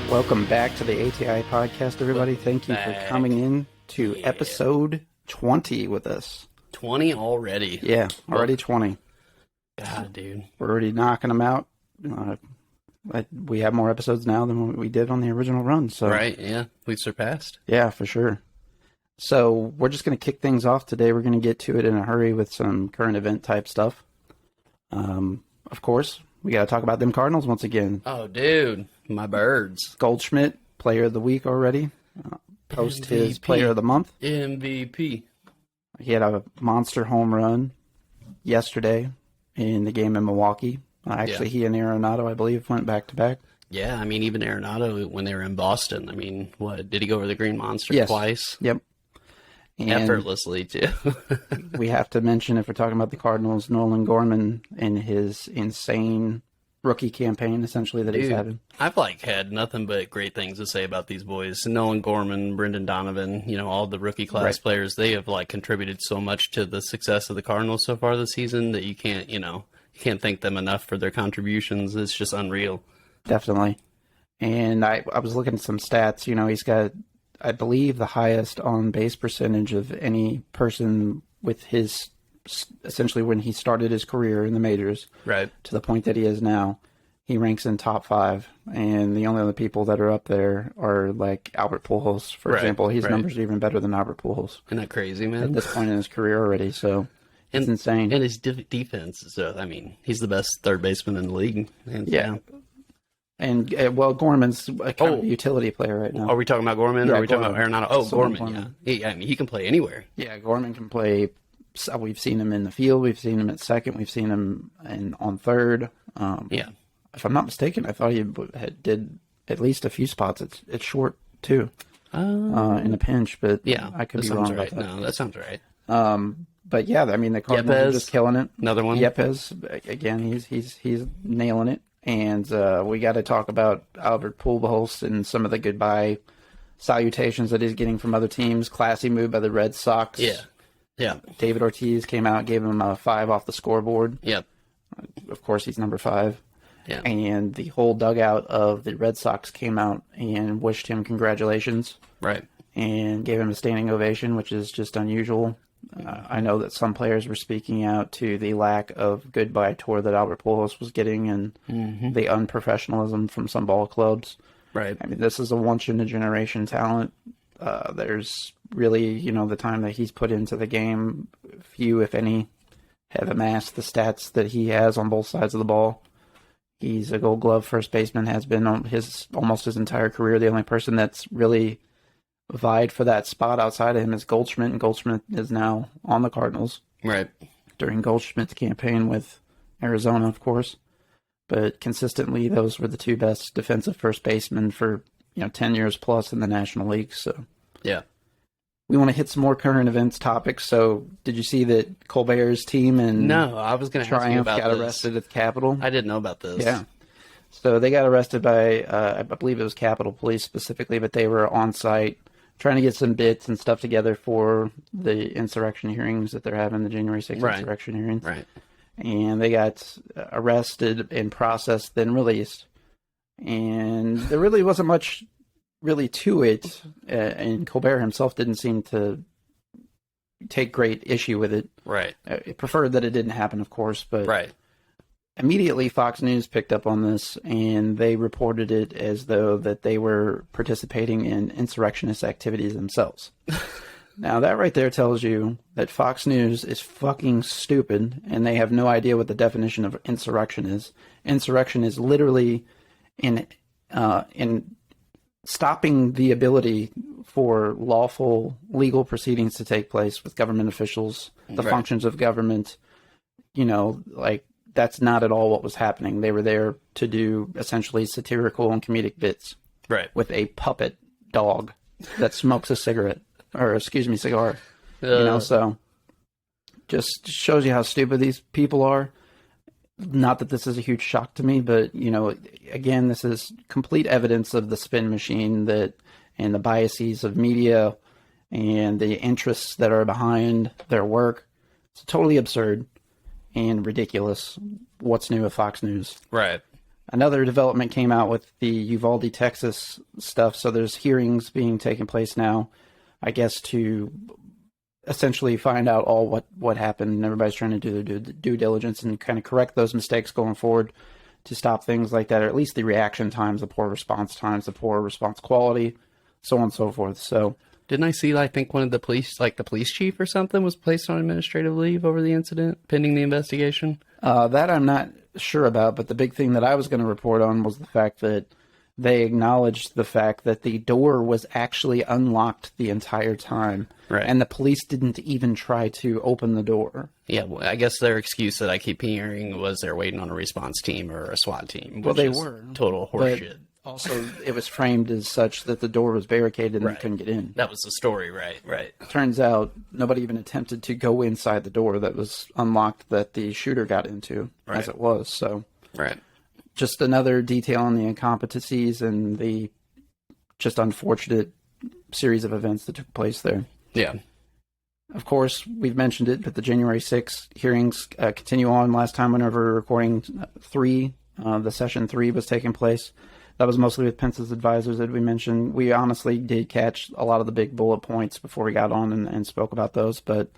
Welcome back to the ATI podcast, everybody. Thank you for coming in to episode 20 with us. 20 already? Yeah, already 20. God, dude. We're already knocking them out. We have more episodes now than what we did on the original run. So right, yeah. We've surpassed. Yeah, for sure. So we're just going to kick things off today. We're going to get to it in a hurry with some current event type stuff. Of course, we got to talk about them Cardinals once again. Oh, dude. My birds. Goldschmidt, player of the week already. Post MVP. His player of the month. MVP. He had a monster home run yesterday in the game in Milwaukee. Actually, he and Arenado, I believe, went back-to-back. Yeah, I mean, even Arenado, when they were in Boston, I mean, what, did he go over the Green Monster twice? Yep. And effortlessly, too. we have to mention, if we're talking about the Cardinals, Nolan Gorman and his insane rookie campaign, essentially, that he's having. I've, had nothing but great things to say about these boys. Nolan Gorman, Brendan Donovan, all the rookie class players, they have, contributed so much to the success of the Cardinals so far this season that you can't, you can't thank them enough for their contributions. It's just unreal. Definitely. And I was looking at some stats. He's got, I believe, the highest on-base percentage of any person with his, essentially when he started his career in the majors. Right. To the point that he is now. He ranks in top 5. And the only other people that are up there are Albert Pujols, for example. His numbers are even better than Albert Pujols. Isn't that crazy, man? At this point in his career already, so it's insane. And his defense, so, I mean, he's the best third baseman in the league. And, Gorman's kind of a utility player right now. Are we talking about Gorman or are we talking about Arenado? Oh, Gorman, yeah. He can play anywhere. Yeah, Gorman can play. We've seen him in the field. We've seen him at second. We've seen him on third. If I'm not mistaken, I thought he did at least a few spots at short, too, in a pinch. But I could be wrong about that. No, that sounds right. But, yeah, I mean, the Cardinals are just killing it. Another one? Yepez, again, he's nailing it. And we got to talk about Albert Pujols and some of the goodbye salutations that he's getting from other teams. Classy move by the Red Sox. Yeah. David Ortiz came out, gave him a 5 off the scoreboard. Yep. Of course, he's number 5. Yeah. And the whole dugout of the Red Sox came out and wished him congratulations. Right. And gave him a standing ovation, which is just unusual. I know that some players were speaking out to the lack of goodbye tour that Albert Pujols was getting and the unprofessionalism from some ball clubs. Right. I mean, this is a once-in-a-generation talent. There's really, the time that he's put into the game, few, if any, have amassed the stats that he has on both sides of the ball. He's a Gold Glove first baseman, has been on almost his entire career. The only person that's really vied for that spot outside of him is Goldschmidt, and Goldschmidt is now on the Cardinals. Right. During Goldschmidt's campaign with Arizona, of course. But consistently, those were the two best defensive first basemen for 10 years plus in the National League. So yeah, we want to hit some more current events topics. So did you see that Colbert's team and No, I was going to ask you about got arrested at the Capitol? I didn't know about this. Yeah. So they got arrested by, I believe it was Capitol Police specifically, but they were on site trying to get some bits and stuff together for the insurrection hearings that they're having, the January 6th insurrection hearings. Right. And they got arrested and processed, then released. And there really wasn't much really to it. And Colbert himself didn't seem to take great issue with it. Right. He preferred that it didn't happen, of course. But right. Immediately, Fox News picked up on this, and they reported it as though that they were participating in insurrectionist activities themselves. Now, that right there tells you that Fox News is fucking stupid, and they have no idea what the definition of insurrection is. Insurrection is literally in stopping the ability for lawful legal proceedings to take place with government officials, the functions of government. You know, like, that's not at all what was happening. They were there to do essentially satirical and comedic bits. Right. With a puppet dog that smokes a cigarette. Or, excuse me, cigar. You know, so just shows you how stupid these people are. Not that this is a huge shock to me, but, you know, again, this is complete evidence of the spin machine that, and the biases of media and the interests that are behind their work. It's totally absurd and ridiculous. What's new with Fox News? Right. Another development came out with the Uvalde, Texas stuff. So there's hearings being taken place now, I guess, to essentially find out all what happened. And everybody's trying to do their due diligence and kind of correct those mistakes going forward to stop things like that, or at least the reaction times, the poor response times, the poor response quality, so on and so forth. So didn't I see, I think one of the police, like the police chief or something, was placed on administrative leave over the incident, pending the investigation? That I'm not sure about, but the big thing that I was going to report on was the fact that they acknowledged the fact that the door was actually unlocked the entire time. Right. And the police didn't even try to open the door. Yeah, well, I guess their excuse that I keep hearing was they're waiting on a response team or a SWAT team. Well, they were. Total horseshit. Also, it was framed as such that the door was barricaded and they couldn't get in. That was the story, right? Turns out nobody even attempted to go inside the door that was unlocked that the shooter got into, as it was. So, just another detail on the incompetencies and the just unfortunate series of events that took place there. Yeah. Of course, we've mentioned it, but the January 6th hearings continue on. Last time, whenever recording 3, the session 3 was taking place. That was mostly with Pence's advisors that we mentioned. We honestly did catch a lot of the big bullet points before we got on and spoke about those. But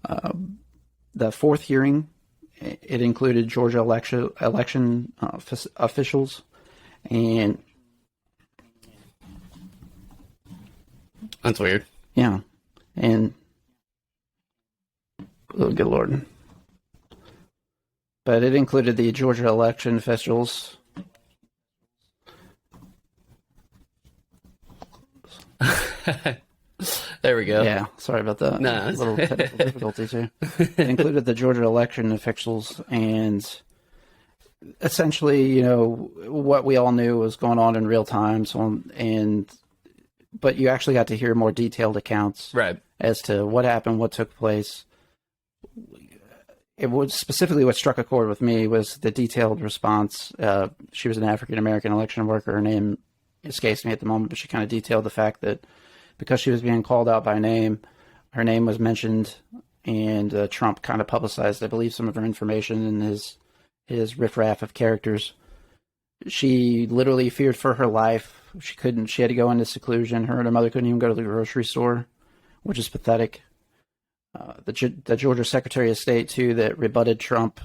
the 4th hearing, it included Georgia election officials. And that's weird. Yeah. And oh, good Lord. But it included the Georgia election officials. There we go. Yeah, sorry about that. No. Little technical difficulties here. It included the Georgia election officials, and essentially, you know, what we all knew was going on in real time. But you actually got to hear more detailed accounts, as to what happened, what took place. It was specifically what struck a chord with me was the detailed response. She was an African American election worker. Her name escapes me at the moment, but she kind of detailed the fact that because she was being called out by name, her name was mentioned, and Trump kind of publicized, I believe, some of her information in his riffraff of characters. She literally feared for her life. She had to go into seclusion. Her and her mother couldn't even go to the grocery store, which is pathetic. The Georgia Secretary of State, too, that rebutted Trump,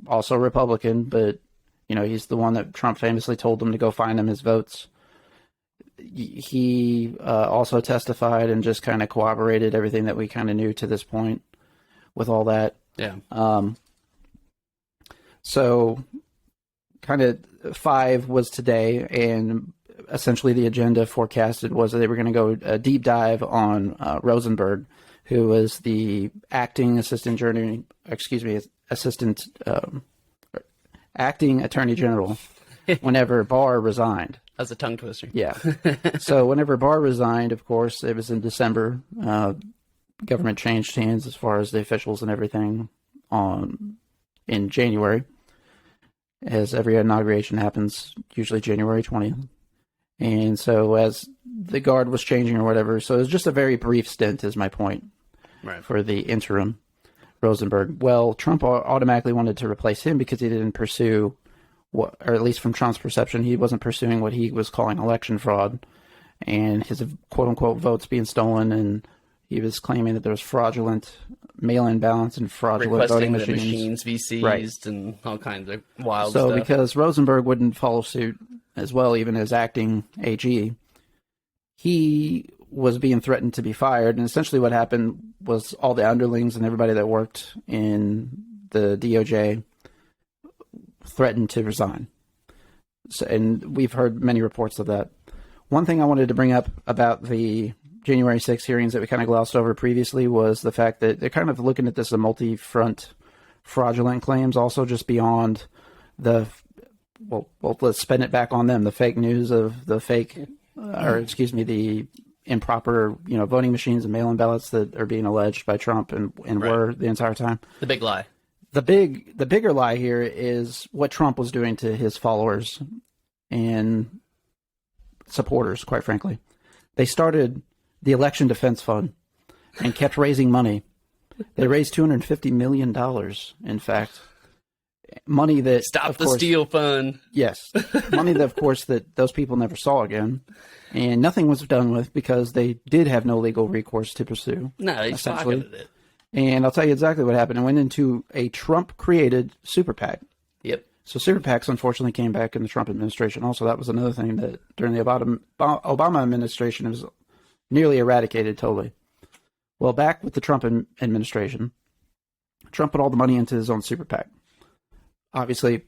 also Republican, but, you know, he's the one that Trump famously told them to go find him his votes. He also testified and just kind of corroborated everything that we kind of knew to this point with all that. Yeah. So kind of 5 was today, and essentially the agenda forecasted was that they were going to go a deep dive on Rosenberg, who was the acting acting Attorney General whenever Barr resigned. That's a tongue twister. Yeah. So whenever Barr resigned, of course, it was in December. Government changed hands as far as the officials and everything in January, as every inauguration happens, usually January 20th. And so as the guard was changing or whatever, so it was just a very brief stint is my point for the interim Rosenberg. Well, Trump automatically wanted to replace him because he didn't pursue or at least from Trump's perception, he wasn't pursuing what he was calling election fraud and his quote-unquote votes being stolen, and he was claiming that there was fraudulent mail-in ballots and fraudulent voting machines be seized and all kinds of wild stuff. So because Rosenberg wouldn't follow suit as well, even as acting AG, he was being threatened to be fired. And essentially what happened was all the underlings and everybody that worked in the DOJ threatened to resign. So, and we've heard many reports of that. One thing I wanted to bring up about the January 6th hearings that we kind of glossed over previously was the fact that they're kind of looking at this as a multi-front fraudulent claims, also just beyond the, well, let's spin it back on them, the fake news of the fake, the improper, voting machines and mail-in ballots that are being alleged by Trump and were the entire time. The big lie. The bigger lie here is what Trump was doing to his followers and supporters, quite frankly. They started the Election Defense Fund and kept raising money. They raised $250 million, in fact. Money that... Stop the steal fund. Yes. Money that, of course, that those people never saw again. And nothing was done with because they did have no legal recourse to pursue. No, they pocketed it. And I'll tell you exactly what happened. It went into a Trump-created super PAC. Yep. So super PACs, unfortunately, came back in the Trump administration. Also, that was another thing that during the Obama administration, it was nearly eradicated totally. Well, back with the Trump administration, Trump put all the money into his own super PAC. Obviously,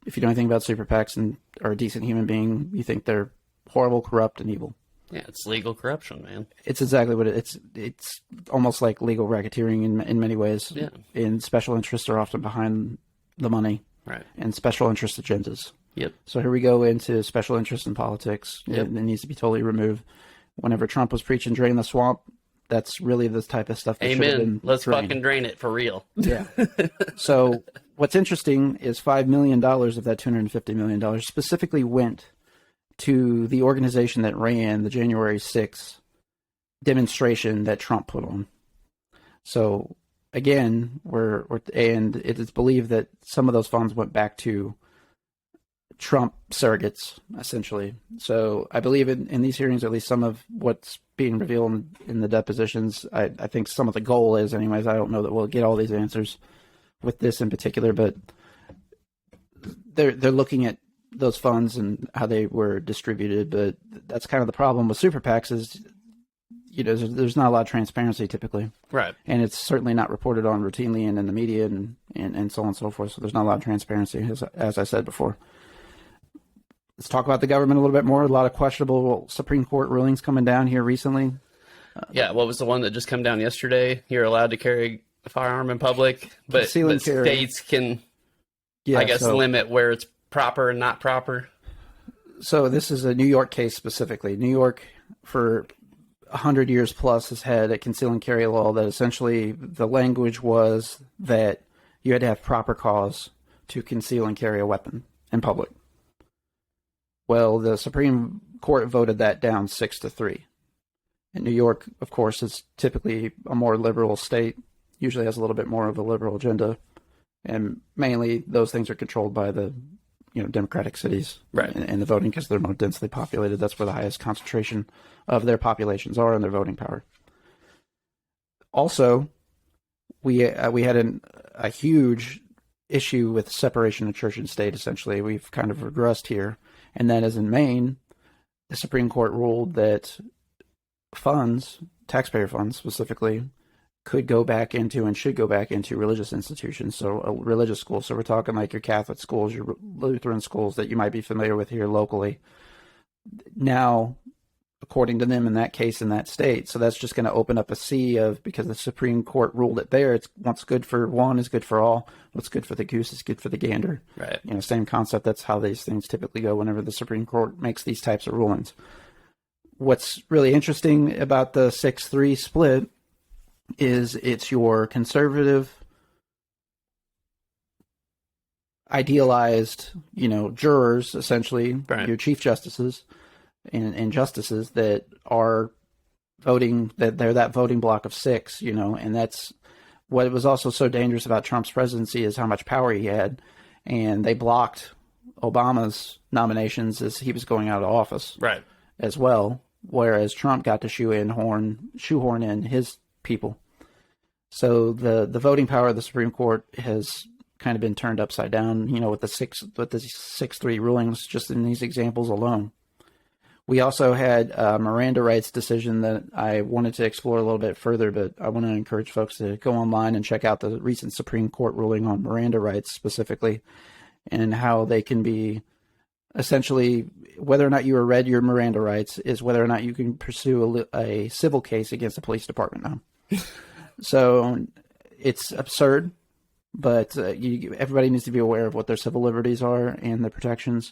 if you know anything about super PACs and are a decent human being, you think they're horrible, corrupt, and evil. Yeah, it's legal corruption, man. It's exactly what it's almost like legal racketeering in many ways. Yeah. And special interests are often behind the money. Right. And special interest agendas. Yep. So here we go into special interest in politics. Yep. It needs to be totally removed. Whenever Trump was preaching drain the swamp, that's really the type of stuff that should have been Let's drained. fucking drain it for real. Yeah. So what's interesting is $5 million of that $250 million specifically went to the organization that ran the January 6th demonstration that Trump put on. So again, and it is believed that some of those funds went back to Trump surrogates, essentially. So I believe in these hearings, at least some of what's being revealed in the depositions, I think some of the goal is, anyways, I don't know that we'll get all these answers with this in particular, but they're looking at those funds and how they were distributed. But that's kind of the problem with super PACs is, there's not a lot of transparency typically. Right. And it's certainly not reported on routinely and in the media and so on and so forth. So there's not a lot of transparency, as I said before. Let's talk about the government a little bit more. A lot of questionable Supreme Court rulings coming down here recently. Yeah, what was the one that just come down yesterday? You're allowed to carry a firearm in public, but states can, limit where it's proper and not proper. So this is a New York case specifically. New York, for 100 years plus, has had a conceal and carry law that essentially the language was that you had to have proper cause to conceal and carry a weapon in public. Well, the Supreme Court voted that down 6-3. And New York, of course, is typically a more liberal state, usually has a little bit more of a liberal agenda. And mainly those things are controlled by the Democratic cities, right? And the voting, because they're more densely populated. That's where the highest concentration of their populations are and their voting power. Also, we had a huge issue with separation of church and state. Essentially, we've kind of regressed here, and that is in Maine. The Supreme Court ruled that funds, taxpayer funds specifically, could go back into and should go back into religious institutions, so a religious school. So we're talking like your Catholic schools, your Lutheran schools that you might be familiar with here locally. Now, according to them in that case in that state, so that's just going to open up a sea of, because the Supreme Court ruled it there, it's what's good for one is good for all. What's good for the goose is good for the gander. Right. Same concept. That's how these things typically go whenever the Supreme Court makes these types of rulings. What's really interesting about the 6-3 split is it's your conservative, idealized, jurors, essentially, right, your chief justices and justices that are voting, that they're that voting block of 6, and that's what was also so dangerous about Trump's presidency is how much power he had. And they blocked Obama's nominations as he was going out of office, right, as well, whereas Trump got to shoehorn in his people. So the voting power of the Supreme Court has kind of been turned upside down, with the 6-3 rulings, just in these examples alone. We also had a Miranda rights decision that I wanted to explore a little bit further, but I want to encourage folks to go online and check out the recent Supreme Court ruling on Miranda rights specifically, and how they can be essentially, whether or not you are read your Miranda rights is whether or not you can pursue a civil case against the police department now. So it's absurd, but everybody needs to be aware of what their civil liberties are and the protections.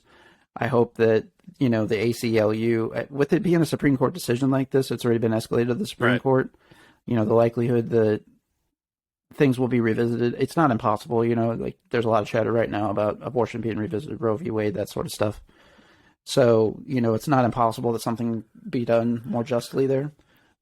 I hope that, the ACLU, with it being a Supreme Court decision like this, it's already been escalated to the Supreme Court. The likelihood that things will be revisited, it's not impossible. Like there's a lot of chatter right now about abortion being revisited, Roe v. Wade, that sort of stuff. So, it's not impossible that something be done more justly there.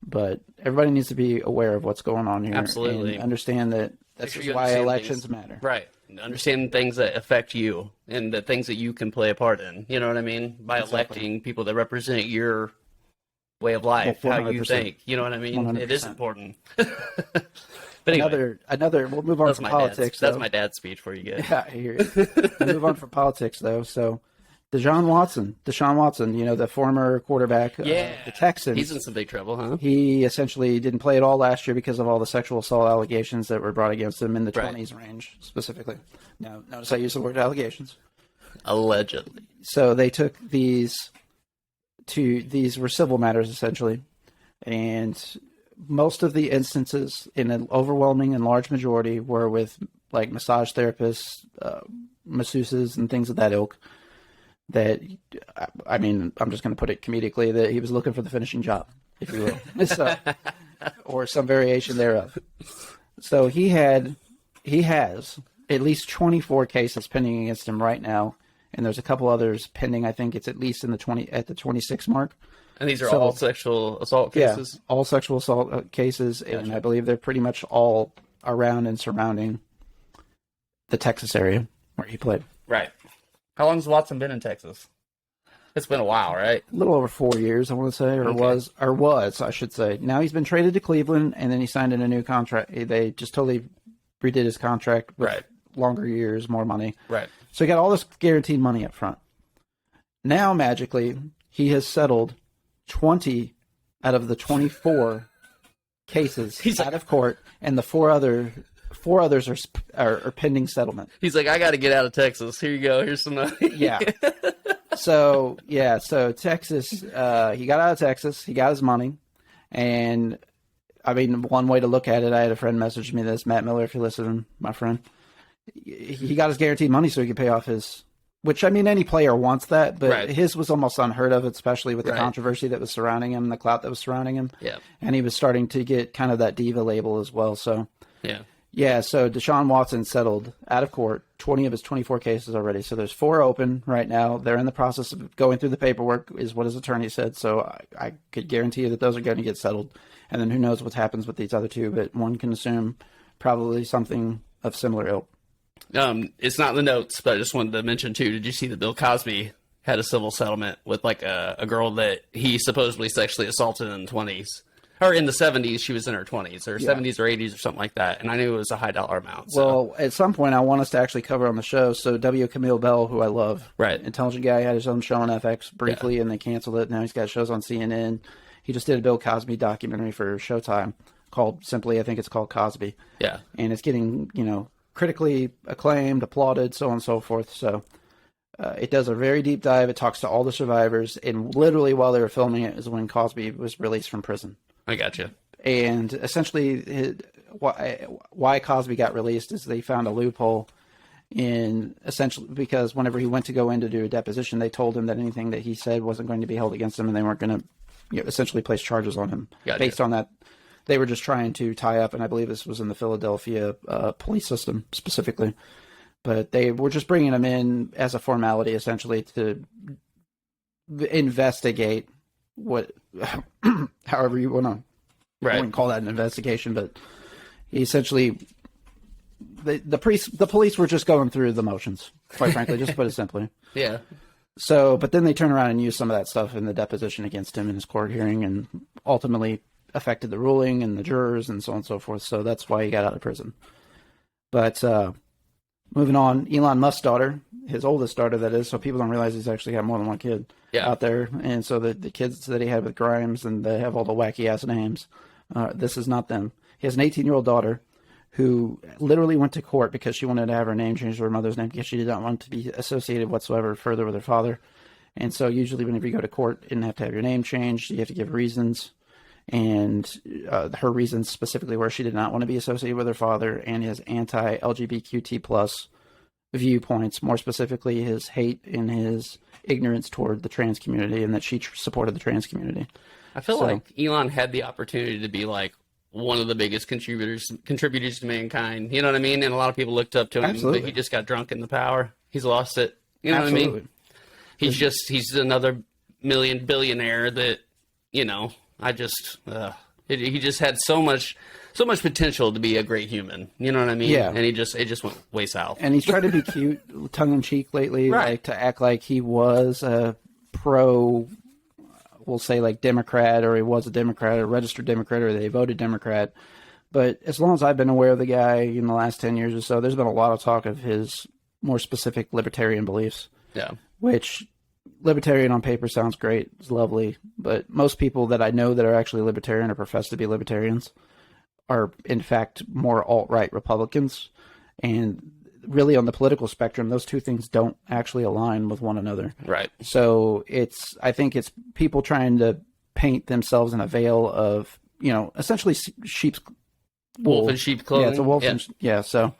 But everybody needs to be aware of what's going on here. Absolutely. And understand that that's why elections matter. Right. Understand things that affect you and the things that you can play a part in. You know what I mean? By electing people that represent your way of life, how you think. You know what I mean? 100%. It is important. But anyway, we'll move on from politics. That's my dad's speech for you guys. Yeah, I hear it. We'll move on from politics, though. So, Deshaun Watson, the former quarterback of the Texans. He's in some big trouble, huh? He essentially didn't play at all last year because of all the sexual assault allegations that were brought against him in the 20s range, specifically. Now, notice I use the word allegations. Allegedly. So they took these were civil matters, essentially. And most of the instances, in an overwhelming and large majority, were with, like, massage therapists, masseuses, and things of that ilk. That, I'm just going to put it comedically, that he was looking for the finishing job, if you will, so, or some variation thereof. So he has at least 24 cases pending against him right now, and there's a couple others pending. I think it's at least in the 26 mark. And these are all sexual assault cases? Yeah, all sexual assault cases, gotcha. And I believe they're pretty much all around and surrounding the Texas area where he played. Right. How long has Watson been in Texas? It's been a while, right? A little over 4 years, I want to say, or was, I should say. Now he's been traded to Cleveland, and then he signed in a new contract. They just totally redid his contract with longer years, more money. Right. So he got all this guaranteed money up front. Now, magically, he has settled 20 out of the 24 cases out of court, and the four others are pending settlement. He's like, I got to get out of Texas. Here you go. Here's some money. Yeah. So Texas, he got out of Texas. He got his money. And, one way to look at it, I had a friend message me this, Matt Miller, if you listen, my friend. He got his guaranteed money so he could pay off his, which, any player wants that, but his was almost unheard of, especially with the controversy that was surrounding him, the clout that was surrounding him. Yeah. And he was starting to get kind of that diva label as well, so. Yeah. Yeah, so Deshaun Watson settled out of court 20 of his 24 cases already. So there's 4 open right now. They're in the process of going through the paperwork, is what his attorney said. So I could guarantee you that those are going to get settled. And then who knows what happens with these other 2, but one can assume probably something of similar ilk. It's not in the notes, but I just wanted to mention, too, did you see that Bill Cosby had a civil settlement with, like, a girl that he supposedly sexually assaulted in the 20s? Or in the 70s, she was in her 20s, or 70s or 80s or something like that. And I knew it was a high dollar amount. So. Well, at some point, I want us to actually cover on the show. So W. Camille Bell, who I love, intelligent guy, had his own show on FX briefly, and they canceled it. Now he's got shows on CNN. He just did a Bill Cosby documentary for Showtime called simply, I think it's called Cosby. Yeah. And it's getting, critically acclaimed, applauded, so on and so forth. So it does a very deep dive. It talks to all the survivors. And literally while they were filming it is when Cosby was released from prison. I gotcha. And essentially, why Cosby got released is they found a loophole in essentially because whenever he went to go in to do a deposition, they told him that anything that he said wasn't going to be held against him, and they weren't going to essentially place charges on him based on that. They were just trying to tie up, and I believe this was in the Philadelphia police system specifically, but they were just bringing him in as a formality, essentially to investigate what, however you want to, I wouldn't call that an investigation, but he essentially, the police were just going through the motions, quite frankly, just to put it simply. Yeah. So, but then they turned around and used some of that stuff in the deposition against him in his court hearing, and ultimately affected the ruling and the jurors and so on and so forth. So that's why he got out of prison. But Moving on, Elon Musk's daughter, his oldest daughter, that is, so people don't realize he's actually got more than one kid out there. And so the kids that he had with Grimes, and they have all the wacky-ass names, this is not them. He has an 18-year-old daughter who literally went to court because she wanted to have her name changed to her mother's name because she did not want to be associated whatsoever further with her father. And so usually whenever you go to court, you didn't have to have your name changed. You have to give reasons. And her reasons specifically were she did not want to be associated with her father, and his anti-LGBTQT plus viewpoints, more specifically his hate and his ignorance toward the trans community, and that she supported the trans community. I feel like Elon had the opportunity to be like one of the biggest contributors to mankind. You know what I mean? And a lot of people looked up to him, but he just got drunk in the power. He's lost it. You know what I mean? He's another billionaire that, you know, he just had so much potential to be a great human. You know what I mean? Yeah. And it just went way south. And he's tried to be cute, tongue in cheek lately, like to act like he was a we'll say like Democrat, or he was a Democrat, or a registered Democrat, or they voted Democrat. But as long as I've been aware of the guy in the last 10 years or so, there's been a lot of talk of his more specific libertarian beliefs. Yeah. Which libertarian on paper sounds great. It's lovely. But most people that I know that are actually libertarian or profess to be libertarians are, in fact, more alt-right Republicans. And really on the political spectrum, those two things don't actually align with one another. Right. So I think it's people trying to paint themselves in a veil of, you know, essentially sheep's wool. Wolf in sheep clothing. Yeah, it's a wolf. Yeah. So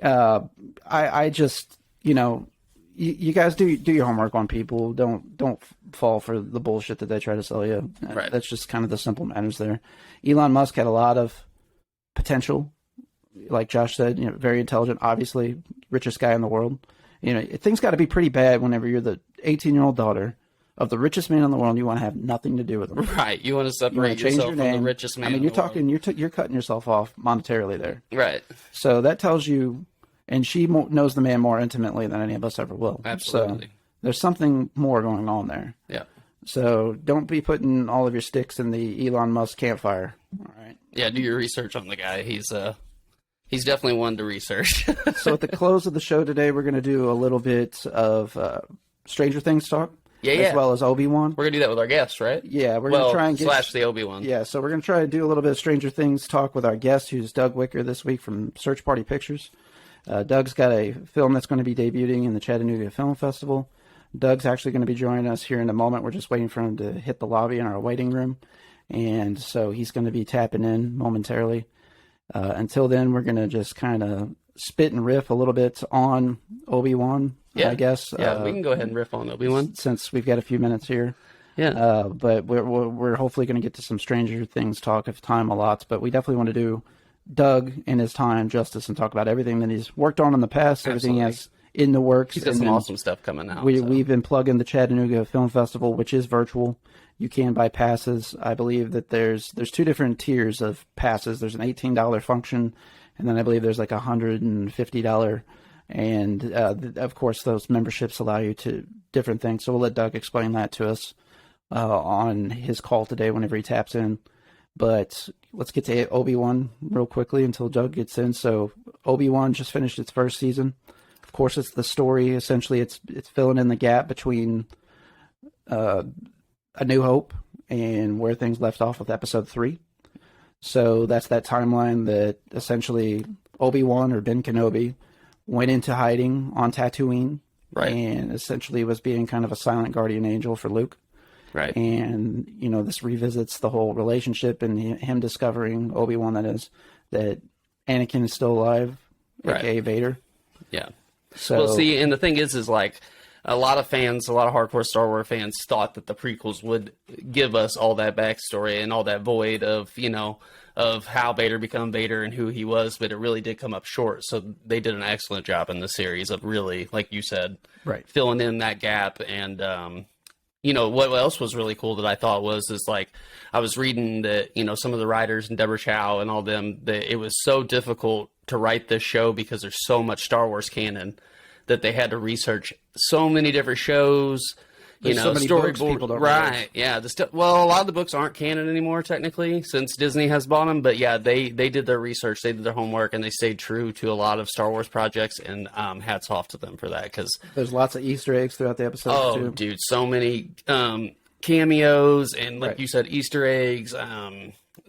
I just, you know, you guys do your homework on people. Don't fall for the bullshit that they try to sell you. Right. That's just kind of the simple matters there. Elon Musk had a lot of potential. Like Josh said, you know, very intelligent, obviously richest guy in the world. You know, things got to be pretty bad whenever you're the 18-year-old daughter of the richest man in the world. You want to have nothing to do with him. Right. You want to separate yourself from the richest man. I mean, you're cutting yourself off monetarily there. Right. So that tells you, and she knows the man more intimately than any of us ever will. Absolutely. So there's something more going on there. Yeah. So don't be putting all of your sticks in the Elon Musk campfire. All right. Yeah. Do your research on the guy. He's definitely one to research. So at the close of the show today, we're going to do a little bit of Stranger Things talk. Yeah. As well as Obi-Wan. We're going to do that with our guests, right? Yeah. We're going to try and slash the Obi-Wan. Yeah. So we're going to try to do a little bit of Stranger Things talk with our guest, who's Doug Wicker this week from Search Party Pictures. Doug's got a film that's going to be debuting in the Chattanooga Film Festival. Doug's actually going to be joining us here in a moment. We're just waiting for him to hit the lobby in our waiting room. And so he's going to be tapping in momentarily. Until then, we're going to just kind of spit and riff a little bit on Obi-Wan, I guess. Yeah, we can go ahead and riff on Obi-Wan. Since we've got a few minutes here. Yeah. But we're hopefully going to get to some Stranger Things talk if time allots. But we definitely want to do Doug in his time justice and talk about everything that he's worked on in the past, everything he has in the works. He's got some awesome stuff coming out. We've been plugging the Chattanooga Film Festival, which is virtual. You can buy passes. I believe that there's two different tiers of passes. There's an $18 function, and then I believe there's like $150. And of course, those memberships allow you to different things. So we'll let Doug explain that to us on his call today whenever he taps in. But let's get to Obi-Wan real quickly until Doug gets in. So Obi-Wan just finished its first season. Of course, it's the story. Essentially, it's filling in the gap between A New Hope and where things left off with Episode 3. So that's that timeline that essentially Obi-Wan, or Ben Kenobi, went into hiding on Tatooine. Right. And essentially was being kind of a silent guardian angel for Luke. Right. And, you know, this revisits the whole relationship and him discovering, Obi-Wan that is, that Anakin is still alive, aka Vader. Yeah. So, well, see, and the thing is like a lot of hardcore Star Wars fans thought that the prequels would give us all that backstory and all that void of, you know, of how Vader became Vader and who he was, but it really did come up short. So they did an excellent job in the series of really, like you said, filling in that gap. And, you know, what else was really cool that I thought is like, I was reading that, you know, some of the writers and Deborah Chow and all them, that it was so difficult to write this show because there's so much Star Wars canon that they had to research so many different shows, you There's know, so many books people storyboard. don't Right? Yeah. Well, a lot of the books aren't canon anymore technically since Disney has bought them. But yeah, they did their research, they did their homework, and they stayed true to a lot of Star Wars projects. And hats off to them for that because There's lots of Easter eggs throughout the episodes oh, too. dude, so many cameos and like Right. you said, Easter eggs.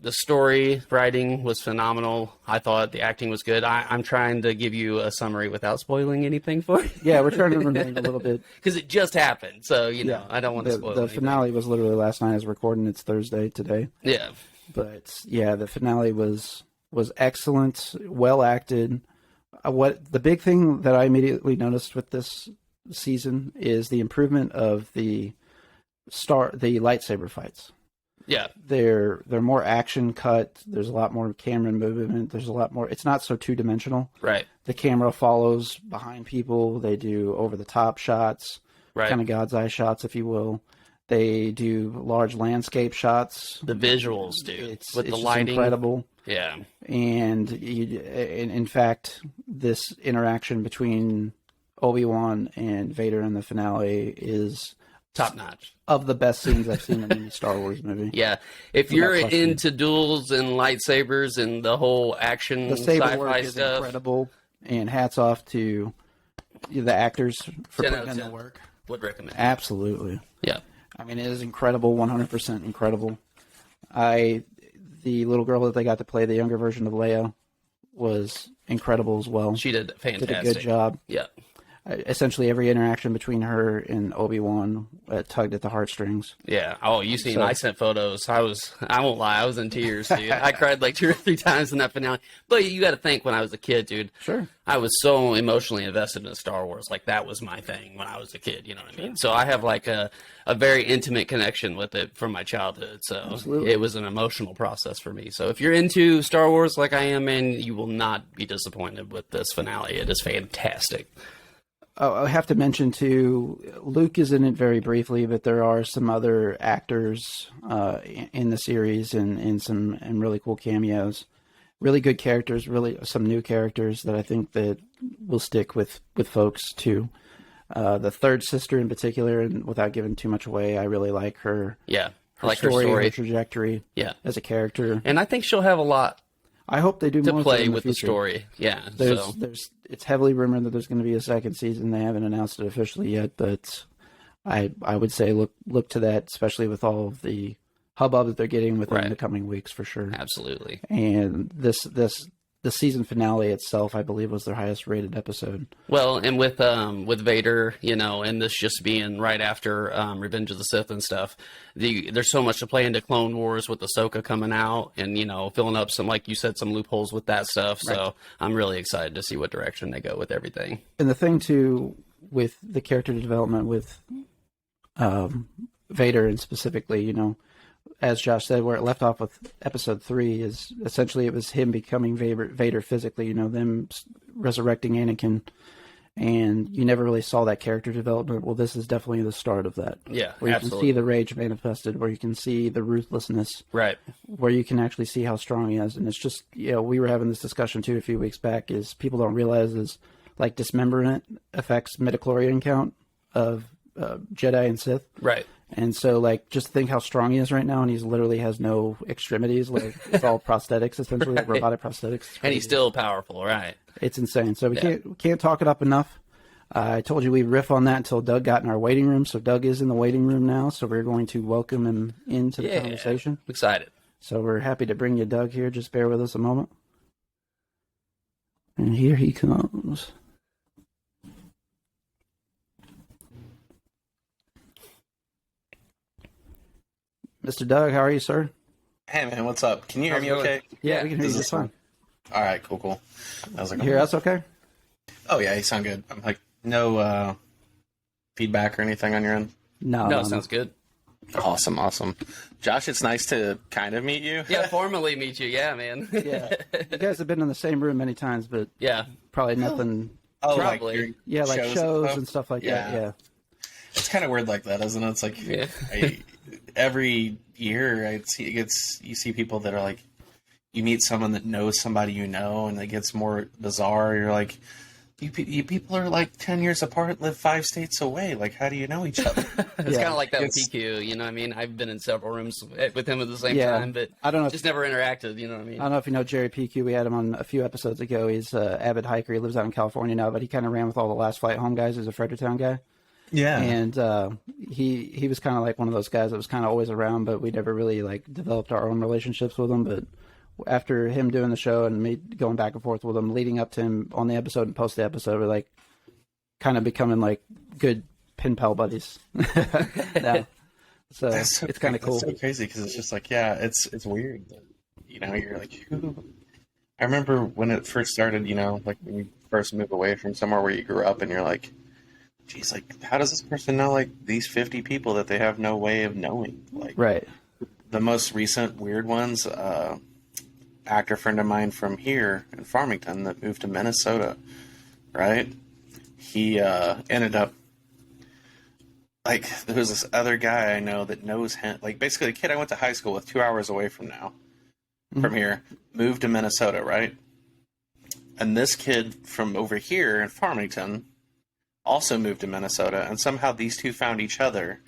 The story writing was phenomenal. I thought the acting was good. I'm trying to give you a summary without spoiling anything for you. Yeah, we're trying to remain a little bit. Because it just happened. So, you know, Yeah. I don't want to spoil The anything. finale was literally last night. As recording, it's Thursday today. Yeah. But yeah, the finale was excellent, well acted. What the big thing that I immediately noticed with this season is the improvement of the lightsaber fights. Yeah. They're more action cut. There's a lot more camera movement. There's a lot more. It's not so two dimensional. Right. The camera follows behind people. They do over the top shots, Right. kind of God's eye shots, if you will. They do large landscape shots. The visuals, dude. It's with the just lighting. incredible. Yeah. And in fact, this interaction between Obi-Wan and Vader in the finale is Top notch. of the best scenes I've seen in any Star Wars movie. Yeah. If Without you're question. into duels and lightsabers and the whole action The saber sci-fi work is stuff. incredible, and hats off to the actors for 10 putting out of in the 10. work. Would recommend. Absolutely. Yeah. I mean, it is incredible, 100% incredible. The little girl that they got to play the younger version of Leia was incredible as well. She did fantastic. Did a good job. Yeah. Essentially, every interaction between her and Obi-Wan tugged at the heartstrings. Yeah. Oh, you seen? So- I sent photos. I won't lie. I was in tears, dude. I cried like 2 or 3 times in that finale. But you got to think, when I was a kid, dude, Sure. I was so emotionally invested in Star Wars. Like that was my thing when I was a kid. You know what I mean? So I have like a very intimate connection with it from my childhood. So Absolutely. it was an emotional process for me. So if you're into Star Wars like I am, man, you will not be disappointed with this finale. It is fantastic. Oh, I have to mention too, Luke is in it very briefly, but there are some other actors in the series and really cool cameos, really good characters, really some new characters that I think that will stick with folks too. The third sister in particular, and without giving too much away, I really like her. Yeah. I Her like story, her story. her trajectory, Yeah. as a character. And I think she'll have a lot I hope they do to more play in with the future. story. Yeah. It's heavily rumored that there's going to be a second season. They haven't announced it officially yet, but I would say look to that, especially with all of the hubbub that they're getting within Right. the coming weeks for sure. Absolutely. And the season finale itself, I believe, was their highest rated episode. Well, and with Vader, you know, and this just being right after Revenge of the Sith and stuff, there's so much to play into Clone Wars with Ahsoka coming out, and you know, filling up some, like you said, some loopholes with that stuff. So I'm really excited to see what direction they go with everything. And the thing too with the character development with Vader, and specifically, you know, as Josh said, where it left off with episode 3 is essentially it was him becoming Vader physically, you know, them resurrecting Anakin, and you never really saw that character development. Well, this is definitely the start of that. Yeah, where you absolutely. can see the rage manifested, where you can see the ruthlessness, Right. where you can actually see how strong he is. And it's just, you know, we were having this discussion too a few weeks back, is people don't realize is like dismemberment affects midichlorian count of Jedi and Sith. Right. And so, like, just think how strong he is right now, and he's literally has no extremities. Like, it's all prosthetics, essentially, Right. robotic prosthetics. It's And he's crazy. still powerful, right? It's insane. So we Yeah. can't talk it up enough. I told you we'd riff on that until Doug got in our waiting room. So Doug is in the waiting room now. So we're going to welcome him into the conversation. I'm excited. So we're happy to bring you Doug here. Just bear with us a moment. And here he comes. Mr. Doug, how are you, sir? Hey man, what's up? Can you hear me okay? Yeah, we can hear you Is just this fine. All right, cool. I was like, You hear us okay? oh yeah, you sound good. I'm like, no feedback or anything on your end. No, sounds good. Awesome. Josh, it's nice to kind of meet you. Yeah, formally meet you. Yeah, man. Yeah. You guys have been in the same room many times, but Yeah. probably nothing. Oh, Probably. Like Yeah, like shows and stuff like that. Yeah. Yeah. It's kind of weird like that, isn't it? It's like Yeah. every year you see people that are like, you meet someone that knows somebody you know, and it gets more bizarre. You're like, you people are like 10 years apart, live 5 states away. Like, how do you know each other? It's kind of like that with PQ, you know what I mean? I've been in several rooms with him at the same time, but I don't know just never interacted, you know what I mean? I don't know if you know Jerry PQ. We had him on a few episodes ago. He's an avid hiker. He lives out in California now, but he kind of ran with all the Last Flight Home guys. He's a Fredericktown guy. Yeah. And he was kind of like one of those guys that was kind of always around, but we never really like developed our own relationships with him. But after him doing the show and me going back and forth with him, leading up to him on the episode and post the episode, we're like kind of becoming like good pen pal buddies now. So it's kind of cool. It's so crazy because it's just like, yeah, it's weird. You know, you're like, who? I remember when it first started, you know, like when you first move away from somewhere where you grew up and you're like, geez, like, how does this person know like these 50 people that they have no way of knowing? Like, right. The most recent weird ones, actor friend of mine from here in Farmington that moved to Minnesota, right? He ended up, like, there was this other guy I know that knows him. Like, basically, the kid I went to high school with 2 hours away from now, from here, moved to Minnesota, right? And this kid from over here in Farmington also moved to Minnesota, and somehow these two found each other,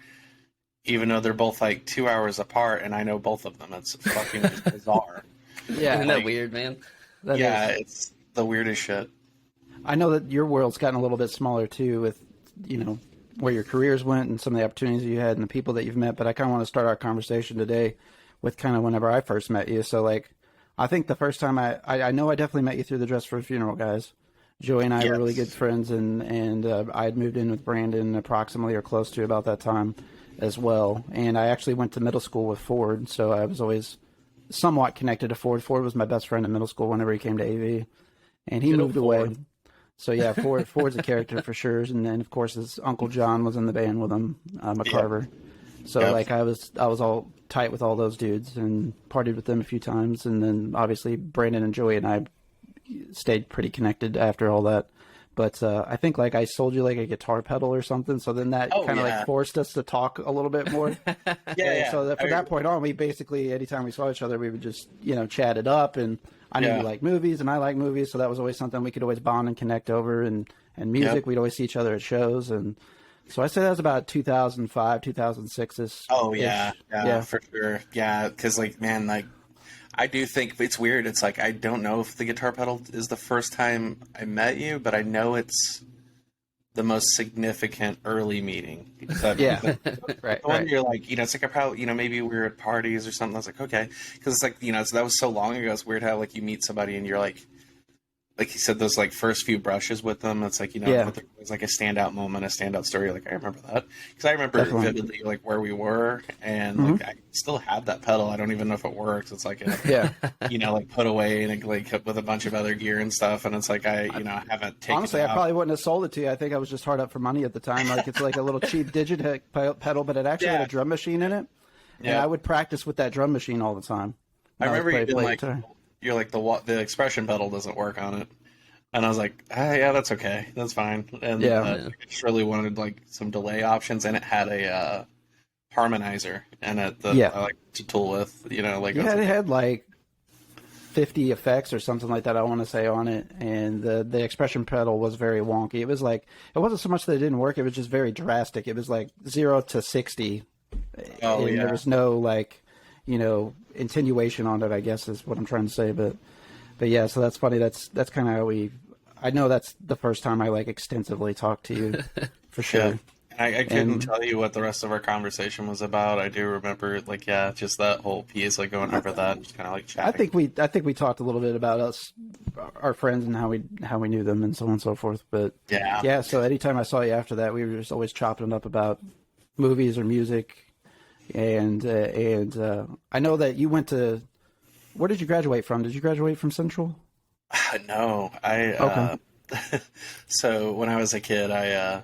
even though they're both, like, 2 hours apart, and I know both of them. It's fucking bizarre. Yeah, isn't like, that weird, man? It's the weirdest shit. I know that your world's gotten a little bit smaller too, with you know where your careers went and some of the opportunities you had and the people that you've met. But I kind of want to start our conversation today with kind of whenever I first met you. So like, I think the first time I know I definitely met you through the Dress for a Funeral guys. Joey and I were really good friends, and I had moved in with Brandon approximately or close to about that time as well. And I actually went to middle school with Ford, so I was always somewhat connected to Ford. Ford was my best friend in middle school whenever he came to AV, and he moved away. So yeah, Ford's a character for sure. And then of course his Uncle John was in the band with him, McCarver. So like I was all tight with all those dudes and partied with them a few times. And then obviously Brandon and Joey and I stayed pretty connected after all that. But I think like I sold you like a guitar pedal or something. So then that kind of like forced us to talk a little bit more. So that, from that point on, we basically, anytime we saw each other, we would just, you know, chat it up. And I knew you like movies and I like movies. So that was always something we could always bond and connect over. And music, we'd always see each other at shows. And so I say that was about 2005, 2006-ish. Oh, yeah, for sure. Yeah, because like, man, like, I do think it's weird. It's like, I don't know if the guitar pedal is the first time I met you, but I know it's the most significant early meeting. Right. The one you're like, you know, it's like, probably, you know, maybe we were at parties or something. I was like, okay. Because it's like, you know, so that was so long ago. It's weird how, like, you meet somebody and you're like you said, those like first few brushes with them, it's like, you know, it was like a standout moment, a standout story. Like, I remember that because I remember vividly like where we were, and like I still have that pedal. I don't even know if it works. It's like, you know, like put away and like with a bunch of other gear and stuff. And it's like, I haven't taken honestly, it out. I probably wouldn't have sold it to you. I think I was just hard up for money at the time. Like, it's like a little cheap Digitech pedal, but it actually had a drum machine in it. Yeah. And I would practice with that drum machine all the time. I remember you being like, you're like, the expression pedal doesn't work on it. And I was like, yeah, that's okay. That's fine. And I just really wanted like some delay options, and it had a harmonizer in it that I like to tool with, you know, like. Yeah, it had like 50 effects or something like that, I want to say, on it. And the expression pedal was very wonky. It was like, it wasn't so much that it didn't work. It was just very drastic. It was like 0 to 60. And there was no like, you know, attenuation on it, I guess is what I'm trying to say. But yeah, so that's funny. That's kind of how I know that's the first time I like extensively talked to you, for sure. I couldn't tell you what the rest of our conversation was about. I do remember, like, just that whole piece, like going over that, just kind of like chatting. I think we talked a little bit about us, our friends, and how we knew them, and so on and so forth. But yeah. So anytime I saw you after that, we were just always chopping it up about movies or music, and I know that you went to. Where did you graduate from? Did you graduate from Central? No, so when I was a kid, I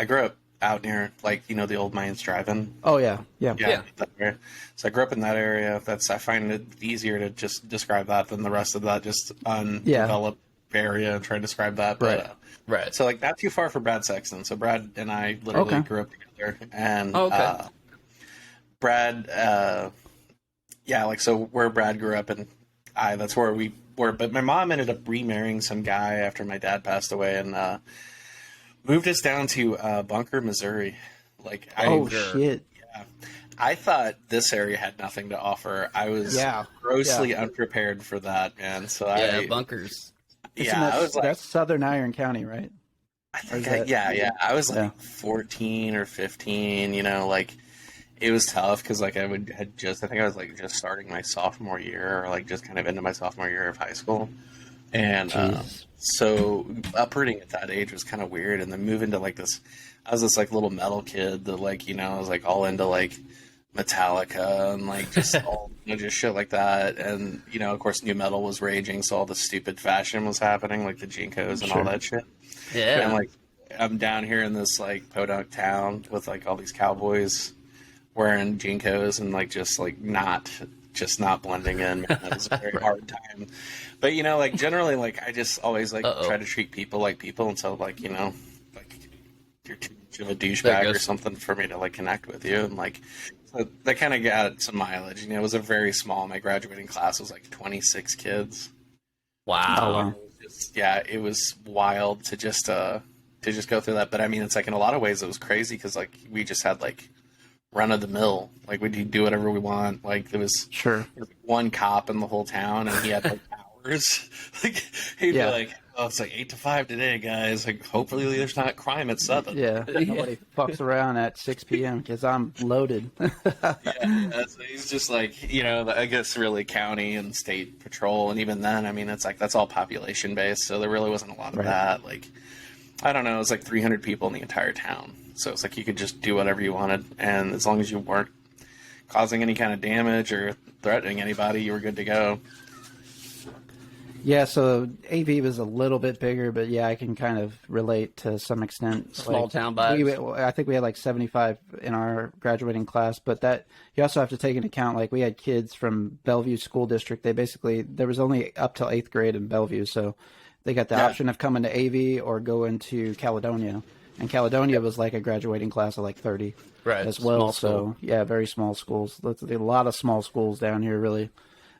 grew up out near, like, you know, the old Mayans Drive-In. Oh yeah. So I grew up in that area. I find it easier to just describe that than the rest of that just undeveloped area and try to describe that. But, right. So like not too far from Brad Sexton. So Brad and I literally grew up together, and Brad, like, so where Brad grew up, and that's where we but my mom ended up remarrying some guy after my dad passed away, and moved us down to Bunker, Missouri. Like, Shit. Yeah, I thought this area had nothing to offer. I was grossly unprepared for that, man. So Bunkers. I was like, that's Southern Iron County, right? I think I was like 14 or 15. You know, like, it was tough because like I think I was like just starting my sophomore year, or like just kind of into my sophomore year of high school, and so uprooting at that age was kind of weird. And then moving to like this, I was this like little metal kid that like, you know, I was like all into like Metallica and like just all, you know, just shit like that. And, you know, of course, new metal was raging, so all the stupid fashion was happening, like the Jinkos and all that shit. Yeah. And like, I'm down here in this like podunk town with like all these cowboys wearing Jinkos and like just not blending in. Man, that was a very hard time. But, you know, like generally, like I just always like try to treat people like people until like, you know, like you're too much of a douchebag or something for me to like connect with you. And like, so that kind of got some mileage. You know, it was a very small, my graduating class was like 26 kids. Wow. It was wild to just go through that. But I mean, it's like in a lot of ways it was crazy because like we just had like run of the mill, like we'd do whatever we want. Like there was one cop in the whole town, and he had like hours. Like he'd be like, "Oh, it's like 8 to 5 today, guys. Like hopefully there's not crime at 7." Yeah, nobody fucks around at 6 p.m. because I'm loaded. So he's just like, you know, I guess really county and state patrol, and even then, I mean, it's like that's all population based, so there really wasn't a lot of that. Like, I don't know, it was like 300 people in the entire town. So it's like you could just do whatever you wanted, and as long as you weren't causing any kind of damage or threatening anybody, you were good to go. Yeah, so AV was a little bit bigger, but yeah, I can kind of relate to some extent. Small town vibes. I think we had like 75 in our graduating class, but that you also have to take into account, like we had kids from Bellevue School District. There was only up till 8th grade in Bellevue, so they got the option of coming to AV or going to Caledonia. And Caledonia was like a graduating class of like 30 as well. So, yeah, very small schools. There's a lot of small schools down here, really,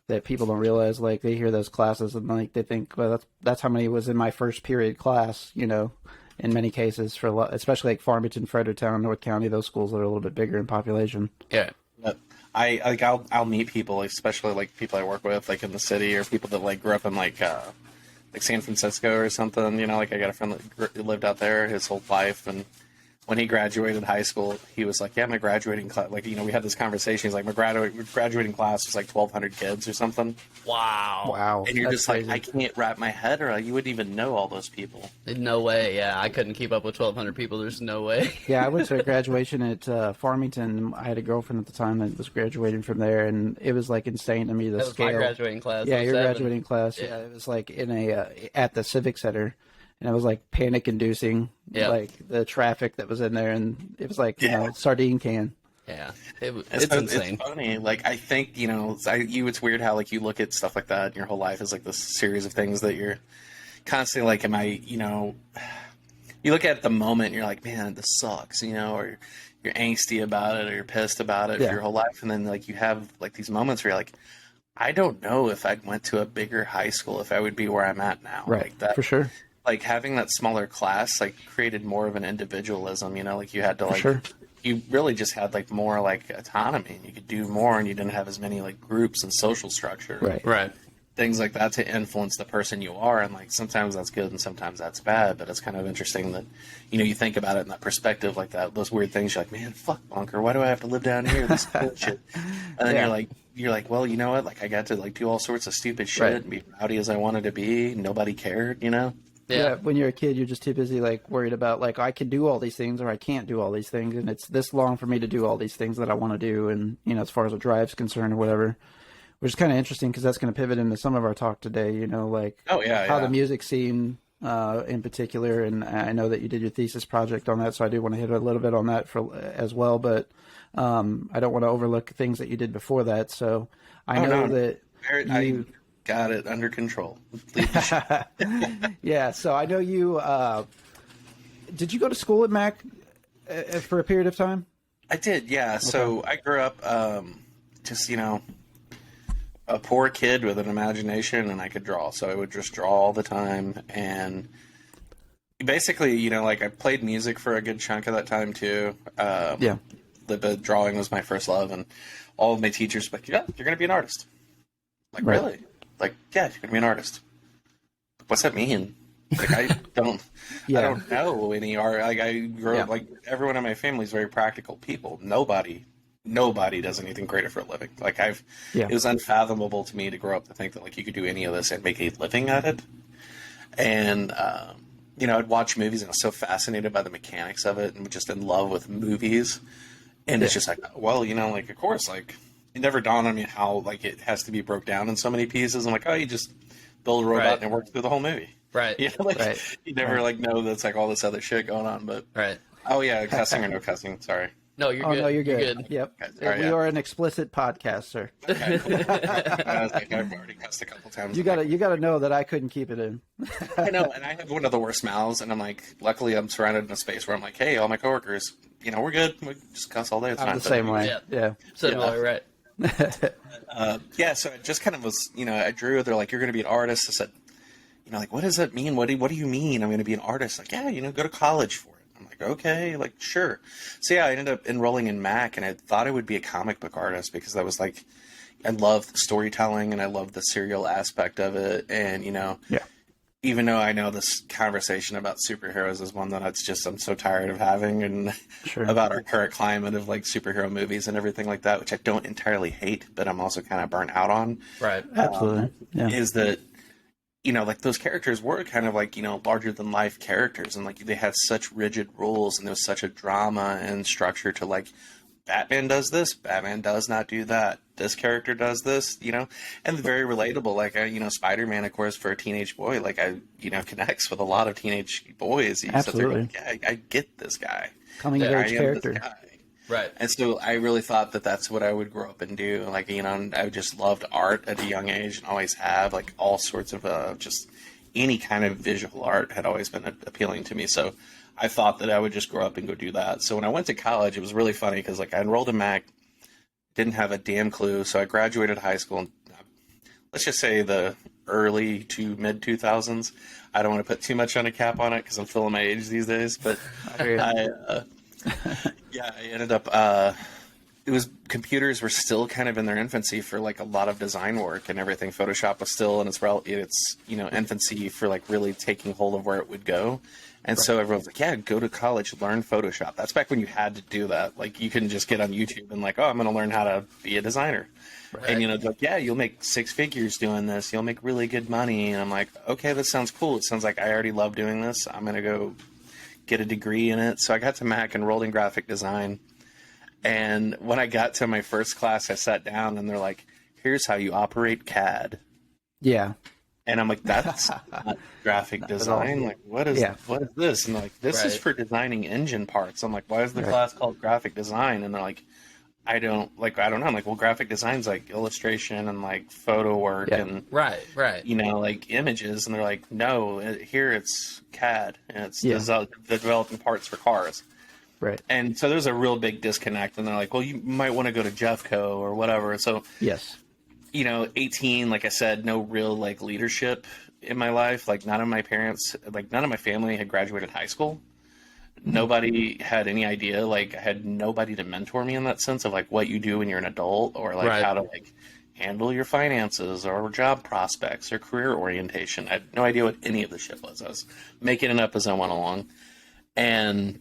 that people don't realize. Like, they hear those classes and like they think, well, that's how many was in my first period class, you know, in many cases, for especially like Farmington, Fredericktown, North County, those schools that are a little bit bigger in population. Yeah. But I'll meet people, especially like people I work with, like in the city, or people that like grew up in like San Francisco or something, you know, like I got a friend that lived out there his whole life, and when he graduated high school, he was like, yeah, my graduating class, like, you know, we had this conversation, he's like, my graduating class was like 1,200 kids or something. Wow. And you're just crazy. Like, I can't wrap my head around, you wouldn't even know all those people. No way, yeah, I couldn't keep up with 1,200 people, there's no way. Yeah, I went to a graduation at Farmington. I had a girlfriend at the time that was graduating from there, and it was like insane to me, the scale. That was my graduating class. Yeah, your graduating class. Yeah, it was like in at the Civic Center. And it was like panic-inducing, like the traffic that was in there, and it was like, you know, sardine can. Yeah, it's insane. It's funny. Like, I think, you know, it's weird how like you look at stuff like that, and your whole life is like this series of things that you're constantly like, am I, you know, you look at the moment, and you're like, man, this sucks, you know, or you're angsty about it, or you're pissed about it for your whole life, and then like you have like these moments where you're like, I don't know if I went to a bigger high school if I would be where I'm at now. Right, like that, for sure. Like having that smaller class like created more of an individualism, you know, like you had to like you really just had like more like autonomy, and you could do more, and you didn't have as many like groups and social structure, right, things like that to influence the person you are. And like sometimes that's good and sometimes that's bad, but it's kind of interesting that, you know, you think about it in that perspective, like that, those weird things, you're like, man, fuck Bunker, why do I have to live down here, this bullshit? And then you're like, well, you know what, like I got to like do all sorts of stupid shit and be rowdy as I wanted to be, nobody cared, you know. Yeah, when you're a kid, you're just too busy, like, worried about, like, I can do all these things or I can't do all these things, and it's this long for me to do all these things that I want to do, and, you know, as far as a drive's concerned or whatever, which is kind of interesting because that's going to pivot into some of our talk today, you know, like, how the music scene in particular, and I know that you did your thesis project on that, so I do want to hit a little bit on that as well, but I don't want to overlook things that you did before that, so I know that you... got it under control. Yeah, so I know you. Did you go to school at Mac for a period of time? I did, yeah. Okay. So I grew up just, you know, a poor kid with an imagination, and I could draw. So I would just draw all the time. And basically, you know, like I played music for a good chunk of that time too. Yeah. The drawing was my first love, and all of my teachers were like, yeah, you're going to be an artist. I'm like, Right. really? Like, yeah, you're going to be an artist. What's that mean? Like, I don't know any art. Like, I grew up, like, everyone in my family is very practical people. Nobody does anything creative for a living. Like, it was unfathomable to me to grow up to think that, like, you could do any of this and make a living at it. And, you know, I'd watch movies and I was so fascinated by the mechanics of it and just in love with movies. And it's just like, well, you know, like, of course, like, it never dawned on me how, like, it has to be broke down in so many pieces. I'm like, oh, you just build a robot and it works through the whole movie. Right. You know, like, you never, like, know that's, like, all this other shit going on. But, oh, yeah, cussing or no cussing. Sorry. No, you're good. No, you're good. Yep. Sorry, we are an explicit podcast, sir. Okay, cool. I was like, I've already cussed a couple times. You gotta know that I couldn't keep it in. I know, and I have one of the worst mouths, and I'm like, luckily I'm surrounded in a space where I'm like, hey, all my coworkers, you know, we're good. We just cuss all day. It's I'm fine. the same way. Yeah. Similar, right. So it just kind of was, you know, I drew. They're like, you're going to be an artist. I said, you know, like, what does that mean? What do you mean I'm going to be an artist? Like, yeah, you know, go to college for it. I'm like, okay, like, sure. So yeah, I ended up enrolling in Mac, and I thought I would be a comic book artist because I was like, I love storytelling and I love the serial aspect of it. And, you know, even though I know this conversation about superheroes is one that I'm so tired of having, and about our current climate of like superhero movies and everything like that, which I don't entirely hate, but I'm also kind of burnt out on. Right. Absolutely. Is that, you know, like those characters were kind of like, you know, larger than life characters, and like they had such rigid rules, and there was such a drama and structure to like, Batman does this, Batman does not do that, this character does this, you know, and very relatable. Like, you know, Spider-Man, of course, for a teenage boy, like, you know, connects with a lot of teenage boys. Absolutely. Like, yeah, I get this guy. Coming of age character. Right. And so I really thought that that's what I would grow up and do. Like, you know, and I just loved art at a young age and always have, like, all sorts of just any kind of visual art had always been appealing to me. So I thought that I would just grow up and go do that. So when I went to college, it was really funny because, like, I enrolled in Mac, didn't have a damn clue. So I graduated high school in, let's just say, the early to mid 2000s. I don't want to put too much on a cap on it because I'm feeling my age these days. But I ended up. Computers were still kind of in their infancy for like a lot of design work and everything. Photoshop was still in its you know, infancy for like really taking hold of where it would go. And so everyone's like, yeah, go to college, learn Photoshop. That's back when you had to do that. Like, you couldn't just get on YouTube and like, oh, I'm going to learn how to be a designer. Right. And, you know, like, yeah, you'll make six figures doing this. You'll make really good money. And I'm like, okay, this sounds cool. It sounds like I already love doing this. I'm going to go get a degree in it. So I got to Mac, enrolled in graphic design. And when I got to my first class, I sat down and they're like, here's how you operate CAD. Yeah. And I'm like, that's not graphic design. Like, what is this? And they're like, this is for designing engine parts. I'm like, why is the class called graphic design? And they're like, I don't know. I'm like, well, graphic design's like illustration and like photo work and you know, like images. And they're like, no, here it's CAD and it's developing parts for cars. Right. And so there's a real big disconnect. And they're like, well, you might want to go to Jeffco or whatever. So you know, 18, like I said, no real like leadership in my life. Like, none of my family had graduated high school. Nobody had any idea. Like, I had nobody to mentor me in that sense of like what you do when you're an adult, or like how to like handle your finances or job prospects or career orientation. I had no idea what any of the shit was. I was making it up as I went along. And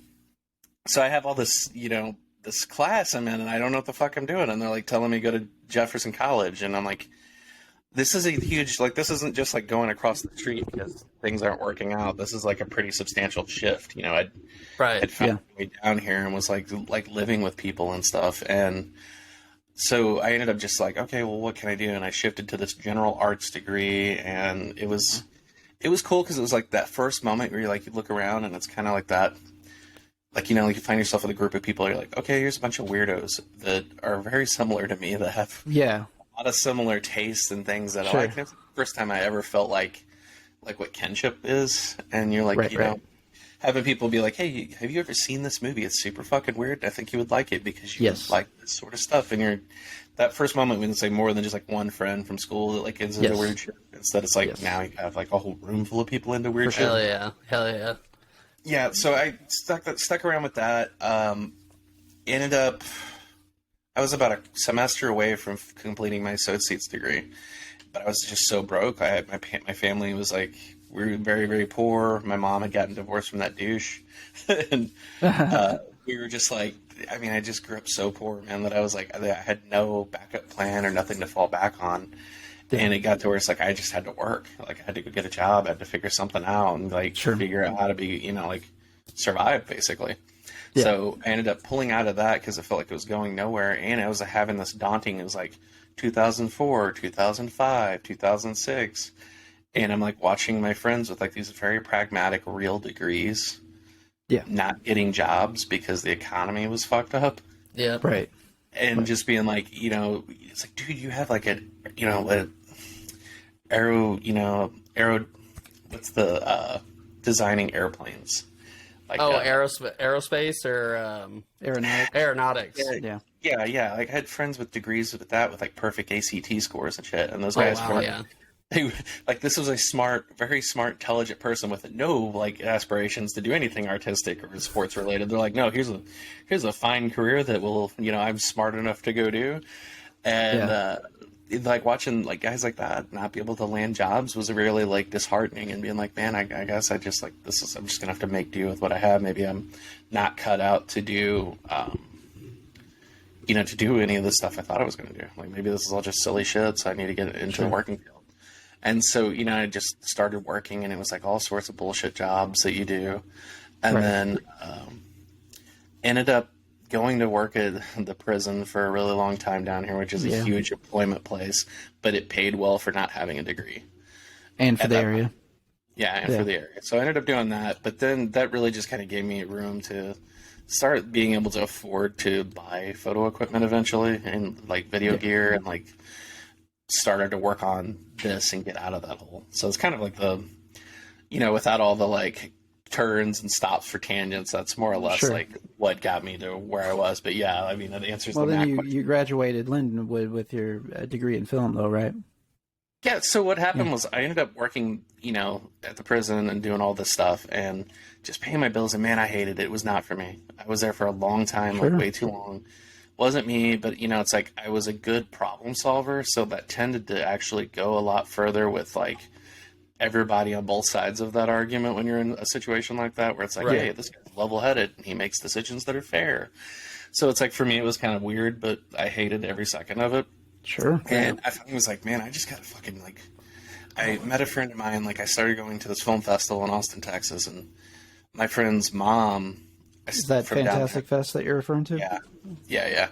so I have all this, you know, this class I'm in, and I don't know what the fuck I'm doing. And they're like telling me to go to Jefferson College. And I'm like, this is a huge, like, this isn't just like going across the street because things aren't working out. This is like a pretty substantial shift. You know, I'd found my way down here and was like living with people and stuff. And so I ended up just like, okay, well, what can I do? And I shifted to this general arts degree, and it was cool because it was like that first moment where you look around and it's kind of like that. Like, you know, you find yourself with a group of people, you're like, okay, here's a bunch of weirdos that are very similar to me, that have a lot of similar tastes and things that I like. And it's the first time I ever felt like what kinship is. And you're like, you know, having people be like, hey, have you ever seen this movie? It's super fucking weird. I think you would like it because you like this sort of stuff. And that first moment when it's like more than just like one friend from school that like is into Yes. weird shit. Instead, it's like Yes. now you have like a whole room full of people into weird shit. Hell yeah. Hell yeah. Yeah, so I stuck around with that. Ended up, I was about a semester away from completing my associate's degree, but I was just so broke. I had my family was like, we were very, very poor. My mom had gotten divorced from that douche, and we were just like, I mean, I just grew up so poor, man, that I was like, I had no backup plan or nothing to fall back on. Yeah. And it got to where it's like I just had to work. Like I had to go get a job. I had to figure something out and like figure out how to be, you know, like survive basically. Yeah. So I ended up pulling out of that because I felt like it was going nowhere. And I was having this daunting, it was like 2004, 2005, 2006. And I'm like watching my friends with like these very pragmatic, real degrees. Yeah. Not getting jobs because the economy was fucked up. Yeah. Right. And just being like, you know, it's like, dude, you have like a, you know, aero, what's the designing airplanes? Like, aerospace or aeronautics. Yeah. Like I had friends with degrees with that with like perfect ACT scores and shit, and those guys were they like this was a smart, very smart, intelligent person with no like aspirations to do anything artistic or sports related. They're like, no, here's a fine career that will, you know, I'm smart enough to go do, and like watching like guys like that not be able to land jobs was really like disheartening, and being like, man, I guess I just like I'm just gonna have to make do with what I have. Maybe I'm not cut out to do to do any of the stuff I thought I was gonna do. Like maybe this is all just silly shit, so I need to get into the working field. And so, you know, I just started working, and it was like all sorts of bullshit jobs that you do, and then ended up going to work at the prison for a really long time down here, which is a huge employment place, but it paid well for not having a degree. And for the area. For the area. So I ended up doing that, but then that really just kind of gave me room to start being able to afford to buy photo equipment eventually, and like video gear, and like started to work on this and get out of that hole. So it's kind of like the, you know, without all the like turns and stops for tangents, that's more or less like what got me to where I was. But yeah, I mean, that answers the then question. you graduated Lindenwood with your degree in film, though, right? Yeah, so what happened was I ended up working, you know, at the prison and doing all this stuff and just paying my bills, and man, I hated it. It was not for me. I was there for a long time, like way too long. Wasn't me, but you know, it's like I was a good problem solver, so that tended to actually go a lot further with like everybody on both sides of that argument when you're in a situation like that, where it's like, yeah, this guy's level-headed and he makes decisions that are fair. So it's like, for me, it was kind of weird, but I hated every second of it. Sure. And I finally was like, man, I just gotta fucking like, I met a friend of mine, like I started going to this film festival in Austin, Texas, and my friend's mom, is that Fantastic Fest that you're referring to? Yeah.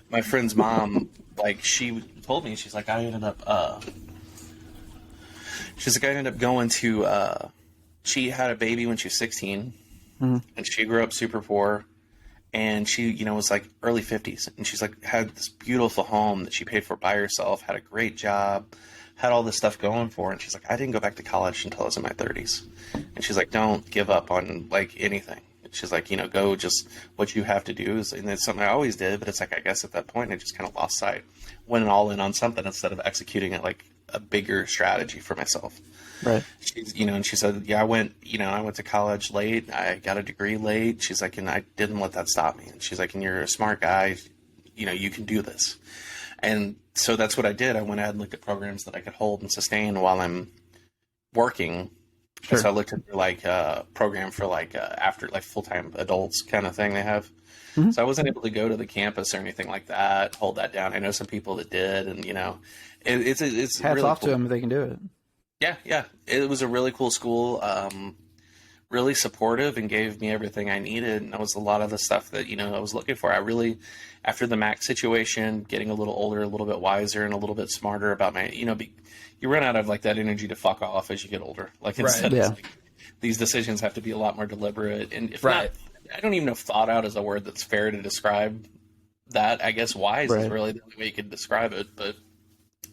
My friend's mom, like, she told me, she's like, I ended up going to, she had a baby when she was 16, and she grew up super poor, and she, you know, was like early 50s, and she's like, had this beautiful home that she paid for by herself, had a great job, had all this stuff going for her, and she's like, I didn't go back to college until I was in my 30s, and she's like, don't give up on, like, anything. She's like, you know, go just what you have to do is, and it's something I always did, but it's like, I guess at that point I just kind of lost sight, went all in on something instead of executing it like a bigger strategy for myself. Right. She's, you know, and she said, yeah, I went to college late. I got a degree late. She's like, and I didn't let that stop me. And she's like, and you're a smart guy, you know, you can do this. And so that's what I did. I went ahead and looked at programs that I could hold and sustain while I'm working. Sure. So I looked at like a program for like after like full-time adults kind of thing they have. Mm-hmm. So I wasn't able to go to the campus or anything like that, hold that down. I know some people that did, and you know, it's hats really off cool. to them if they can do it. Yeah. It was a really cool school, really supportive, and gave me everything I needed. And that was a lot of the stuff that, you know, I was looking for. I really, after the Mac situation, getting a little older, a little bit wiser, and a little bit smarter about my, you know, you run out of like that energy to fuck off as you get older. Like instead, it's like, these decisions have to be a lot more deliberate. And if not, I don't even know if thought out is a word that's fair to describe that. I guess wise is really the only way you could describe it. But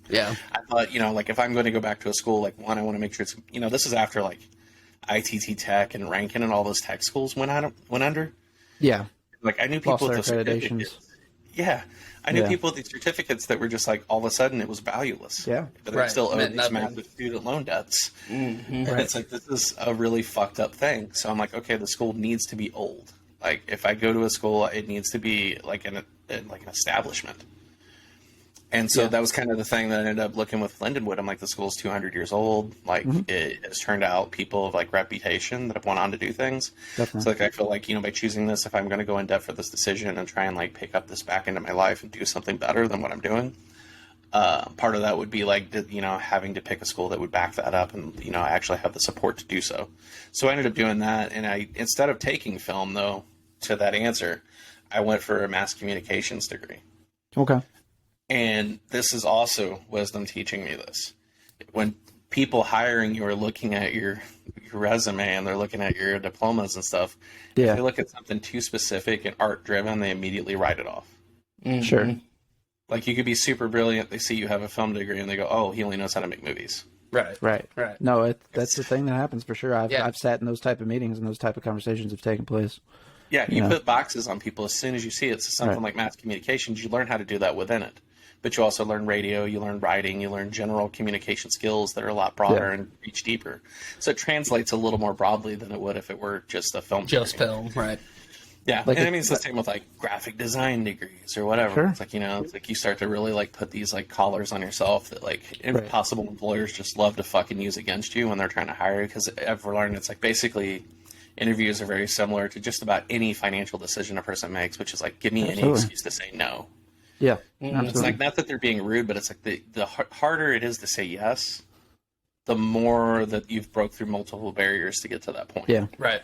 yeah, I thought, you know, like if I'm going to go back to a school, like one, I want to make sure it's, you know, this is after like ITT Tech and Rankin and all those tech schools went under. Yeah. Like I knew people with those accreditations. Yeah. I knew Yeah. people with these certificates that were just like, all of a sudden it was valueless. Yeah. But they Right. still owed Meant these nothing. massive student loan debts. Mm-hmm. And it's like, this is a really fucked up thing. So I'm like, okay, the school needs to be old. Like, if I go to a school, it needs to be like an establishment. And so that was kind of the thing that I ended up looking with Lindenwood. I'm like, the school's 200 years old. Like, it has turned out people of like reputation that have went on to do things. Definitely. So like, I feel like, by choosing this, if I'm going to go in depth for this decision and try and like pick up this back into my life and do something better than what I'm doing, part of that would be like, having to pick a school that would back that up and, I actually have the support to do so. So I ended up doing that. And instead of taking film though, to that answer, I went for a mass communications degree. Okay. And this is also wisdom teaching me this. When people hiring you are looking at your resume and they're looking at your diplomas and stuff, Yeah. if they look at something too specific and art driven, they immediately write it off. Mm-hmm. Sure. Like, you could be super brilliant, they see you have a film degree and they go, oh, he only knows how to make movies. Right. Right. Right. No, that's the thing that happens for sure. Yeah. I've sat in those type of meetings and those type of conversations have taken place. Yeah, you know. put boxes on people as soon as you see it. So something Right. like mass communications, you learn how to do that within it. But you also learn radio, you learn writing, you learn general communication skills that are a lot broader and reach deeper. So it translates a little more broadly than it would if it were just a film Just degree. film, right? Yeah, Like and I mean, it's the same with like graphic design degrees or whatever. Sure. It's like, it's like you start to really like put these like collars on yourself that like Right. possible employers just love to fucking use against you when they're trying to hire you. Because I've learned it's like basically interviews are very similar to just about any financial decision a person makes, which is like, give me any Absolutely. excuse to say no. Yeah. It's Absolutely. like, not that they're being rude, but it's like the harder it is to say yes, the more that you've broke through multiple barriers to get to that point. Yeah. Right.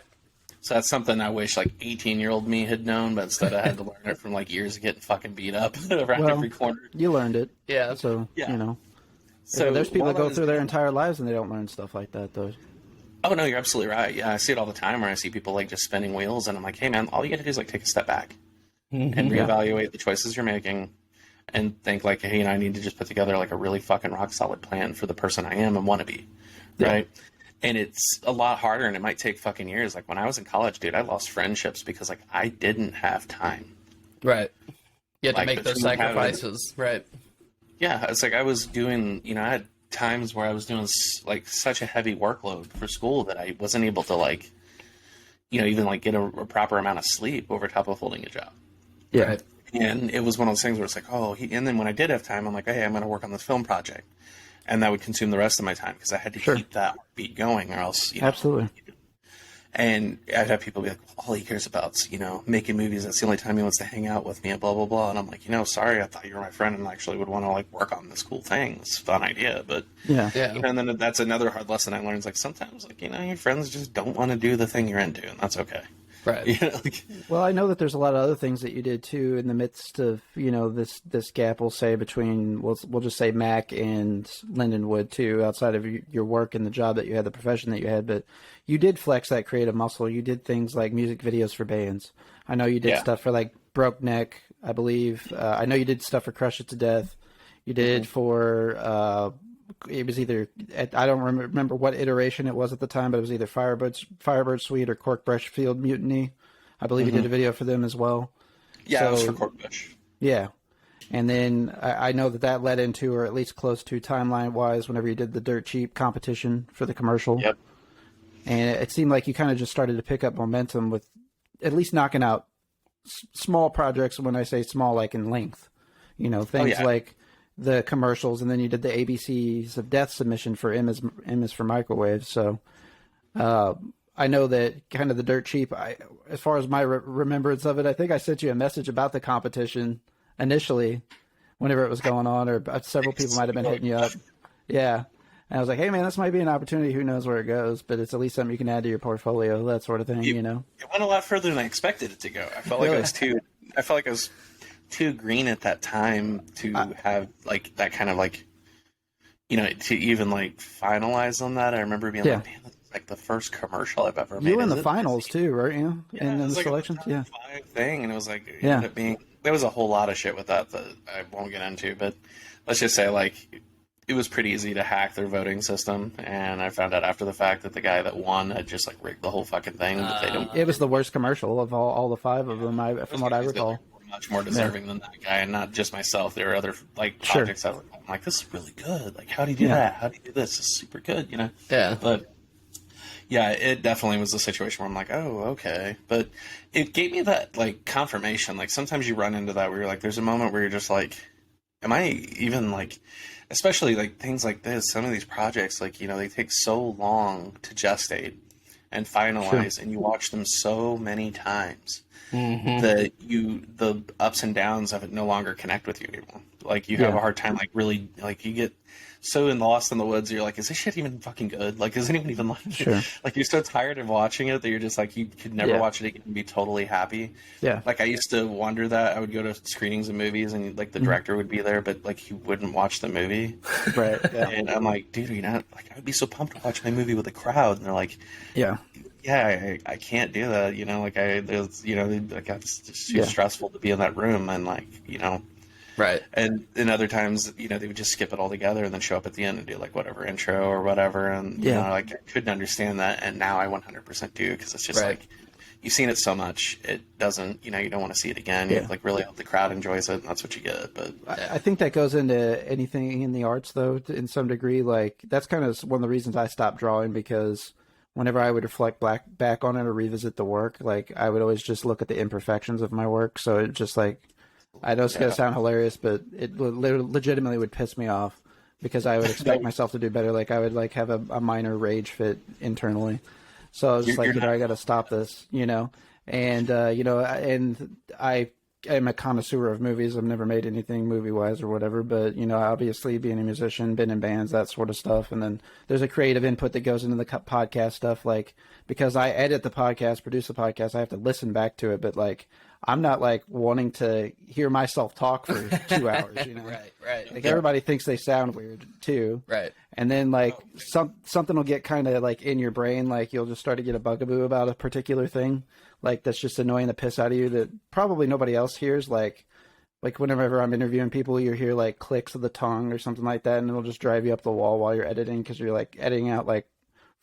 So that's something I wish like 18-year-old me had known, but instead I had to learn it from like years of getting fucking beat up around Well, every corner. You learned it. Yeah. So, Yeah. So there's people while that go I was through their doing- entire lives and they don't learn stuff like that, though. Oh no, you're absolutely right. Yeah, I see it all the time where I see people like just spinning wheels, and I'm like, hey man, all you got to do is like take a step back and reevaluate the choices you're making, and think like, hey, I need to just put together like a really fucking rock solid plan for the person I am and want to be, right? And it's a lot harder, and it might take fucking years. Like when I was in college, dude, I lost friendships because like I didn't have time. Right. You had to Like, make those between having- sacrifices. Right. Yeah, it's like I was doing, I had times where I was doing like such a heavy workload for school that I wasn't able to like, even like get a proper amount of sleep over top of holding a job. Yeah. Right. And it was one of those things where it's like, and then when I did have time, I'm like, hey, I'm going to work on this film project. And that would consume the rest of my time because I had to keep that beat going or else, Absolutely. And I'd have people be like, all he cares about is, making movies. That's the only time he wants to hang out with me and blah, blah, blah. And I'm like, sorry, I thought you were my friend and I actually would want to like work on this cool thing. It's a fun idea. But, Yeah. Yeah. and then that's another hard lesson I learned. Is like sometimes like, your friends just don't want to do the thing you're into, and that's okay. Right. Well, I know that there's a lot of other things that you did too in the midst of this gap. We'll say between we'll just say Mac and Lindenwood too, outside of your work and the job that you had, the profession that you had. But you did flex that creative muscle. You did things like music videos for bands. I know you did stuff for like Broke Neck, I believe. I know you did stuff for Crush It to Death. You did for it was either I don't remember what iteration it was at the time, but it was either Firebird Suite or Cork Brushfield Mutiny. I believe you did a video for them as well. Yeah, it was for Corkbush. Yeah. And then I know that led into, or at least close to timeline-wise, whenever you did the Dirt Cheap competition for the commercial. Yep. And it seemed like you kind of just started to pick up momentum with at least knocking out small projects. When I say small, like in length, things like the commercials, and then you did the ABCs of Death submission for M is for Microwave. So I know that kind of the Dirt Cheap, as far as my remembrance of it, I think I sent you a message about the competition initially whenever it was going on, or several people might have been hitting you up. Yeah. And I was like, hey, man, this might be an opportunity. Who knows where it goes, but it's at least something you can add to your portfolio, that sort of thing, It went a lot further than I expected it to go. I felt like I was too green at that time to have like that kind of like, to even like finalize on that. I remember being like, man, that's like the first commercial I've ever made. You were in the finals too, right? Yeah. And then the selections. Yeah. Thing. And it was like, it ended up being, there was a whole lot of shit with that I won't get into, but let's just say like, it was pretty easy to hack their voting system, and I found out after the fact that the guy that won had just like rigged the whole fucking thing. But they don't. It was the worst commercial of all the five of them, from what I recall. much more deserving than that guy, and not just myself. There are other like projects that I'm like, this is really good. Like, how do you do that? How do you do this? It's super good, you know? Yeah. But yeah, it definitely was a situation where I'm like, oh, okay. But it gave me that like confirmation. Like sometimes you run into that where you're like, there's a moment where you're just like, am I even like, especially like things like this, some of these projects, like, you know, they take so long to gestate and finalize, and you watch them so many times that the ups and downs of it no longer connect with you anymore. Like you have a hard time, like really, like you get so lost in the woods. You're like, is this shit even fucking good? Like, is anyone even like, like you're so tired of watching it that you're just like, you could never watch it again and be totally happy. Yeah. Like I used to wonder that. I would go to screenings of movies and like the director would be there, but like he wouldn't watch the movie. Right. Yeah. And I'm like, dude, you know, like I would be so pumped to watch my movie with a crowd. And they're like, I can't do that. You know, like you know, like it's just too stressful to be in that room. And like, you know, right. And other times, you know, they would just skip it all together and then show up at the end and do like whatever intro or whatever. And, you know, like I couldn't understand that. And now I 100% do, because it's just like, you've seen it so much, it doesn't, you know, you don't want to see it again. You like really hope the crowd enjoys it, and that's what you get. But I think that goes into anything in the arts, though, in some degree. Like that's kind of one of the reasons I stopped drawing, because whenever I would reflect back on it or revisit the work, like I would always just look at the imperfections of my work. So it just like, I know it's going to sound hilarious, but it legitimately would piss me off, because I would expect myself to do better. Like I would like have a minor rage fit internally. So I was just like, you know, I got to stop this, you know? And, you know, and I am a connoisseur of movies. I've never made anything movie wise or whatever, but, you know, obviously being a musician, been in bands, that sort of stuff. And then there's a creative input that goes into the podcast stuff. Like, because I edit the podcast, produce the podcast, I have to listen back to it. But like, I'm not like wanting to hear myself talk for 2 hours, you know? Right. Like everybody thinks they sound weird too. Right. And then like something will get kind of like in your brain, like you'll just start to get a bugaboo about a particular thing, like that's just annoying the piss out of you that probably nobody else hears. Like whenever I'm interviewing people, you hear like clicks of the tongue or something like that, and it'll just drive you up the wall while you're editing, because you're like editing out like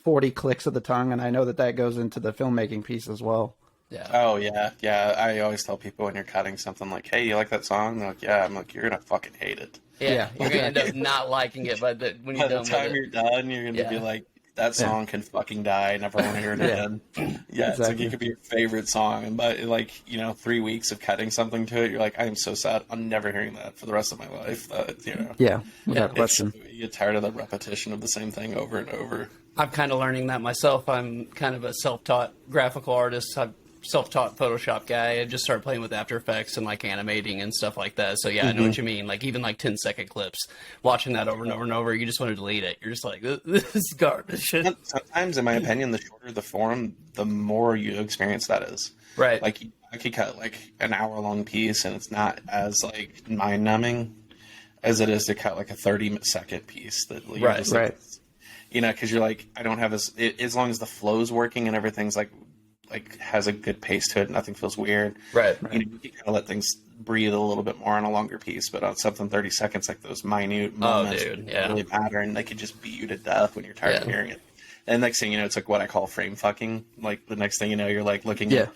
40 clicks of the tongue, and I know that goes into the filmmaking piece as well. Yeah. Oh, yeah. I always tell people when you're cutting something like, hey, you like that song? They're like, yeah. I'm like, you're going to fucking hate it. Yeah. You're going to end up not liking it, but when you're done with it. By the time you're done, you're going to be like, that song can fucking die. I never want to hear it again. It's like it could be your favorite song. But like, you know, 3 weeks of cutting something to it, you're like, I am so sad. I'm never hearing that for the rest of my life. You know. Yeah, without question. You get tired of the repetition of the same thing over and over. I'm kind of learning that myself. I'm kind of a self-taught graphical artist. I'm self-taught Photoshop guy. I just started playing with After Effects and like animating and stuff like that. So yeah, I know what you mean. Like even like 10-second clips, watching that over and over and over, you just want to delete it. You're just like, this is garbage. Sometimes, in my opinion, the shorter the form, the more you experience that is. Right. Like I could cut like an hour-long piece, and it's not as like mind-numbing as it is to cut like a 30-second piece. That you're just, like, you know, because you're like, I don't have this. As long as the flow's working and everything's like has a good pace to it, nothing feels weird. Right. You know, you can kind of let things breathe a little bit more on a longer piece, but on something 30 seconds, like those minute moments really matter, and they could just beat you to death when you're tired of hearing it. And next thing you know, it's like what I call frame fucking. Like the next thing you know, you're like looking at,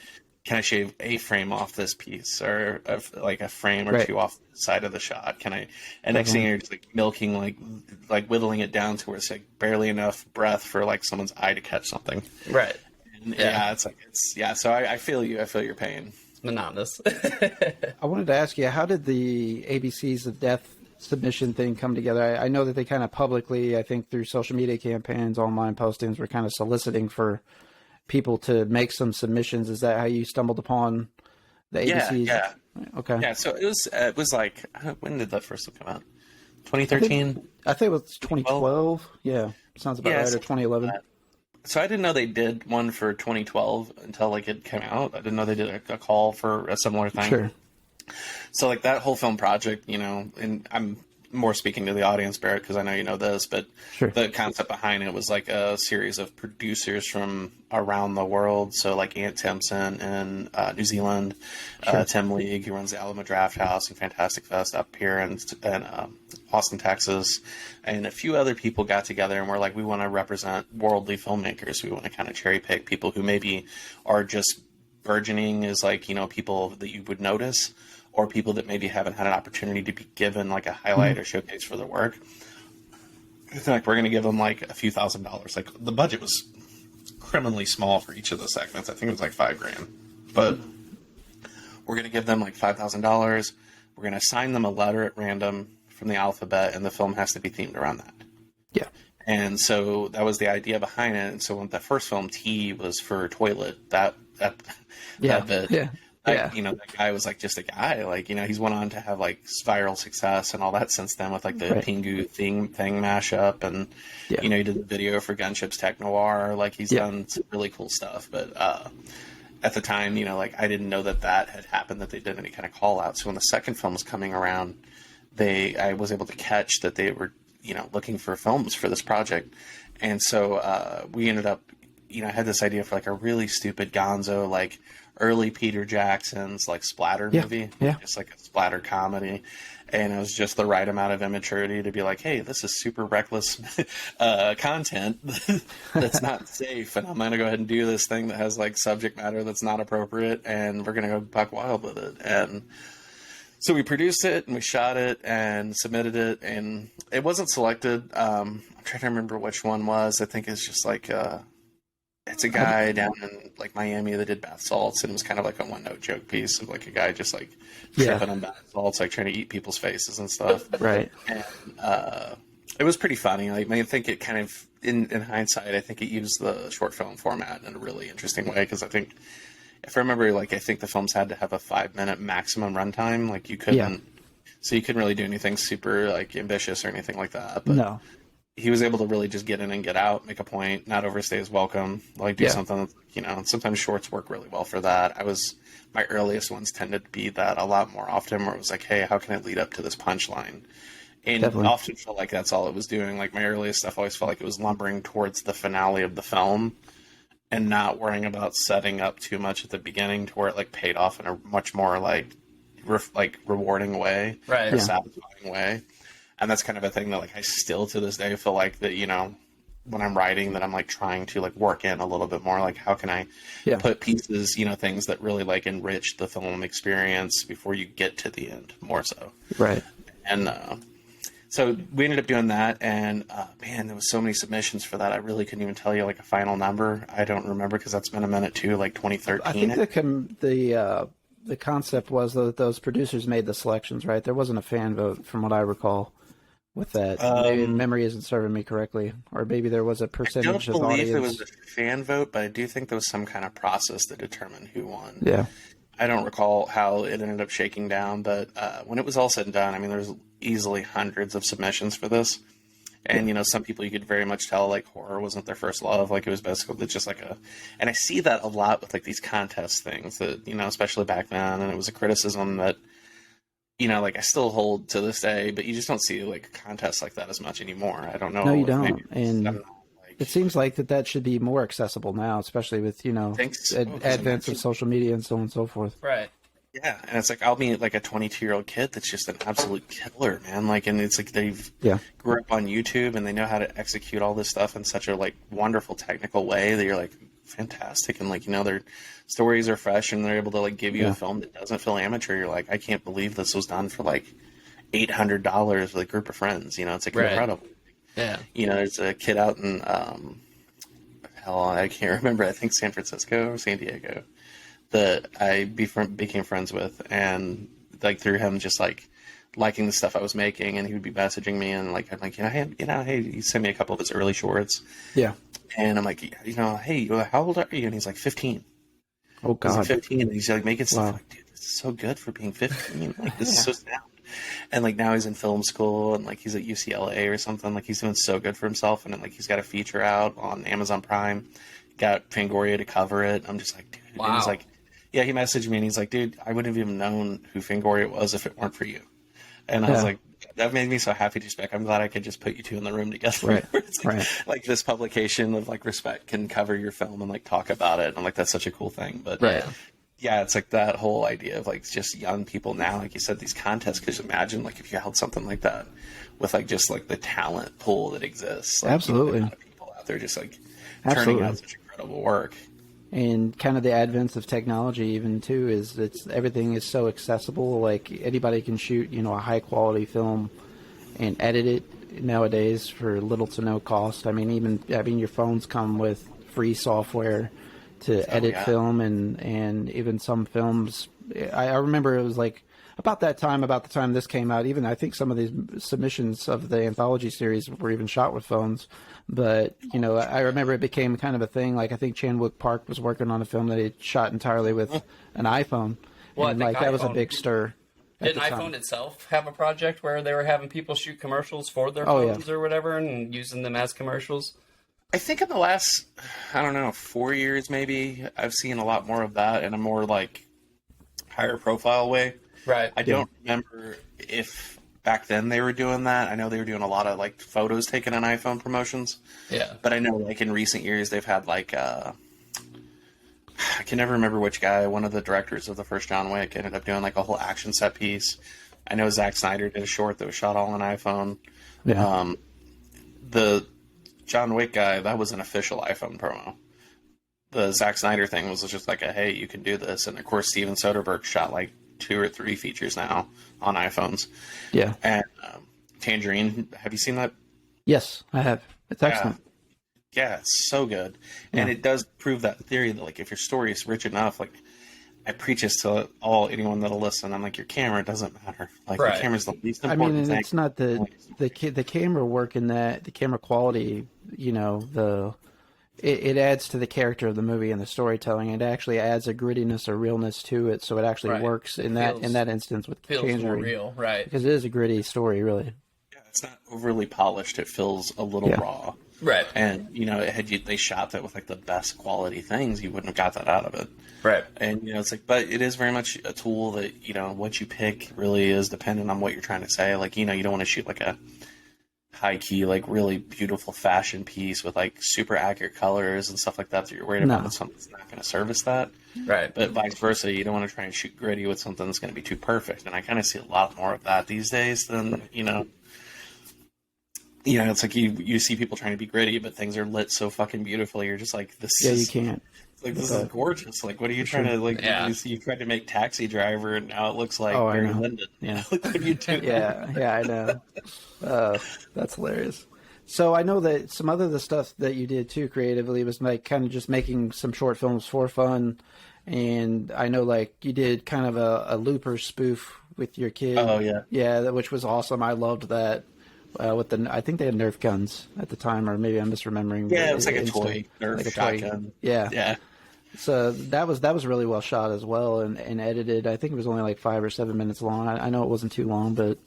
can I shave a frame off this piece, or like a frame or two off the side of the shot? Can I? And next thing you're just like milking, like whittling it down to where it's like barely enough breath for like someone's eye to catch something. Right. Yeah, it's like so I feel you. I feel your pain. It's monotonous. I wanted to ask you, how did the ABCs of Death submission thing come together? I know that they kind of publicly, I think through social media campaigns, online postings, were kind of soliciting for people to make some submissions. Is that how you stumbled upon the ABCs? Yeah. Okay. Yeah, so it was like, when did that first one come out? 2013? I think it was 2012. Yeah, sounds about right, or 2011. So I didn't know they did one for 2012 until like it came out. I didn't know they did a call for a similar thing. Sure. So like that whole film project, you know, and I'm more speaking to the audience, Barrett, because I know you know this, but the concept behind it was like a series of producers from around the world. So like Ant Timpson in New Zealand, Tim League, who runs the Alamo Draft House and Fantastic Fest up here in Austin, Texas, and a few other people got together and were like, we want to represent worldly filmmakers. We want to kind of cherry pick people who maybe are just burgeoning as like, people that you would notice, or people that maybe haven't had an opportunity to be given like a highlight or showcase for their work. I think like we're going to give them like a few $1,000s. Like the budget was criminally small for each of the segments. I think it was like $5,000, but we're going to give them like $5,000. We're going to assign them a letter at random from the alphabet, and the film has to be themed around that. Yeah. And so that was the idea behind it. And so when the first film, T, was for toilet, that bit, that guy was like just a guy. Like, he's went on to have like viral success and all that since then with like the Pingu thing mashup. And, he did the video for Gunship's Tech Noir. Like he's done some really cool stuff. But at the time, like I didn't know that had happened, that they did any kind of call out. So when the second film was coming around, I was able to catch that they were, looking for films for this project. And so we ended up, I had this idea for like a really stupid gonzo, like early Peter Jackson's like splatter movie, just like a splatter comedy. And it was just the right amount of immaturity to be like, hey, this is super reckless content that's not safe. And I'm going to go ahead and do this thing that has like subject matter that's not appropriate. And we're going to go buck wild with it. And so we produced it and we shot it and submitted it, and it wasn't selected. I'm trying to remember which one was. I think it's just like it's a guy down in like Miami that did bath salts, and it was kind of like a one-note joke piece of like a guy just like tripping on bath salts, like trying to eat people's faces and stuff. Right. And it was pretty funny. Like, I think it kind of, in hindsight, I think it used the short film format in a really interesting way, because I think, if I remember, like, I think the films had to have a 5-minute maximum runtime. Like, you couldn't, so you couldn't really do anything super, like, ambitious or anything like that. But no. He was able to really just get in and get out, make a point, not overstay his welcome, like, do something, sometimes shorts work really well for that. My earliest ones tended to be that a lot more often, where it was like, hey, how can I lead up to this punchline? And Definitely. often felt like that's all it was doing. Like, my earliest stuff always felt like it was lumbering towards the finale of the film, and not worrying about setting up too much at the beginning to where it like paid off in a much more like rewarding way, right? Or satisfying way. And that's kind of a thing that like I still to this day feel like that, when I'm writing, that I'm like trying to like work in a little bit more, like how can I put pieces, things that really like enrich the film experience before you get to the end more so. Right. And so we ended up doing that, and man, there was so many submissions for that. I really couldn't even tell you like a final number. I don't remember, because that's been a minute too, like 2013. I think the concept was that those producers made the selections, right? There wasn't a fan vote, from what I recall, with that. Maybe memory isn't serving me correctly, or maybe there was a percentage of audience. I don't believe it was a fan vote, but I do think there was some kind of process that determined who won. Yeah. I don't recall how it ended up shaking down, but when it was all said and done, I mean, there's easily hundreds of submissions for this. And, some people you could very much tell, like, horror wasn't their first love. Like, it was basically just like and I see that a lot with, like, these contest things that, especially back then. And it was a criticism that, like, I still hold to this day, but you just don't see, like, contests like that as much anymore. I don't know. No, you don't. Maybe, and I don't know, like, it seems like that should be more accessible now, especially with, advance of social media and so on and so forth. Right. Yeah, and it's like I'll meet like a 22-year-old kid that's just an absolute killer, man. Like, and it's like they've grew up on YouTube and they know how to execute all this stuff in such a like wonderful technical way that you're like fantastic, and like their stories are fresh and they're able to like give you a film that doesn't feel amateur. You're like, I can't believe this was done for like $800 with a group of friends. It's like incredible. Yeah. There's a kid out in hell, I can't remember. I think San Francisco or San Diego, that I became friends with, and like through him just like liking the stuff I was making, and he would be messaging me, and like I'm like, hey, he sent me a couple of his early shorts. Yeah. And I'm like, hey, how old are you? And he's like 15. Oh God. He's like 15, and he's like making stuff. Like, dude, this is so good for being 15. Like, this is so sound. And like now he's in film school, and like he's at UCLA or something. Like, he's doing so good for himself, and then like he's got a feature out on Amazon Prime. Got Fangoria to cover it. I'm just like, dude. Wow. And he's like, yeah, he messaged me and he's like, dude, I wouldn't have even known who Fangoria was if it weren't for you. And I was like, that made me so happy. Just like, I'm glad I could just put you two in the room together. Right. Like this publication of like respect can cover your film and like talk about it. And I'm like, that's such a cool thing. But yeah, it's like that whole idea of like just young people now, like you said, these contests. Because imagine like if you held something like that with like just like the talent pool that exists. Like, absolutely. A lot of people out there just like turning out such incredible work. and kind of the advance of technology even too is everything is so accessible. Like anybody can shoot, you know, a high quality film and edit it nowadays for little to no cost. I mean, your phones come with free software to edit film, and even some films. I remember it was like about the time this came out. Even I think some of these submissions of the anthology series were even shot with phones. But you know, I remember it became kind of a thing. Like I think Chan-wook Park was working on a film that he shot entirely with an iPhone. Well, and like that was a big stir. Didn't iPhone itself have a project where they were having people shoot commercials for their phones or whatever and using them as commercials? I think in the last, I don't know, 4 years maybe, I've seen a lot more of that in a more like higher profile way. Right. I don't remember if back then they were doing that. I know they were doing a lot of like photos taken on iPhone promotions. Yeah. But I know like in recent years they've had like I can never remember which guy, one of the directors of the first John Wick, ended up doing like a whole action set piece. I know Zack Snyder did a short that was shot all on iPhone. Yeah. The John Wick guy, that was an official iPhone promo. The Zack Snyder thing was just like a, hey, you can do this. And of course, Steven Soderbergh shot like 2 or 3 features now on iPhones. Yeah. And Tangerine, have you seen that? Yes, I have. It's excellent. Yeah, it's so good. And it does prove that theory that like if your story is rich enough, like I preach this to anyone that'll listen. I'm like, your camera doesn't matter. Like the camera's the least important thing. It's not the camera work in that, the camera quality, you know, it adds to the character of the movie and the storytelling. It actually adds a grittiness or realness to it, so it actually works in that instance with feels more real, right? Because it is a gritty story, really. Yeah, it's not overly polished. It feels a little raw. Right. And, you know, they shot that with like the best quality things, you wouldn't have got that out of it. Right. And, you know, it's like, but it is very much a tool that, you know, what you pick really is dependent on what you're trying to say. Like, you know, you don't want to shoot like a high key, like really beautiful fashion piece with like super accurate colors and stuff like that you're worried about that something's not going to service that. Right. But vice versa, you don't want to try and shoot gritty with something that's going to be too perfect. And I kind of see a lot more of that these days than, you know, it's like you see people trying to be gritty, but things are lit so fucking beautifully. You're just like, this is... you can't. Like, this is gorgeous. Like, what are you trying to, like, you tried to make Taxi Driver, and now it looks like Barry Lyndon. Yeah. Like, what are you doing? Yeah, I know. That's hilarious. So I know that some other the stuff that you did, too, creatively was, like, kind of just making some short films for fun. And I know, like, you did kind of a Looper spoof with your kid. Oh, yeah. Yeah, which was awesome. I loved that. I think they had Nerf guns at the time, or maybe I'm misremembering. Yeah, it was like a toy Nerf shotgun. Yeah. So that was really well shot as well and edited. I think it was only like 5 or 7 minutes long. I know it wasn't too long, but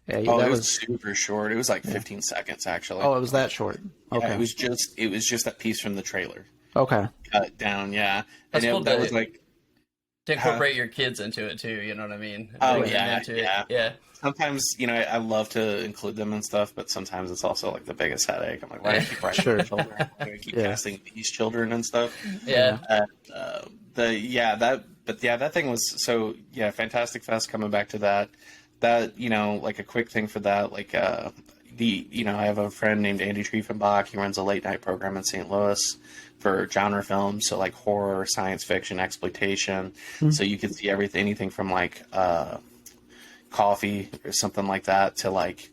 it was super short. It was like 15 seconds actually. Oh, it was that short. Okay. Yeah, it was just that piece from the trailer. Okay. Cut it down, yeah. That's and cool that was like to incorporate your kids into it too. You know what I mean? Oh Bring them into it. Yeah. Sometimes, you know, I love to include them and stuff, but sometimes it's also like the biggest headache. I'm like, why do I keep writing children? Why do I keep casting these children and stuff? Yeah. That thing was Fantastic Fest. Coming back to that, you know, like a quick thing for that, like I have a friend named Andy Triefenbach. He runs a late night program in St. Louis for genre films, so like horror, science fiction, exploitation. Mm-hmm. So you can see anything from like Coffee or something like that to like,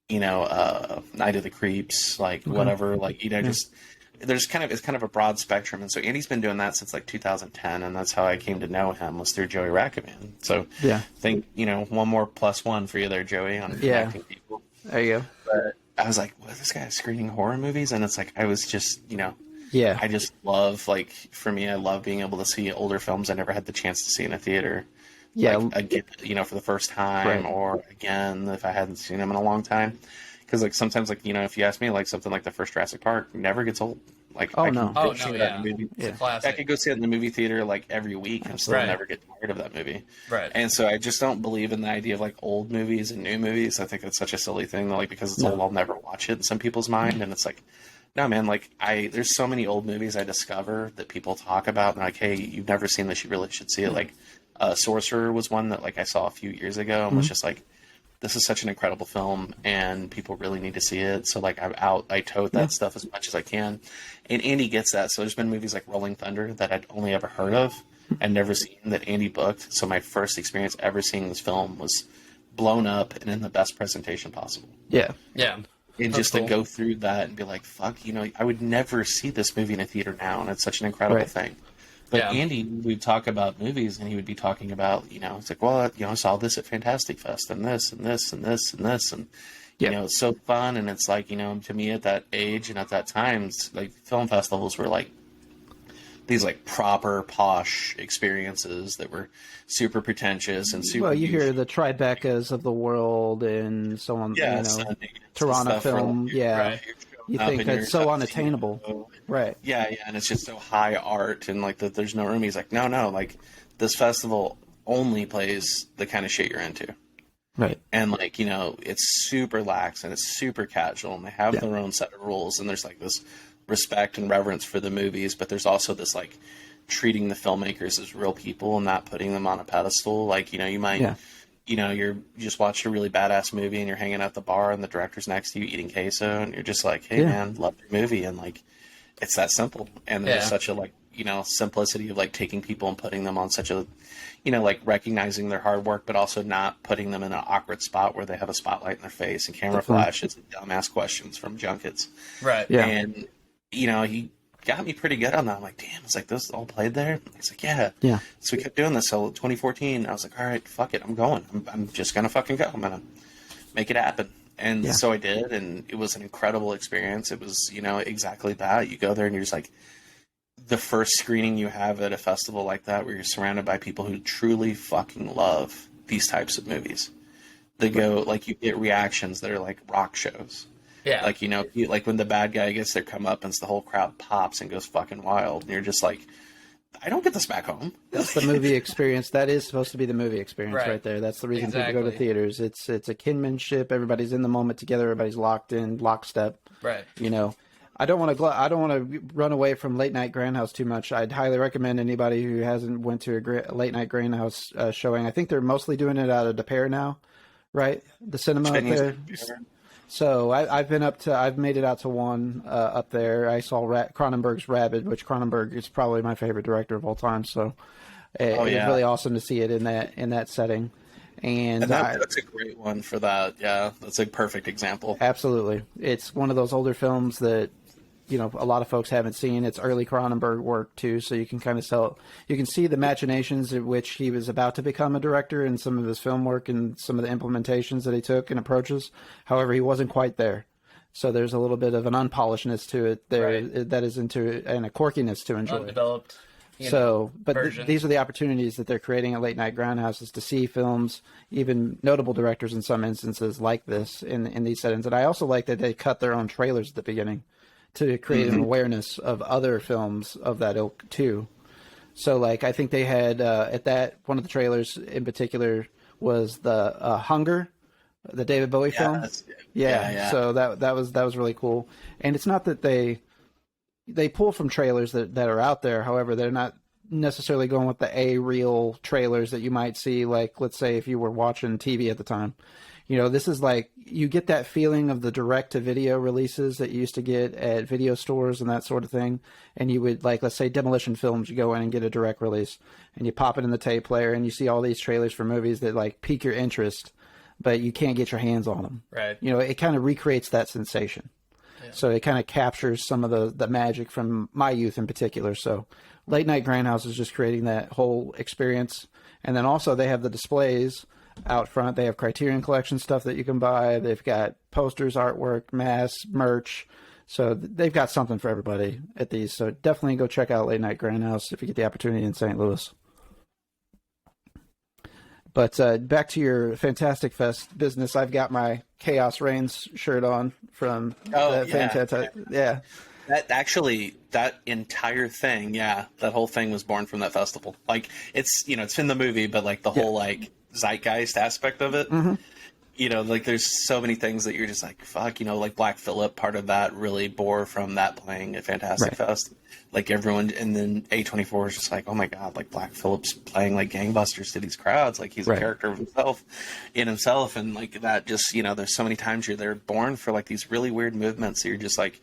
you know, Night of the Creeps, like whatever, like, you know, just it's kind of a broad spectrum. And so Andy's been doing that since like 2010, and that's how I came to know him, was through Joey Rackaman. So I think, you know, 1 more +1 for you there, Joey, on connecting people. There you go. But I was like, what, this guy screening horror movies? And it's like, I was just, you know, I just love, like, for me, I love being able to see older films I never had the chance to see in a theater. Yeah, like, again, you know, for the first time, or again if I hadn't seen them in a long time. Because like sometimes, like, you know, if you ask me, like something like the first Jurassic Park never gets old. Like, I could go see that in the movie. It's a classic. I could go see it in the movie theater like every week and still never get tired of that movie. Right. And so I just don't believe in the idea of like old movies and new movies. I think that's such a silly thing. Like, because it's old, I'll never watch it in some people's mind. And it's like, no, man, like there's so many old movies I discover that people talk about and like, hey, you've never seen this, you really should see it. Like Sorcerer was one that like I saw a few years ago and was just like, this is such an incredible film, and people really need to see it. So like I tote that stuff as much as I can, and Andy gets that. So there's been movies like Rolling Thunder that I'd only ever heard of and never seen that Andy booked. So my first experience ever seeing this film was blown up and in the best presentation possible. Yeah. And just to go through that and be like, fuck, I would never see this movie in a theater now, and it's such an incredible thing. But Andy, we'd talk about movies, and he would be talking about, it's like, well, I saw this at Fantastic Fest, and this, and this, and this, and this, and, it's so fun, and it's like, to me at that age and at that time, like, film festivals were like these, like, proper, posh experiences that were super pretentious and super... Well, you hear the Tribecas of the world and so on, Toronto Film, Right. You think that's so unattainable. Right. Yeah, and it's just so high art, and like there's no room. He's like, no, like this festival only plays the kind of shit you're into. Right. And like, it's super lax and it's super casual, and they have their own set of rules, and there's like this respect and reverence for the movies, but there's also this like treating the filmmakers as real people and not putting them on a pedestal. Like, you might you just watched a really badass movie and you're hanging out at the bar and the director's next to you eating queso, and you're just like, hey man, love your movie. And like, it's that simple. And there's such a like, simplicity of like taking people and putting them on such a, like recognizing their hard work, but also not putting them in an awkward spot where they have a spotlight in their face and camera flashes and dumbass questions from junkets. Right. Yeah. And, he got me pretty good on that. I'm like, damn, it's like, this all played there? He's like, yeah. So we kept doing this. So 2014, I was like, all right, fuck it, I'm going. I'm just going to fucking go. I'm going to make it happen. And so I did, and it was an incredible experience. It was, exactly that. You go there and you're just like, the first screening you have at a festival like that where you're surrounded by people who truly fucking love these types of movies. They go, like, you get reactions that are like rock shows. Yeah. Like, like when the bad guy gets their comeuppance, the whole crowd pops and goes fucking wild. And you're just like, I don't get this back home. That's the movie experience. That is supposed to be the movie experience right there. That's the reason people go to theaters. It's a kinship. Everybody's in the moment together. Everybody's locked in, lockstep. Right. I don't want to run away from late night Grindhouse too much. I'd highly recommend anybody who hasn't went to a late night Grindhouse showing. I think they're mostly doing it out of De Pere now, right? The cinema up there. So I've made it out to one up there. I saw Cronenberg's Rabid, which Cronenberg is probably my favorite director of all time. So it was really awesome to see it in that setting. And that's a great one for that. Yeah, that's a perfect example. Absolutely. It's one of those older films that, a lot of folks haven't seen. It's early Cronenberg work too, so you can kind of you can see the machinations at which he was about to become a director and some of his film work and some of the implementations that he took and approaches. However, he wasn't quite there. So there's a little bit of an unpolishedness to it there that is into, and a quirkiness to enjoy. Undeveloped. These are the opportunities that they're creating at Late Night Grindhouse, is to see films, even notable directors in some instances like this in these settings. And I also like that they cut their own trailers at the beginning to create an awareness of other films of that ilk too. So like, I think they had one of the trailers in particular was the Hunger, the David Bowie film. Yeah. So that was really cool. And it's not that they pull from trailers that are out there. However, they're not necessarily going with the real trailers that you might see, like, let's say if you were watching TV at the time. This is like, you get that feeling of the direct-to-video releases that you used to get at video stores and that sort of thing. And you would, like, let's say Demolition Films, you go in and get a direct release, and you pop it in the tape player, and you see all these trailers for movies that, like, pique your interest, but you can't get your hands on them. Right. It kind of recreates that sensation. Yeah. So it kind of captures some of the magic from my youth in particular. So Late Night Grindhouse is just creating that whole experience. And then also they have the displays out front. They have Criterion Collection stuff that you can buy. They've got posters, artwork, masks, merch. So they've got something for everybody at these. So definitely go check out Late Night Grindhouse if you get the opportunity in St. Louis. But back to your Fantastic Fest business. I've got my Chaos Reigns shirt on from Fantastic. Yeah. That entire thing, that whole thing was born from that festival. Like, it's in the movie, but like the whole like zeitgeist aspect of it you know, like there's so many things that you're just like, fuck, you know, like Black Phillip, part of that really bore from that playing at Fantastic Fest. Like everyone, and then A24 is just like, oh my God, like Black Phillip's playing like gangbusters to these crowds. Like he's a character of himself in himself. And like that just, you know, there's so many times they're born for like these really weird movements. So you're just like,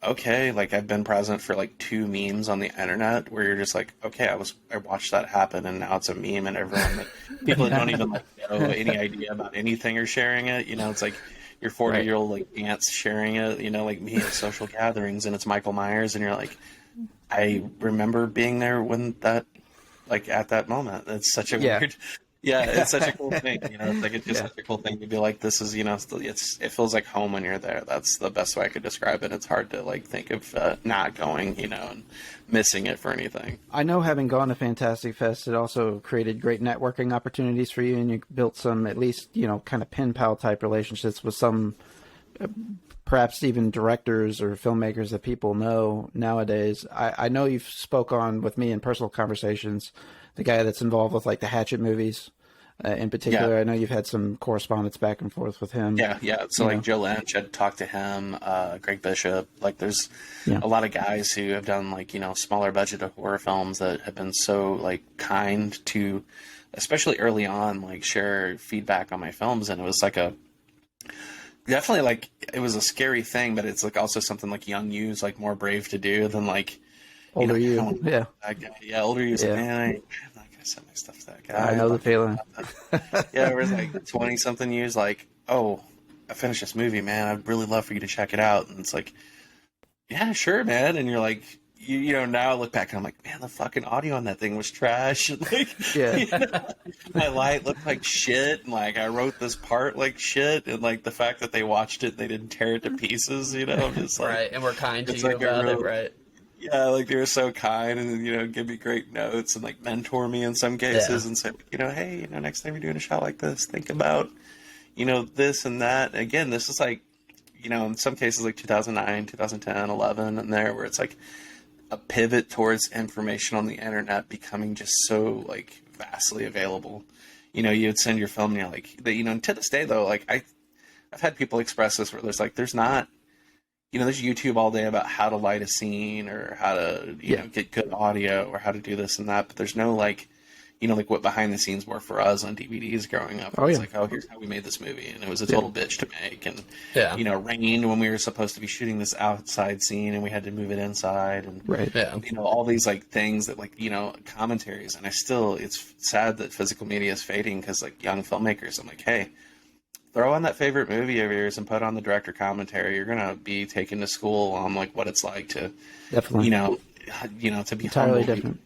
okay, like I've been present for like 2 memes on the internet where you're just like, okay, I watched that happen and now it's a meme and everyone that people that don't even like know any idea about anything are sharing it. You know, it's like your 40-year-old like aunts sharing it, you know, like me at social gatherings and it's Michael Myers and you're like, I remember being there when that, like at that moment. It's such a weird, it's such a cool thing, you know. It's like it's just such a cool thing to be like, this is, you know, it feels like home when you're there. That's the best way I could describe it. It's hard to like think of not going, you know, and missing it for anything. I know, having gone to Fantastic Fest, it also created great networking opportunities for you, and you built some, at least, you know, kind of pen pal type relationships with some, perhaps even directors or filmmakers that people know nowadays. I know you've spoke on with me in personal conversations, the guy that's involved with like the Hatchet movies in particular. I know you've had some correspondence back and forth with him. So like Joe Lynch, I'd talked to him, Greg Bishop. Like there's a lot of guys who have done like, you know, smaller budget horror films that have been so like kind to, especially early on, like share feedback on my films. And it was like definitely like, it was a scary thing, but it's like also something like young you's like more brave to do than like older you. Older you's like, man, I'm not gonna send my stuff to that guy. I know the feeling. It was like 20-something years, like, oh, I finished this movie, man. I'd really love for you to check it out. And it's like, yeah, sure, man. And you're like, you know, now I look back and I'm like, man, the fucking audio on that thing was trash. And like, you know, my light looked like shit. And like, I wrote this part like shit. And like the fact that they watched it, they didn't tear it to pieces, you know, I'm just like, and we're kind to you like about it, right? Yeah, like they were so kind and, you know, give me great notes and like mentor me in some cases and say, you know, hey, you know, next time you're doing a shot like this, think about, you know, this and that. And again, this is like, you know, in some cases like 2009, 2010, 11, and there where it's like a pivot towards information on the internet becoming just so like vastly available. You know, you would send your film and you're like, you know, and to this day though, like I've had people express this where there's like, there's not, you know, there's YouTube all day about how to light a scene or how to, you know, get good audio or how to do this and that. But there's no like, you know, like what behind the scenes were for us on DVDs growing up. It's like, oh, here's how we made this movie. And it was a total bitch to make. And, you know, rained when we were supposed to be shooting this outside scene and we had to move it inside. And, you know, all these like things that like, you know, commentaries. And it's sad that physical media is fading because like young filmmakers, I'm like, hey, throw on that favorite movie of yours and put on the director commentary. You're going to be taken to school on like what it's like to, you know, to be entirely humble. different.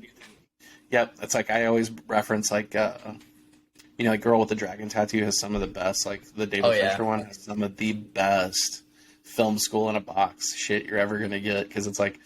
Yep. It's like, I always reference like, you know, like Girl with the Dragon Tattoo has some of the best, like the David Fincher one has some of the best film school in a box shit you're ever going to get. Cause it's like,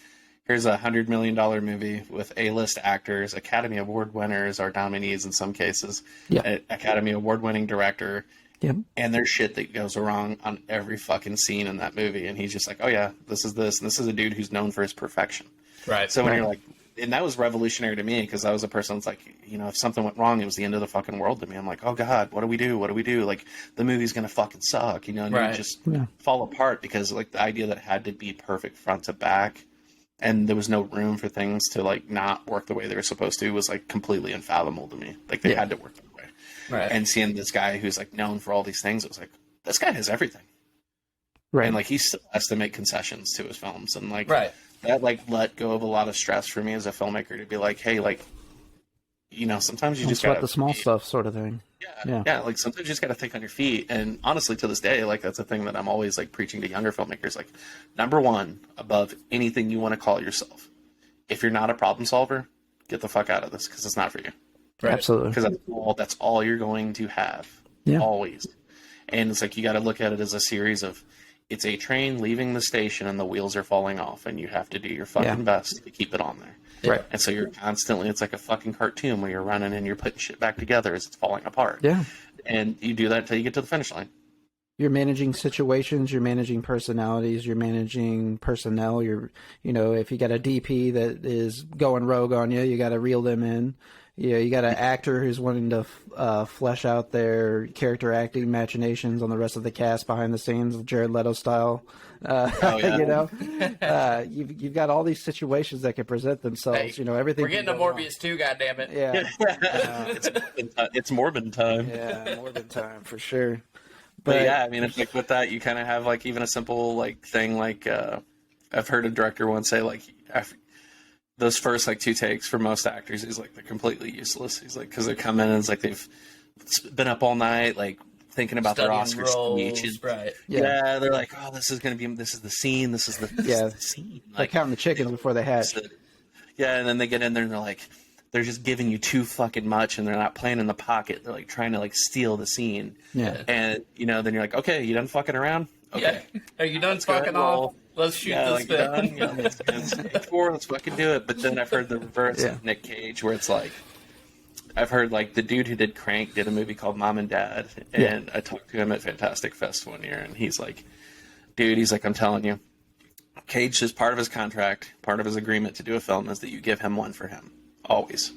here's a $100 million movie with A-list actors, Academy Award winners or nominees in some cases, Academy Award winning director. And there's shit that goes wrong on every fucking scene in that movie. And he's just like, oh yeah, this is this. And this is a dude who's known for his perfection. Right. So when you're like, and that was revolutionary to me because I was a person that's like, you know, if something went wrong, it was the end of the fucking world to me. I'm like, oh God, what do we do? What do we do? Like the movie's going to fucking suck, you know, and you just fall apart because like the idea that it had to be perfect front to back and there was no room for things to like not work the way they were supposed to was like completely unfathomable to me. Like they had to work that way. Right. And seeing this guy who's like known for all these things, it was like, this guy has everything. Right. And like he still has to make concessions to his films. And like that like let go of a lot of stress for me as a filmmaker to be like, hey, like, you know, sometimes you just sweat gotta the small stuff sort of thing. Yeah. Like sometimes you just gotta think on your feet. And honestly, to this day, like that's a thing that I'm always like preaching to younger filmmakers. Like, number one, above anything you want to call yourself, if you're not a problem solver, get the fuck out of this because it's not for you. Right. Absolutely. Because that's all you're going to have. Always. And it's like you got to look at it as a series of, it's a train leaving the station and the wheels are falling off and you have to do your fucking best to keep it on there. Right. And so you're constantly, it's like a fucking cartoon where you're running and you're putting shit back together as it's falling apart. Yeah. And you do that until you get to the finish line. You're managing situations, you're managing personalities, you're managing personnel. You're, you know, if you got a DP that is going rogue on you, you got to reel them in. Yeah, you got an actor who's wanting to flesh out their character acting machinations on the rest of the cast behind the scenes, Jared Leto style. You know, you've got all these situations that can present themselves. Hey, you know, everything. We're getting a Morbius too, goddammit. Yeah, It's Morbid time. yeah, Morbid time for sure. But yeah, I mean, if like with that, you kind of have like even a simple like thing like I've heard a director once say like those first like 2 takes for most actors, he's like they're completely useless. He's like because they come in and it's like they've been up all night like thinking about their Oscar speech. And, right? Yeah, they're like, oh, this is the scene. This is the scene. Like, they're counting the chickens before they hatch. Yeah, and then they get in there and they're like, they're just giving you too fucking much, and they're not playing in the pocket. They're like trying to like steal the scene. Yeah, and you know, then you're like, okay, you done fucking around? Okay, yeah. Are you done fucking off? Let's shoot this thing. Yeah, let's fucking do it. But then I've heard the reverse of Nick Cage, where it's like, I've heard like the dude who did Crank did a movie called Mom and Dad, and I talked to him at Fantastic Fest one year, and he's like, dude, he's like, I'm telling you, Cage is part of his contract, part of his agreement to do a film is that you give him one for him. Always.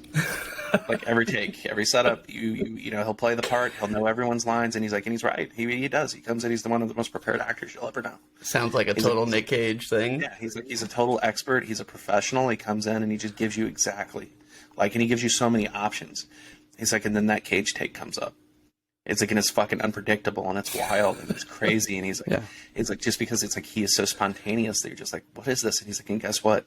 Like every take, every setup, you know, he'll play the part, he'll know everyone's lines, and he's like, and he's right. He does. He comes in, he's one of the most prepared actors you'll ever know. Sounds like a total Nick Cage thing. Yeah, he's a total expert. He's a professional. He comes in and he just gives you exactly like, and he gives you so many options. He's like, and then that Cage take comes up. It's like, and it's fucking unpredictable and it's wild and it's crazy. And he's like, it's like, just because it's like, he is so spontaneous that you're just like, what is this? And he's like, and guess what?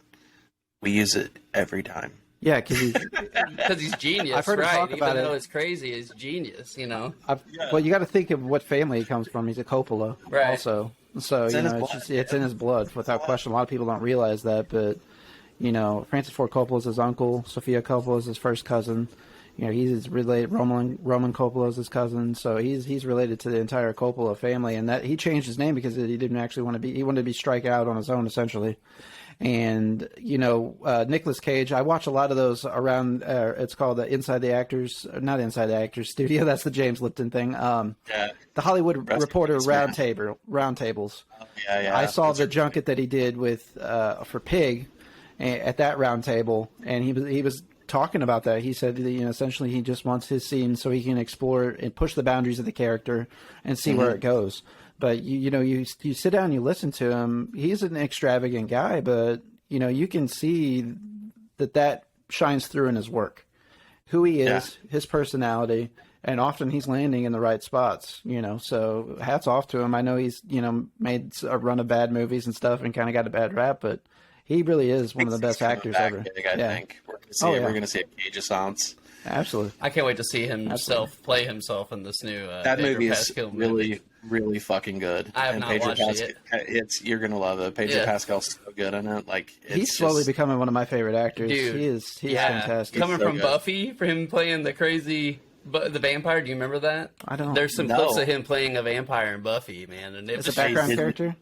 We use it every time. Yeah, because he's genius. I've heard him talk about Even it. though it's crazy, he's genius. You know. Well, you got to think of what family he comes from. He's a Coppola, right? Also, so you know, it's in his blood without question. A lot of people don't realize that, but you know, Francis Ford Coppola is his uncle. Sofia Coppola is his first cousin. You know, he's related. Roman Coppola is his cousin, so he's related to the entire Coppola family. And that he changed his name because he didn't actually want to be. He wanted to be strike out on his own, essentially. And you know, Nicolas Cage. I watch a lot of those around. It's called the Inside the Actors, not Inside the Actors Studio. That's the James Lipton thing. The Hollywood Reporter roundtables. Oh, yeah. I saw the junket that he did with for Pig at that roundtable, and he was talking about that. He said, you know, essentially he just wants his scene so he can explore and push the boundaries of the character and see where it goes. But you sit down and you listen to him. He's an extravagant guy, but you know, you can see that shines through in his work, who he is, his personality, and often he's landing in the right spots. You know, so hats off to him. I know he's made a run of bad movies and stuff and kind of got a bad rap, but he really is one of the best actors ever. I think we're going to see a Cage assance. Absolutely. I can't wait to see himself play himself in this new. That Pedro movie is Pascal really, really fucking good. I have not watched it. You're gonna love it. Pedro Pascal's so good in it. Like he's slowly becoming one of my favorite actors. Dude, he is fantastic. Coming from Buffy, for him playing the crazy. But the vampire, do you remember that? I don't. There's some clips of him playing a vampire in Buffy, man, and it was a background character.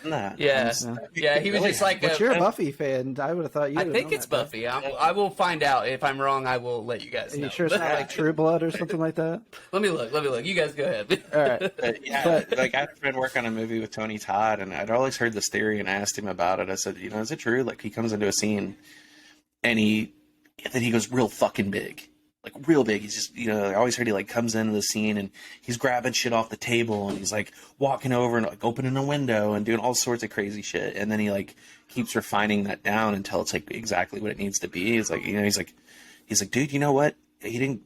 Yeah, he was just like. But you're a Buffy fan. I would have thought you. I think it's Buffy. I will find out. If I'm wrong, I will let you guys know. Are you sure it's not like True Blood or something like that? Let me look. You guys go ahead. All right. But like I had a friend work on a movie with Tony Todd, and I'd always heard this theory, and I asked him about it. I said, you know, is it true? Like he comes into a scene, and then he goes real fucking big. Like real big. He's just, you know, I always heard he like comes into the scene and he's grabbing shit off the table and he's like walking over and like opening a window and doing all sorts of crazy shit. And then he like keeps refining that down until it's like exactly what it needs to be. It's like, you know, he's like, dude, you know what?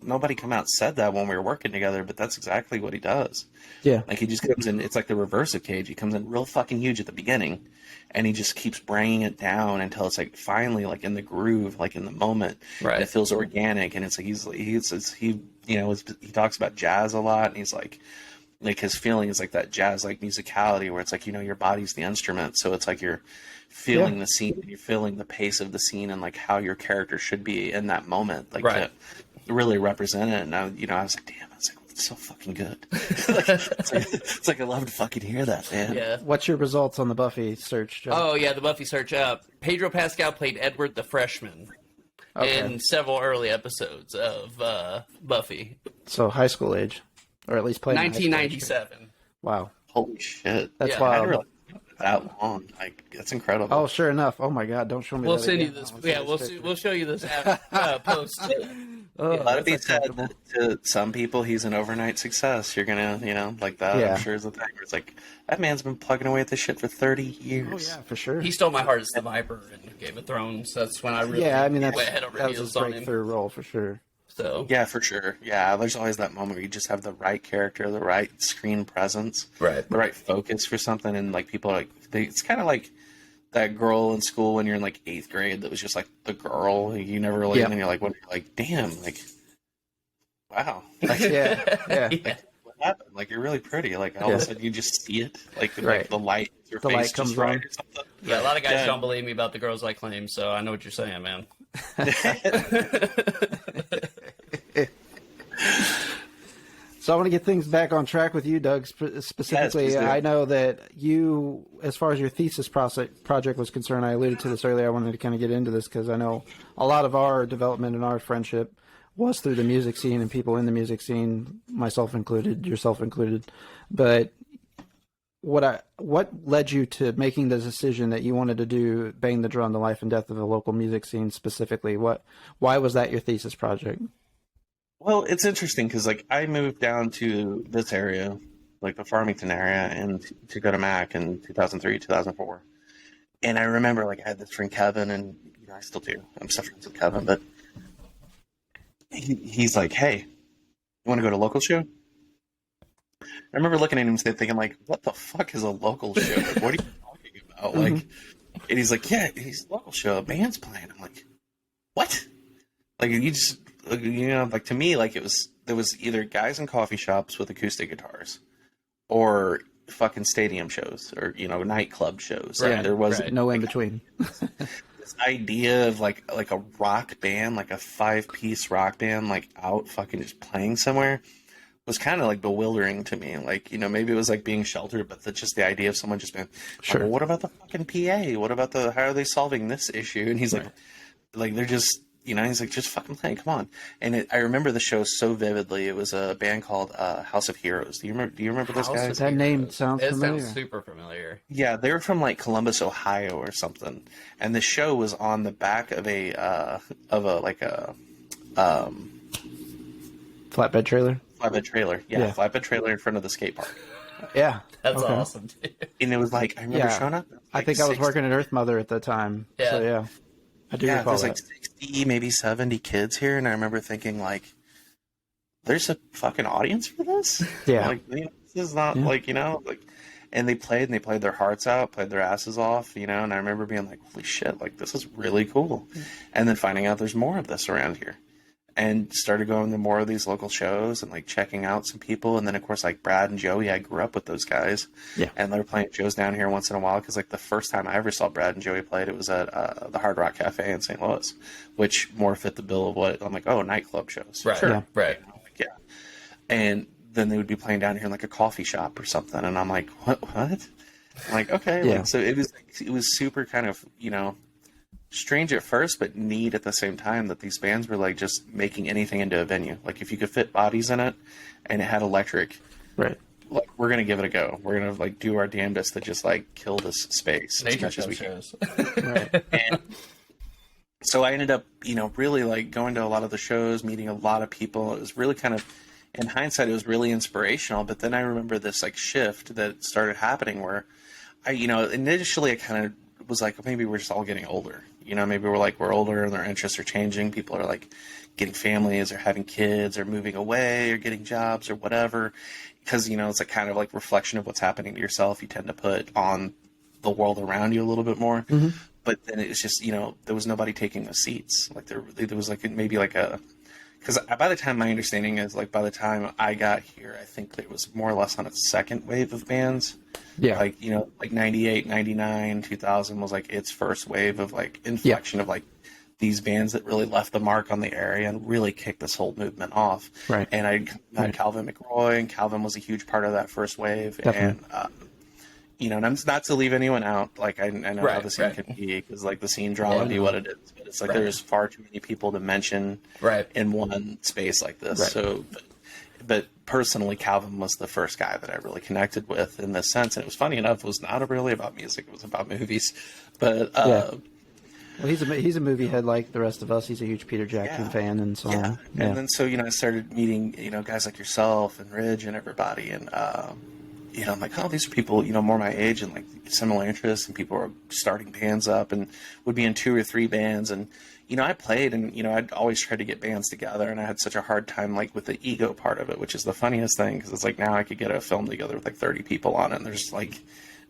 Nobody come out and said that when we were working together, but that's exactly what he does. Yeah. Like he just comes in, it's like the reverse of Cage. He comes in real fucking huge at the beginning and he just keeps bringing it down until it's like finally like in the groove, like in the moment. Right. And it feels organic. And it's like, he talks about jazz a lot and he's like his feeling is like that jazz, like musicality where it's like, you know, your body's the instrument. So it's like you're feeling the scene and you're feeling the pace of the scene and like how your character should be in that moment. Like to really represent it. And I was like, damn, it's so fucking good. it's like I love to fucking hear that, man. Yeah. What's your results on the Buffy search, Joe? Oh yeah, the Buffy search. Pedro Pascal played Edward the Freshman in several early episodes of Buffy. So high school age, or at least played 1997. Wow. Holy shit. That's I wild. didn't realize it was that long. Like that's incredible. Oh, sure enough. Oh my God! Don't show me. We'll that send again. you this. Yeah, we'll show you this post. Oh, Let it that's be said acceptable. that to some people, he's an overnight success. You're gonna, like that. Yeah. I'm sure is the thing. Where it's like that man's been plugging away at this shit for 30 Oh years. yeah, for sure. He stole my heart as the Viper in Game of Thrones. That's when I really Yeah, I mean went head over that was heels his on him. breakthrough role for sure. So Yeah, for sure. Yeah, there's always that moment where you just have the right character, the right screen presence, Right. the right focus for something, and like people are like it's kind of like that girl in school when you're in like 8th grade that was just like the girl you never really, Yeah. and then you're like, what? You're like, damn, like, wow, like, Yeah. Yeah. what happened? Like, you're really pretty. Like all of a sudden you just see it, like Right. the light, your The face light just comes right on. or something. Yeah, a lot of guys Yeah. don't believe me about the girls I claim, so I know what you're saying, man. So I want to get things back on track with you, Doug. Specifically, Yes, please do. I know that you, as far as your thesis project was concerned, I alluded to this earlier. I wanted to kind of get into this because I know a lot of our development and our friendship was through the music scene and people in the music scene, myself included, yourself included. But what led you to making the decision that you wanted to do Bang the Drum, the life and death of the local music scene specifically? Why was that your thesis project? Well, it's interesting because like I moved down to this area, like the Farmington area, and to go to Mac in 2003, 2004. And I remember like I had this friend Kevin, and I still do. I'm still friends with Kevin, but he's like, "Hey, you want to go to a local show?" I remember looking at him and thinking like, "What the fuck is a local show? Like, what are you talking about?" Like, and he's like, "Yeah, he's a local show. A band's playing." I'm like, "What?" Like you just. Like to me, like there was either guys in coffee shops with acoustic guitars, or fucking stadium shows, or nightclub shows. Right, There was right. No in between. this idea of like a rock band, like a 5-piece rock band, like out fucking just playing somewhere, was kind of like bewildering to me. Like maybe it was like being sheltered, but just the idea of someone just being, Sure. well, what about the fucking PA? What about how are they solving this issue? And he's like they're just. He's like, just fucking play, come on. And I remember the show so vividly. It was a band called House of Heroes. Do you remember those House guys? of That name Heroes. sounds It familiar. sounds super familiar. Yeah, they were from like Columbus, Ohio, or something. And the show was on the back of a Flatbed trailer. flatbed trailer. Yeah, Yeah. flatbed trailer in front of the skate park. Yeah. That's Okay. awesome. And it was like, I remember Yeah. showing up. I think I was working at Earth Mother at the time. Yeah. So yeah. I do Yeah, recall there's that. like 60, maybe 70 kids here, and I remember thinking like, there's a fucking audience for this? Yeah. Like, this is not like, and they played their hearts out, played their asses off, and I remember being like, holy shit, like this is really cool. And then finding out there's more of this around here. And started going to more of these local shows and like checking out some people. And then of course like Brad and Joey, I grew up with those guys. Yeah. And they were playing shows down here once in a while because like the first time I ever saw Brad and Joey played, it was at the Hard Rock Cafe in St. Louis, which more fit the bill of what I'm like, nightclub shows. Right. Sure. Yeah. Right. Yeah. And then they would be playing down here in like a coffee shop or something. And I'm like, what? I'm like, okay. Yeah. Like, so it was super kind of, strange at first, but neat at the same time that these bands were like just making anything into a venue. Like if you could fit bodies in it and it had electric, Right. like we're going to give it a go. We're going to like do our damnedest to just like kill this space as Nature much as show we can. shows. Right. And so I ended up, really like going to a lot of the shows, meeting a lot of people. It was really kind of, in hindsight, it was really inspirational. But then I remember this like shift that started happening where initially I kind of was like, maybe we're just all getting older. Maybe we're older and our interests are changing. People are like getting families or having kids or moving away or getting jobs or whatever. Because, it's a kind of like reflection of what's happening to yourself. You tend to put on the world around you a little bit more. Mm-hmm. But then it's just, there was nobody taking the seats. Like there was like maybe like because by the time my understanding is like by the time I got here, I think it was more or less on its second wave of bands. Yeah. Like, like 98, 99, 2000 was like its first wave of like inflection of like these bands that really left the mark on the area and really kicked this whole movement off. Right. And I met Calvin McRoy, and Calvin was a huge part of that first wave. Definitely. And, and I'm not to leave anyone out. Like I know how Right, the scene right. can be because like the scene drama be what it is. But it's like there's far too many people to mention Right. in one space like this. Right. So, but personally, Calvin was the first guy that I really connected with in this sense. And it was funny enough, it was not really about music. It was about movies. But, Well, he's a movie head like the rest of us. He's a huge Peter Jackson fan, and so And then so I started meeting guys like yourself and Ridge and everybody, and I'm like, oh, these are people more my age and like similar interests, and people are starting bands up and would be in 2 or 3 bands, and I played, and I'd always tried to get bands together, and I had such a hard time like with the ego part of it, which is the funniest thing, because it's like now I could get a film together with like 30 people on it, and there's like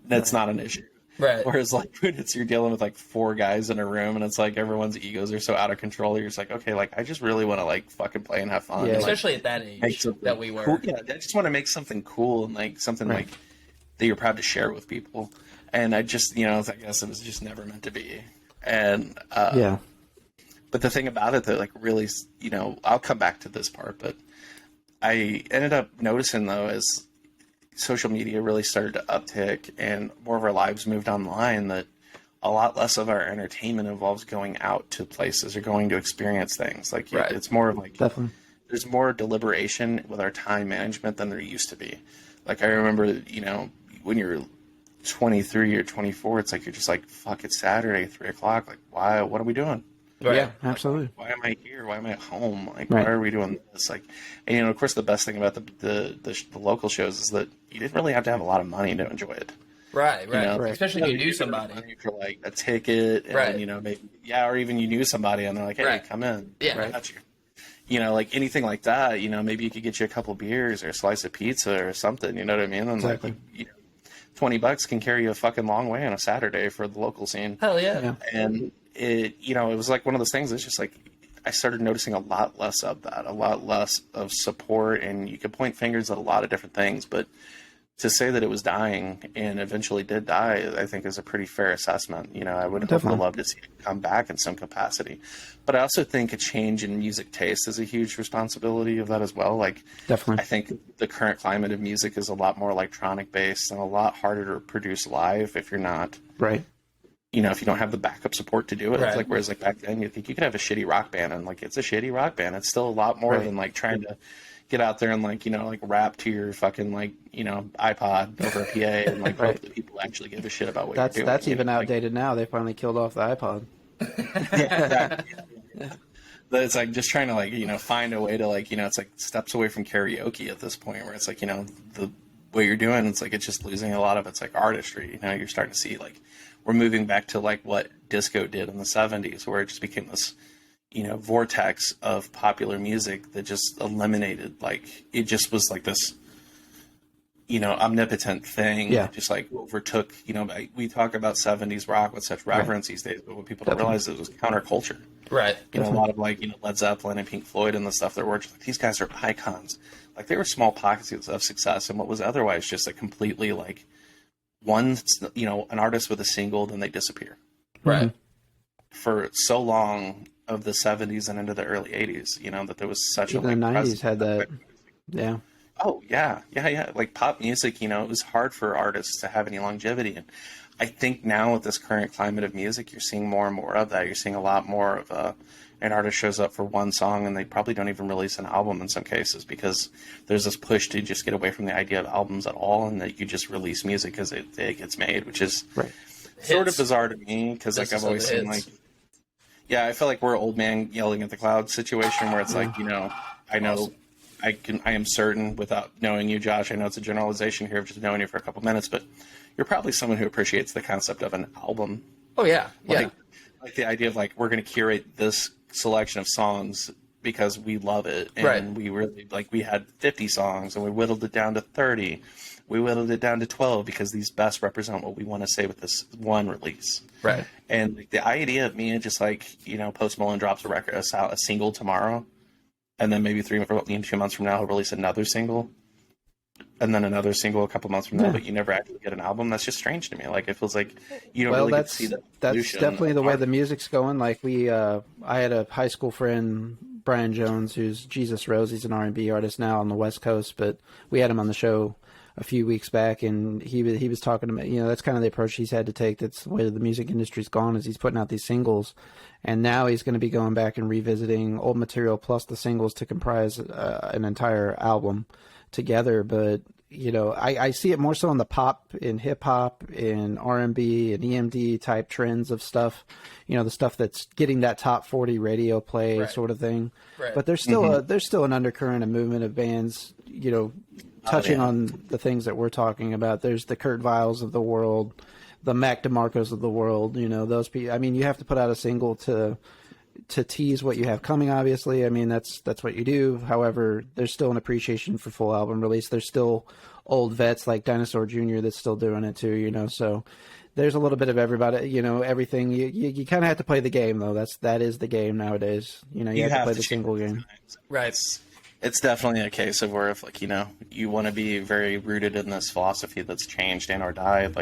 that's not an issue. Right. Whereas like when you're dealing with like 4 guys in a room, and it's like everyone's egos are so out of control, you're just like, okay, like I just really want to like fucking play and have fun. Yeah. And, like, Especially at that age that we were. cool. Yeah, I just want to make something cool and like something like that you're proud to share with people. And I just, I guess it was just never meant to be. And but the thing about it that like really, I'll come back to this part, but I ended up noticing though as social media really started to uptick and more of our lives moved online, that a lot less of our entertainment involves going out to places or going to experience things. Like it's more of like there's more deliberation with our time management than there used to be. Like I remember, when you're 23 or 24, it's like you're just like, fuck, it's Saturday, 3 o'clock. Like, why? What are we doing? Right. Yeah, absolutely. Why am I here? Why am I at home? Like, why are we doing this? Like, and of course, the best thing about the local shows is that you didn't really have to have a lot of money to enjoy it. Right. Especially if you knew somebody. For like a ticket, and maybe or even you knew somebody, and they're like, hey, come in. Yeah, I got you. Like anything like that. Maybe you could get you a couple beers or a slice of pizza or something. You know what I mean? And exactly. like, $20 can carry you a fucking long way on a Saturday for the local scene. Hell yeah. And it was like one of those things. It's just like I started noticing a lot less of that, a lot less of support, and you could point fingers at a lot of different things, but to say that it was dying and eventually did die, I think is a pretty fair assessment. I would have loved to see it come back in some capacity, but I also think a change in music taste is a huge responsibility of that as well. Like, definitely, I think the current climate of music is a lot more electronic based and a lot harder to produce live if you're not if you don't have the backup support to do it. It's like, whereas like back then you think you could have a shitty rock band, and like it's a shitty rock band. It's still a lot more than like trying to get out there and like like rap to your fucking like iPod over a PA and like hope that people actually give a shit about what you're doing. That's even outdated now. They finally killed off the iPod. But it's like just trying to like find a way to like it's like steps away from karaoke at this point, where it's like the way you're doing, it's like it's just losing a lot of its like artistry. You're starting to see like we're moving back to like what disco did in the 70s, where it just became this vortex of popular music that just eliminated, like, it just was like this, omnipotent thing. Just like overtook, we talk about 70s rock with such reverence these days, but what people don't realize is it was counterculture. Right. A lot of like, Led Zeppelin and Pink Floyd and the stuff that were just like, these guys are icons. Like, they were small pockets of success, and what was otherwise just a completely like one, an artist with a single, then they disappear. Right. For so long of the 70s and into the early 80s, that there was such even a like, the 90s had that. Yeah. Oh yeah. Like pop music, it was hard for artists to have any longevity, and I think now with this current climate of music, you're seeing more and more of that. You're seeing a lot more of an artist shows up for one song and they probably don't even release an album in some cases, because there's this push to just get away from the idea of albums at all, and that you just release music because it gets made, which is sort of bizarre to me, because like I've always seen like, I feel like we're old man yelling at the cloud situation, where it's like, I know I am certain, without knowing you, Josh, I know it's a generalization here of just knowing you for a couple minutes, but you're probably someone who appreciates the concept of an album. Oh yeah. Like the idea of like, we're going to curate this selection of songs because we love it, and we really like, we had 50 songs and we whittled it down to 30. We whittled it down to 12 because these best represent what we want to say with this one release. Right. And like, the idea of me just like, Post Malone drops a single tomorrow, and then maybe 2 months from now he'll release another single, and then another single a couple months from now, but you never actually get an album. That's just strange to me. Like, it feels like you don't really get to see that. That's definitely the way the music's going. Like, I had a high school friend, Brian Jones, who's Jesus Rose. He's an R&B artist now on the West Coast, but we had him on the show a few weeks back, and he was talking to me. That's kind of the approach he's had to take. That's the way the music industry's gone, is he's putting out these singles, and now he's going to be going back and revisiting old material plus the singles to comprise an entire album together. But I see it more so in the pop, in hip hop, in R&B and EMD type trends of stuff, the stuff that's getting that top 40 radio play sort of thing. Right. But there's still there's still an undercurrent of movement of bands, touching on the things that we're talking about. There's the Kurt Viles of the world, the Mac DeMarcos of the world, those people. I mean, you have to put out a single to tease what you have coming, obviously. I mean, that's what you do. However, there's still an appreciation for full album release. There's still old vets like Dinosaur Jr. that's still doing it too, so there's a little bit of everybody, everything. You kind of have to play the game, though. That is the game nowadays. You have to play the single game. Right. It's definitely a case of where if, you want to be very rooted in this philosophy that's changed and or died,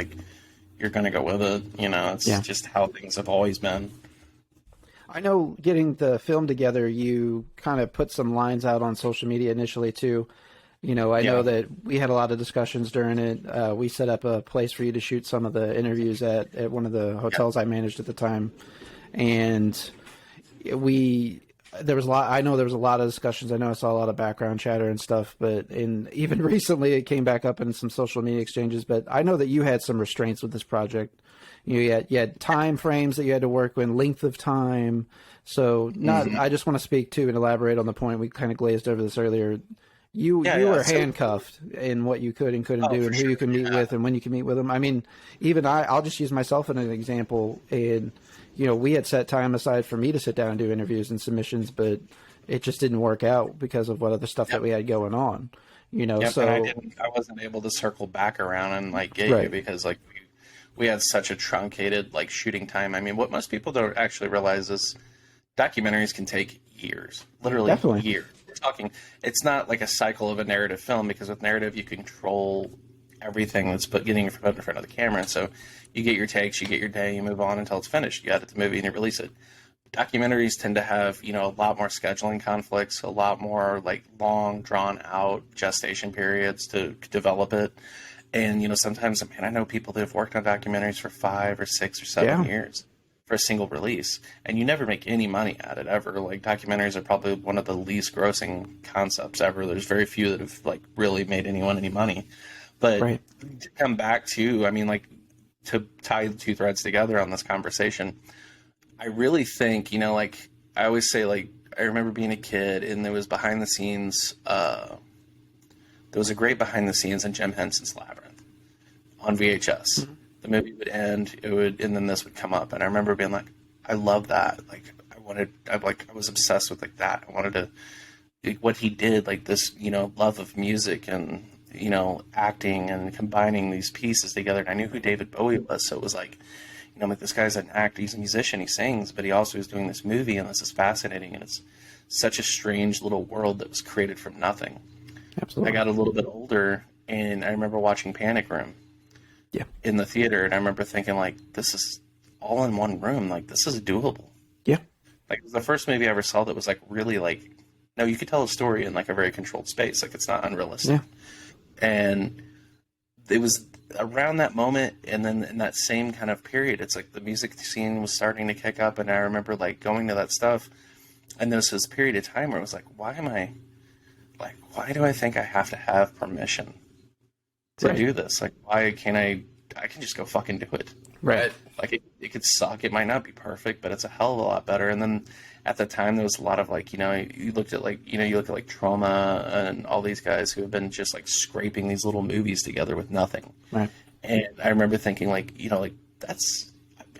you're going to go with it. It's just how things have always been. I know getting the film together, you kind of put some lines out on social media initially, too. I know that we had a lot of discussions during it. We set up a place for you to shoot some of the interviews at one of the hotels I managed at the time. And there was a lot. I know there was a lot of discussions. I know I saw a lot of background chatter and stuff, but even recently it came back up in some social media exchanges. But I know that you had some restraints with this project. You had time frames that you had to work with, length of time. So I just want to speak to and elaborate on the point. We kind of glazed over this earlier. You were handcuffed in what you could and couldn't do, and who you can meet with and when you can meet with them. I mean, even I'll just use myself as an example. And we had set time aside for me to sit down and do interviews and submissions, but it just didn't work out because of what other stuff that we had going on. So and I wasn't able to circle back around and get you because we had such a truncated shooting time. I mean, what most people don't actually realize is documentaries can take years, literally years. We're talking, it's not like a cycle of a narrative film, because with narrative you control everything that's getting in front of the camera. So you get your takes, you get your day, you move on until it's finished. You edit the movie and you release it. Documentaries tend to have, a lot more scheduling conflicts, a lot more long drawn out gestation periods to develop it. And, sometimes, I know people that have worked on documentaries for 5 or 6 or 7 years for a single release, and you never make any money at it ever. Documentaries are probably one of the least grossing concepts ever. There's very few that have really made anyone any money. But to come back to, to tie the two threads together on this conversation, I really think, I always say, I remember being a kid and there was behind the scenes, there was a great behind the scenes in Jim Henson's Labyrinth on VHS. Mm-hmm. The movie would end, and then this would come up. And I remember being like, I love that. I was obsessed with that. I wanted to, what he did, this, love of music and, acting and combining these pieces together. And I knew who David Bowie was. So it was this guy's an actor, he's a musician, he sings, but he also is doing this movie, and this is fascinating. And it's such a strange little world that was created from nothing. Absolutely. I got a little bit older, and I remember watching Panic Room in the theater, and I remember thinking, this is all in one room. This is doable. Yeah. It was the first movie I ever saw that was, really, no, you could tell a story in, a very controlled space. It's not unrealistic. Yeah. And it was around that moment, and then in that same kind of period, it's the music scene was starting to kick up, and I remember, going to that stuff, and there was this period of time where it was why do I think I have to have permission to do this? Why can't I can just go fucking do it. Right. It could suck. It might not be perfect, but it's a hell of a lot better. And then at the time, there was a lot of you looked at you look at Trauma and all these guys who have been just scraping these little movies together with nothing. Right. And I remember thinking that's,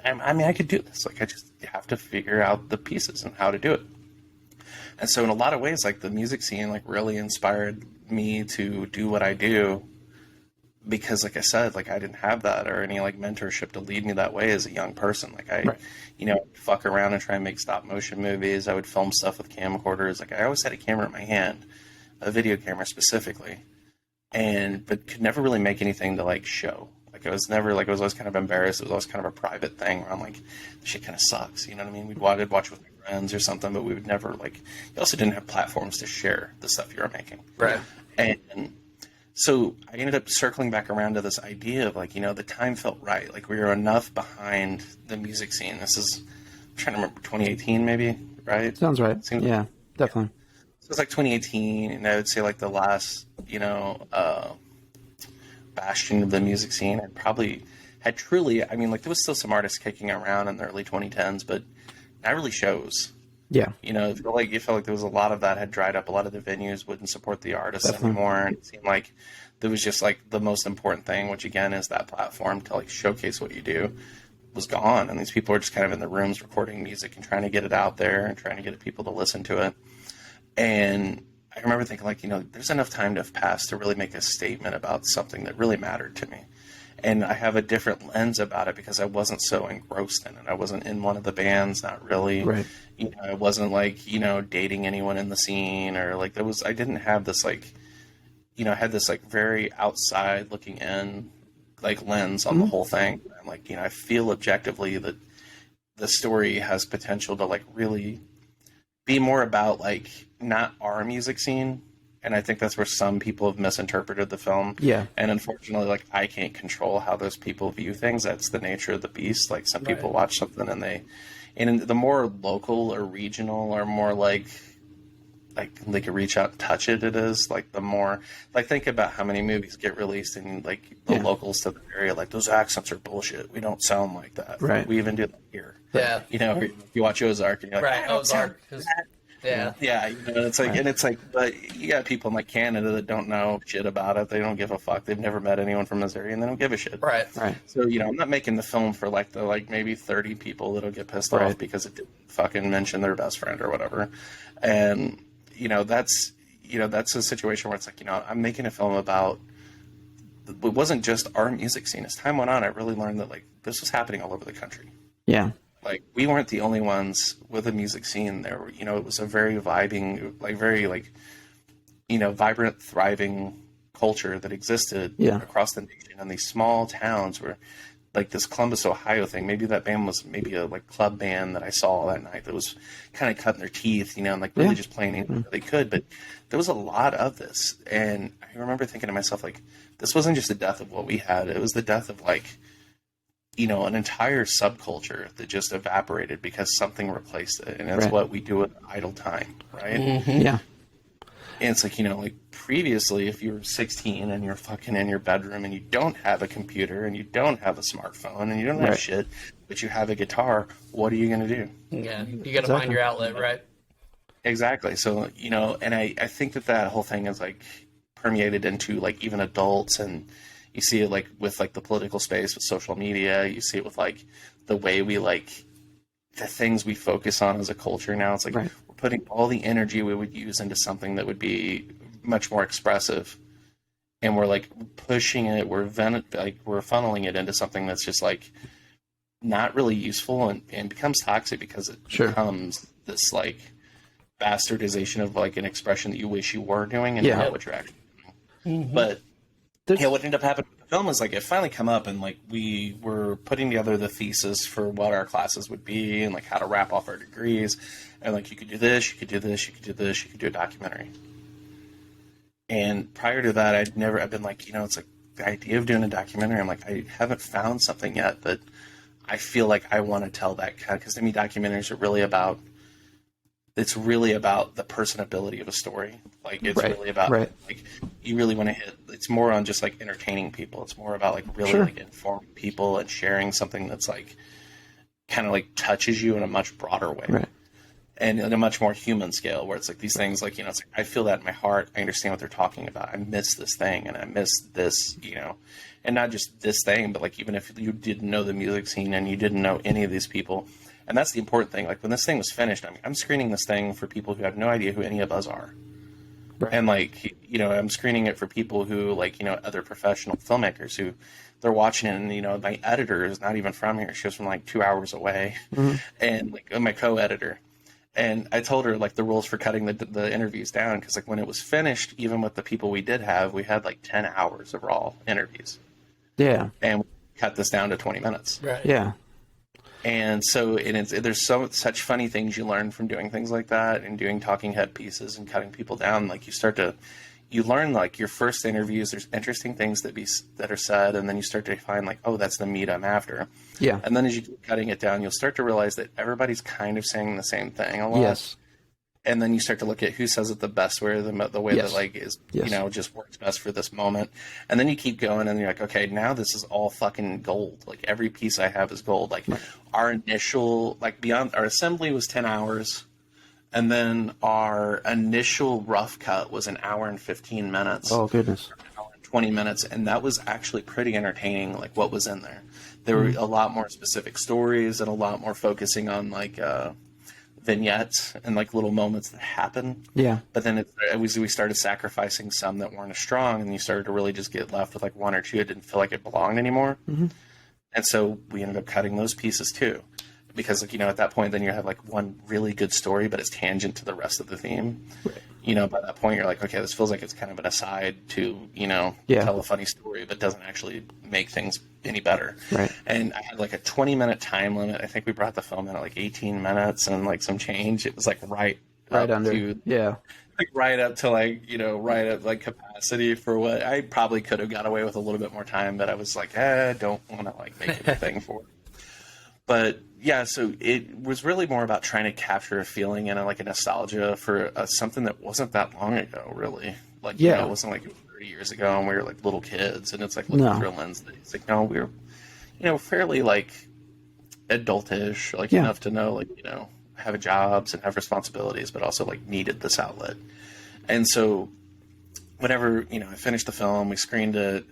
I could do this. I just have to figure out the pieces and how to do it. And so in a lot of ways, the music scene, really inspired me to do what I do, because I said, I didn't have that or any mentorship to lead me that way as a young person. Fuck around and try and make stop motion movies. I would film stuff with camcorders. I always had a camera in my hand, a video camera specifically, but could never really make anything to show. I was never I was always kind of embarrassed. It was always kind of a private thing where I'm this shit kind of sucks. You know what I mean? We'd watch with my friends or something, but we would never you also didn't have platforms to share the stuff you were making. Right. And so I ended up circling back around to this idea of the time felt right. We were enough behind the music scene. This is, I'm trying to remember, 2018 maybe, right? Sounds right. Yeah, definitely. So it's 2018, and I would say the last, bastion of the music scene, and probably had truly, I mean, like, there was still some artists kicking around in the early 2010s, but not really shows. Yeah. You know, you felt like there was a lot of that had dried up. A lot of the venues wouldn't support the artists anymore, and it seemed like there was just like the most important thing, which again is that platform to like showcase what you do, was gone. And these people are just kind of in the rooms recording music and trying to get it out there and trying to get people to listen to it. And I remember thinking, like, you know, there's enough time to have passed to really make a statement about something that really mattered to me. And I have a different lens about it because I wasn't so engrossed in it. I wasn't in one of the bands, not really. Right. You know, I wasn't like, you know, dating anyone in the scene, or like I didn't have this like, you know, I had this like very outside looking in like lens on the whole thing. I'm like, you know, I feel objectively that the story has potential to like really be more about like not our music scene. And I think that's where some people have misinterpreted the film. Yeah. And unfortunately, like, I can't control how those people view things. That's the nature of the beast. Like, some people watch something and the more local or regional or more like they can reach out and touch it is, like, the more, like, think about how many movies get released and like the locals to the area, like, those accents are bullshit. We don't sound like that. Right. We even do that here. Yeah. You know, if you watch Ozark and you're like, Right, Ozark. Yeah. Yeah, you know, it's like, and it's like, but you got people in like Canada that don't know shit about it. They don't give a fuck. They've never met anyone from Missouri, and they don't give a shit. Right. Right. So, you know, I'm not making the film for like the like maybe 30 people that'll get pissed off because it didn't fucking mention their best friend or whatever. And that's a situation where it's like, you know, I'm making a film about. It wasn't just our music scene. As time went on, I really learned that like this was happening all over the country. Yeah. Like, we weren't the only ones with a music scene there. You know, it was a very vibing, like, very, like, you know, vibrant, thriving culture that existed across the nation. And these small towns were, like, this Columbus, Ohio thing. Maybe that band was maybe a, like, club band that I saw that night that was kind of cutting their teeth, you know, and, like, really just playing anything they could. But there was a lot of this. And I remember thinking to myself, like, this wasn't just the death of what we had. It was the death of, like, you know, an entire subculture that just evaporated because something replaced it. And that's what we do with idle time, right? Mm-hmm. Yeah. And it's like, you know, like previously, if you were 16 and you're fucking in your bedroom and you don't have a computer and you don't have a smartphone and you don't have shit, but you have a guitar, what are you going to do? Yeah. You got to find your outlet, right? Exactly. So, you know, and I think that whole thing is like permeated into like even adults, and you see it like with like the political space with social media. You see it with like the way we like the things we focus on as a culture now. It's like we're putting all the energy we would use into something that would be much more expressive, and we're like pushing it. We're funneling it into something that's just like not really useful and becomes toxic because it becomes this like bastardization of like an expression that you wish you were doing and not what you're actually doing. Mm-hmm. But what ended up happening with the film is like it finally come up, and like we were putting together the thesis for what our classes would be and like how to wrap off our degrees, and like you could do this, you could do this, you could do this, you could do a documentary. And prior to that, I've been like, you know, it's like the idea of doing a documentary. I'm like, I haven't found something yet that I feel like I want to tell that kind, because to me, documentaries are really about. It's really about the personability of a story. Like, it's really about, like, you really want to hit, it's more on just, like, entertaining people. It's more about, like, really, like, informing people and sharing something that's, like, kind of, like, touches you in a much broader way. Right. And in a much more human scale, where it's, like, these things, like, you know, it's like, I feel that in my heart. I understand what they're talking about. I miss this thing, and I miss this, you know. And not just this thing, but, like, even if you didn't know the music scene and you didn't know any of these people. And that's the important thing. Like, when this thing was finished, I'm screening this thing for people who have no idea who any of us are. Right. And, like, you know, I'm screening it for people who, like, you know, other professional filmmakers who they're watching it. And, you know, my editor is not even from here. She was from, like, 2 hours away. Mm-hmm. And, like, my co-editor. And I told her, like, the rules for cutting the interviews down. Because, like, when it was finished, even with the people we did have, we had, like, 10 hours of raw interviews. Yeah. And we cut this down to 20 minutes. Right. Yeah. And so there's such funny things you learn from doing things like that and doing talking head pieces and cutting people down. Like you learn like your first interviews, there's interesting things that are said, and then you start to find like, oh, that's the meat I'm after. Yeah. And then as you keep cutting it down, you'll start to realize that everybody's kind of saying the same thing a lot. Yes. and then you start to look at who says it the best way, the way Yes. that like is, Yes. you know, just works best for this moment. And then you keep going and you're like, okay, now this is all fucking gold. Like every piece I have is gold. Like our initial, like beyond our assembly was 10 hours. And then our initial rough cut was an hour and 15 minutes. Oh, goodness. 20 minutes, and that was actually pretty entertaining, like what was in there. There were a lot more specific stories and a lot more focusing on like vignettes and like little moments that happen. Yeah. But then we started sacrificing some that weren't as strong, and you started to really just get left with like one or two that didn't feel like it belonged anymore. And so we ended up cutting those pieces too. Because, like, you know, at that point, then you have like one really good story, but it's tangent to the rest of the theme. Right. You know, by that point, you're like, okay, this feels like it's kind of an aside to, you know, tell a funny story, but doesn't actually make things any better. Right. And I had like a 20-minute time limit. I think we brought the film in at like 18 minutes and like some change. It was like right under. Like right up to like, you know, right at like capacity for what I probably could have got away with a little bit more time, but I was like, don't want to like make it a thing for it. But yeah, so it was really more about trying to capture a feeling and like a nostalgia for something that wasn't that long ago, really. Like, you know, it wasn't like 30 years ago and we were like little kids, and it's like looking through a lens that it's like, no, we were, you know, fairly like adultish, like enough to know, like, you know, have jobs and have responsibilities, but also like needed this outlet. And so whenever, you know, I finished the film, we screened it,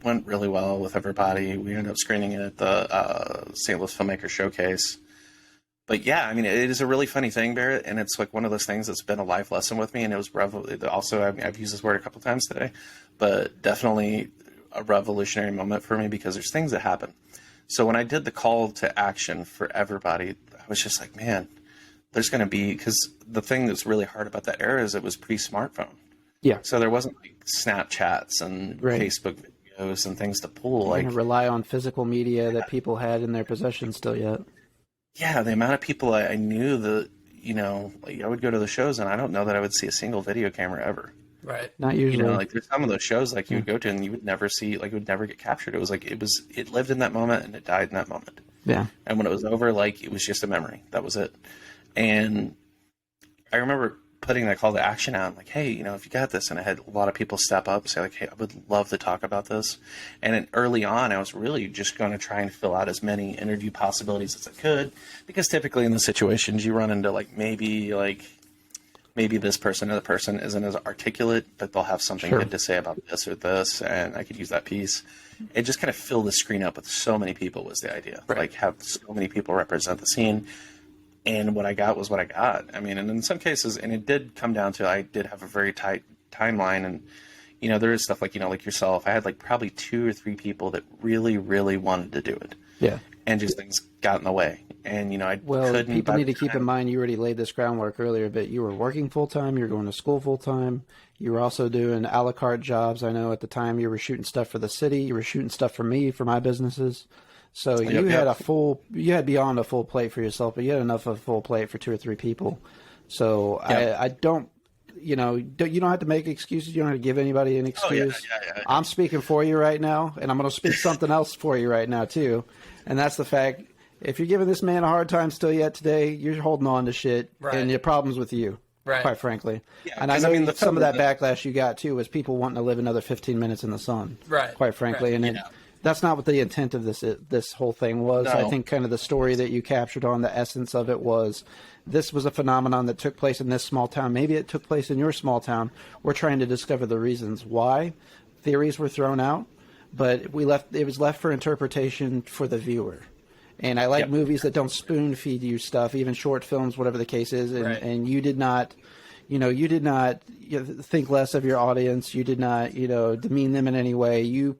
went really well with everybody. We ended up screening it at the St. Louis Filmmaker Showcase. But yeah, I mean, it is a really funny thing, Barrett, and it's like one of those things that's been a life lesson with me, and it was also, I mean, I've used this word a couple times today, but definitely a revolutionary moment for me because there's things that happen. So when I did the call to action for everybody, I was just like, man, there's going to be, because the thing that's really hard about that era is it was pre-smartphone. Yeah. So there wasn't like Snapchats and Facebook videos and things to pull. You're like gonna rely on physical media that people had in their possession still yet. Yeah, the amount of people I knew that, you know, like I would go to the shows and I don't know that I would see a single video camera ever. Right. Not usually. You know, like there's some of those shows like you would go to and you would never see, like it would never get captured. It was like, it lived in that moment and it died in that moment. Yeah. And when it was over, like it was just a memory. That was it. And I remember putting that call to action out, like, hey, you know, if you got this, and I had a lot of people step up and say, like, hey, I would love to talk about this. And then early on, I was really just going to try and fill out as many interview possibilities as I could, because typically in the situations you run into, like, maybe this person or the person isn't as articulate, but they'll have something good to say about this or this, and I could use that piece. And just kind of fill the screen up with so many people was the idea. Right. Like, have so many people represent the scene. And what I got was what I got. I mean, and in some cases, and it did come down to, I did have a very tight timeline. And, you know, there is stuff like, you know, like yourself, I had like probably 2 or 3 people that really, really wanted to do it. Yeah. And just things got in the way. And, you know, couldn't. People need to keep in mind, you already laid this groundwork earlier, but you were working full time, you were going to school full time. You were also doing a la carte jobs. I know at the time you were shooting stuff for the city. You were shooting stuff for me, for my businesses. So you had beyond a full plate for yourself, but you had enough of a full plate for 2 or 3 people. So I don't, you know, you don't have to make excuses. You don't have to give anybody an excuse. I'm speaking for you right now, and I'm going to speak something else for you right now too. And that's the fact, if you're giving this man a hard time still yet today, you're holding on to shit, and your problem's with you. Right. Quite frankly. Yeah, and I know some of that backlash you got too was people wanting to live another 15 minutes in the sun. Right. Quite frankly. Right. And that's not what the intent of this whole thing was. No. I think kind of the story that you captured on, the essence of it was, this was a phenomenon that took place in this small town. Maybe it took place in your small town. We're trying to discover the reasons why. Theories were thrown out, but it was left for interpretation for the viewer. And I like movies that don't spoon feed you stuff, even short films, whatever the case is. And, and you did not think less of your audience. You did not, demean them in any way. You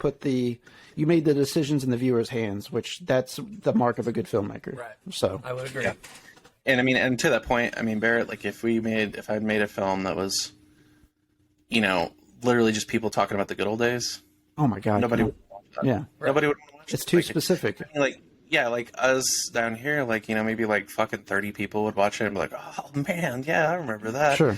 made the decisions in the viewer's hands, which that's the mark of a good filmmaker. Right. So I would agree. Yeah. And I mean, and to that point, I mean, Barrett, like if I'd made a film that was, literally just people talking about the good old days. Oh my God. Nobody would watch that. Yeah. Nobody would watch it. It's too specific. I mean, like us down here, maybe like fucking 30 people would watch it and be like, oh man, yeah, I remember that. Sure.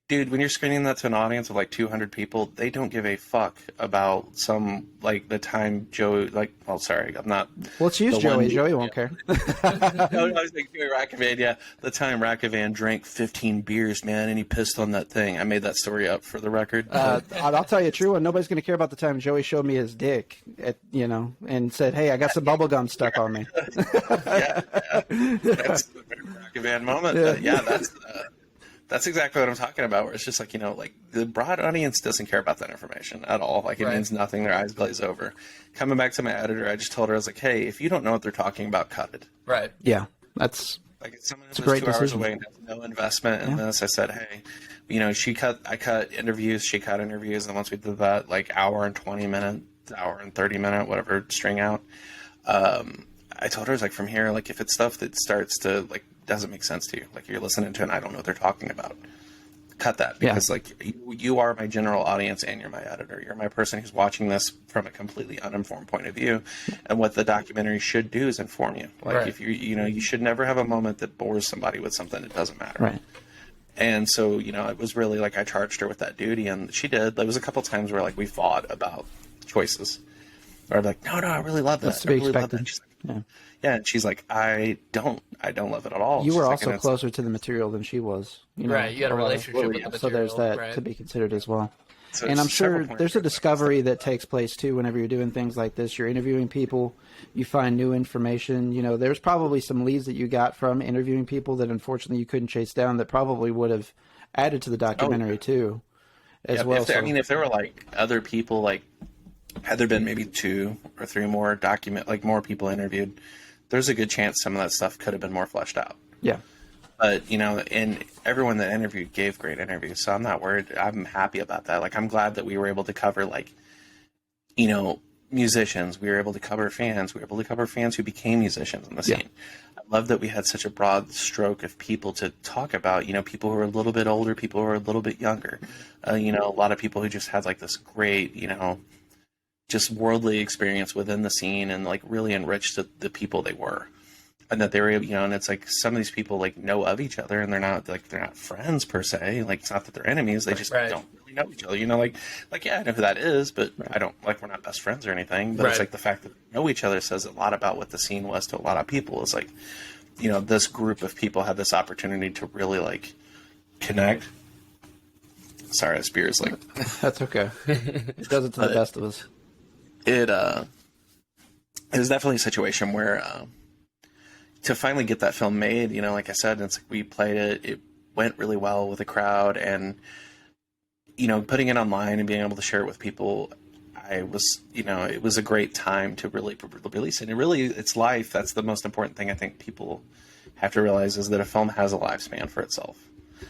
Dude, when you're screening that to an audience of like 200 people, they don't give a fuck about some, like, the time Joey, like, well, sorry, I'm not. Let's use Joey. One, Joey won't care. no, I was like, Joey Rackavan, yeah. The time Rackavan drank 15 beers, man, and he pissed on that thing. I made that story up for the record. I'll tell you a true one. Nobody's going to care about the time Joey showed me his dick, and said, hey, I got some bubble gum stuck on me. yeah. That's the Rackavan moment. Yeah, that's exactly what I'm talking about, where it's just like, like the broad audience doesn't care about that information at all. Like, it means nothing. Their eyes glaze over. Coming back to my editor, I just told her, I was like, hey, if you don't know what they're talking about, cut it. Right. Yeah, that's like, if someone a who's great 2 hours decision. away and has no investment in this, I said, hey, I cut interviews, she cut interviews, and once we did that, like, hour and 20 minute, hour and 30 minute, whatever, string out, I told her, I was like, from here, like, if it's stuff that starts to, like, doesn't make sense to you, like, you're listening to it and I don't know what they're talking about, cut that, because like, you are my general audience and you're my editor. You're my person who's watching this from a completely uninformed point of view, and what the documentary should do is inform you. Like, if you should never have a moment that bores somebody with something that doesn't matter. right. And so, it was really like I charged her with that duty, and she did. There was a couple times where, like, we fought about choices. Or I'm like, no, I really love that. That's to be I really love expected. that. She's like, yeah, and she's like, I don't love it at all. You She's were like, also closer to the material than she was. Right, you had a relationship with the material. So there's that right. to be considered as well. So And I'm several sure points there's a there. discovery that takes place too whenever you're doing things like this. You're interviewing people, you find new information. There's probably some leads that you got from interviewing people that unfortunately you couldn't chase down that probably would have added to the documentary too, as well. If there were like other people, like, had there been maybe 2 or 3 more more people interviewed, there's a good chance some of that stuff could have been more fleshed out. Yeah. But, and everyone that interviewed gave great interviews, so I'm not worried. I'm happy about that. Like, I'm glad that we were able to cover, like, musicians. We were able to cover fans. We were able to cover fans who became musicians in the scene. I love that we had such a broad stroke of people to talk about, people who are a little bit older, people who are a little bit younger, a lot of people who just had, like, this great, just worldly experience within the scene, and, like, really enriched the people they were. And that they were, and it's like some of these people, like, know of each other, and they're not friends per se. Like, it's not that they're enemies. They just don't really know each other. Yeah, I know who that is, but I don't, like, we're not best friends or anything. But it's like the fact that we know each other says a lot about what the scene was to a lot of people. It's like, this group of people had this opportunity to really, like, connect. Sorry, this beer is like... That's okay. It does it to the best of us. It was definitely a situation where... to finally get that film made, like I said, it's like we played it. It went really well with the crowd, and putting it online and being able to share it with people, it was a great time to really release it. And it's life. That's the most important thing I think people have to realize, is that a film has a lifespan for itself.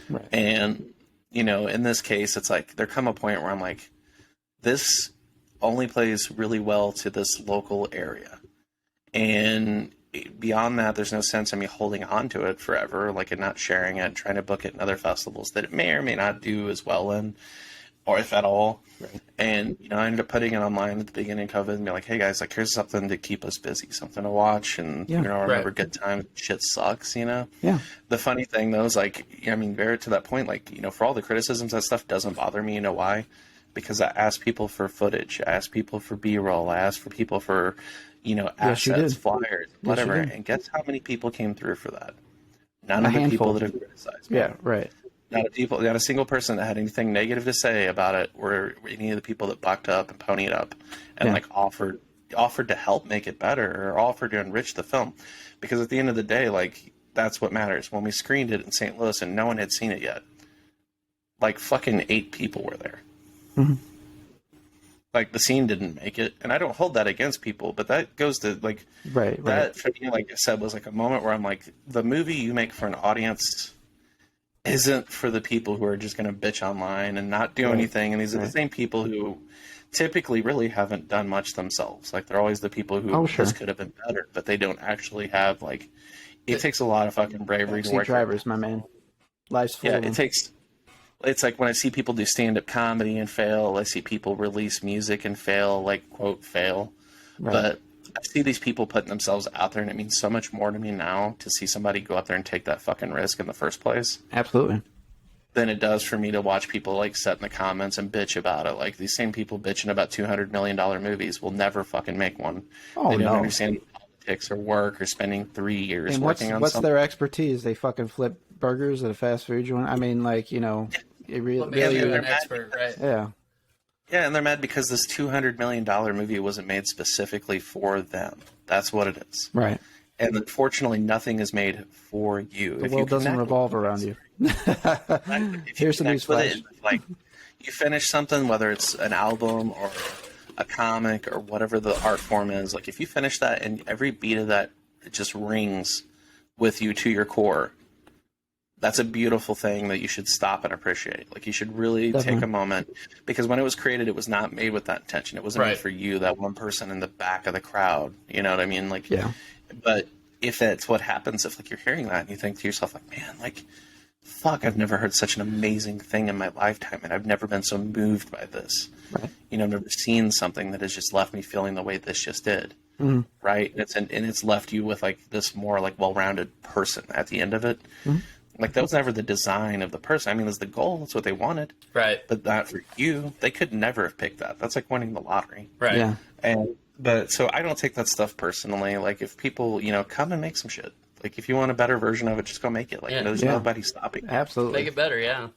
Right. And in this case, it's like there come a point where I'm like, this only plays really well to this local area, and beyond that, there's no sense in me holding on to it forever, like, and not sharing it, trying to book it in other festivals that it may or may not do as well in, or if at all. Right. And, I ended up putting it online at the beginning of it and be like, hey guys, like, here's something to keep us busy, something to watch. And, remember good times, shit sucks, Yeah. The funny thing though is, like, Barrett, to that point, like, for all the criticisms, that stuff doesn't bother me. You know why? Because I asked people for footage. I asked people for B-roll. I asked for people for, assets, flyers, whatever. And guess how many people came through for that? None of the people that have criticized me. Yeah, right. Not a single person that had anything negative to say about it were any of the people that bucked up and ponied up and like offered to help make it better, or offered to enrich the film. Because at the end of the day, like, that's what matters. When we screened it in St. Louis and no one had seen it yet, like, fucking 8 people were there. Mm-hmm. Like, the scene didn't make it, and I don't hold that against people, but that goes to, like, right. That for me, like I said, was like a moment where I'm like, the movie you make for an audience isn't for the people who are just going to bitch online and not do anything, and these are the same people who typically really haven't done much themselves. Like, they're always the people who this could have been better, but they don't actually have, like, it takes a lot of fucking bravery to work. Drivers, my man. Life's full of them. It's like when I see people do stand-up comedy and fail, I see people release music and fail, like, quote, fail. Right. But I see these people putting themselves out there, and it means so much more to me now to see somebody go out there and take that fucking risk in the first place. Absolutely. than it does for me to watch people like sit in the comments and bitch about it. Like these same people bitching about $200 million movies will never fucking make one. Oh, they don't no. understand politics or work or spending 3 years And working on what's something. their expertise? They fucking flip burgers at a fast food joint. I mean, like, you know, it What makes really, you they're an expert, right? yeah. Yeah, and they're mad because this $200 million movie wasn't made specifically for them. That's what it is. Right. And unfortunately, nothing is made for you. The world doesn't revolve around you. Here's the newsflash. Like, you finish something, whether it's an album or a comic or whatever the art form is, like if you finish that and every beat of that, it just rings with you to your core, that's a beautiful thing that you should stop and appreciate. Like you should really take a moment, because when it was created, it was not made with that intention. It wasn't made for you, that one person in the back of the crowd. You know what I mean? Like, yeah. But if that's what happens, if like you're hearing that and you think to yourself, like, man, like, fuck, I've never heard such an amazing thing in my lifetime, and I've never been so moved by this. Right. You know, I've never seen something that has just left me feeling the way this just did. Mm-hmm. Right? And it's left you with like this more like well-rounded person at the end of it. Mm-hmm. Like that was never the design of the person. I mean, it's the goal. That's what they wanted. Right. But not for you. They could never have picked that. That's like winning the lottery. Right. Yeah. But so I don't take that stuff personally. Like if people, you know, come and make some shit. Like if you want a better version of it, just go make it. Like there's nobody stopping you. Absolutely. Make it better, yeah.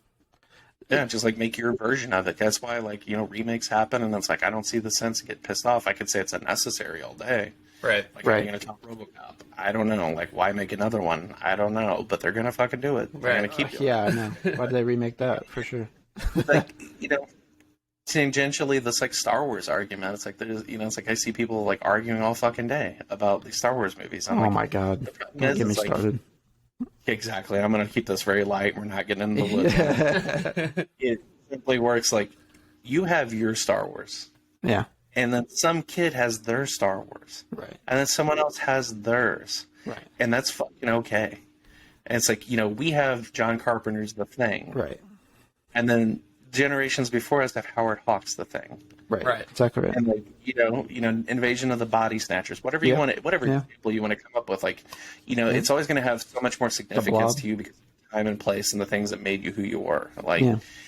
Yeah, just like make your version of it. That's why, like, you know, remakes happen, and it's like I don't see the sense to get pissed off. I could say it's unnecessary all day. Right. Like, are you gonna talk RoboCop? I don't know. Like, why make another one? I don't know. But they're gonna fucking do it. They're gonna keep doing it. Yeah, I know. Why did they remake that? For sure. Like, you know, tangentially, this like Star Wars argument. It's like there's, you know, it's like I see people like arguing all fucking day about these Star Wars movies. I'm like, my god! Don't get me started. Exactly. I'm going to keep this very light. We're not getting into the woods. It simply works like you have your Star Wars. Yeah. And then some kid has their Star Wars. Right. And then someone else has theirs. Right. And that's fucking okay. And it's like, you know, we have John Carpenter's The Thing. Right. And then generations before us have Howard Hawks' The Thing. Right. Exactly right. And like, you know, Invasion of the Body Snatchers, whatever you want to, whatever example you want to come up with, like, you know, it's always going to have so much more significance to you because of time and place and the things that made you who you were. Like,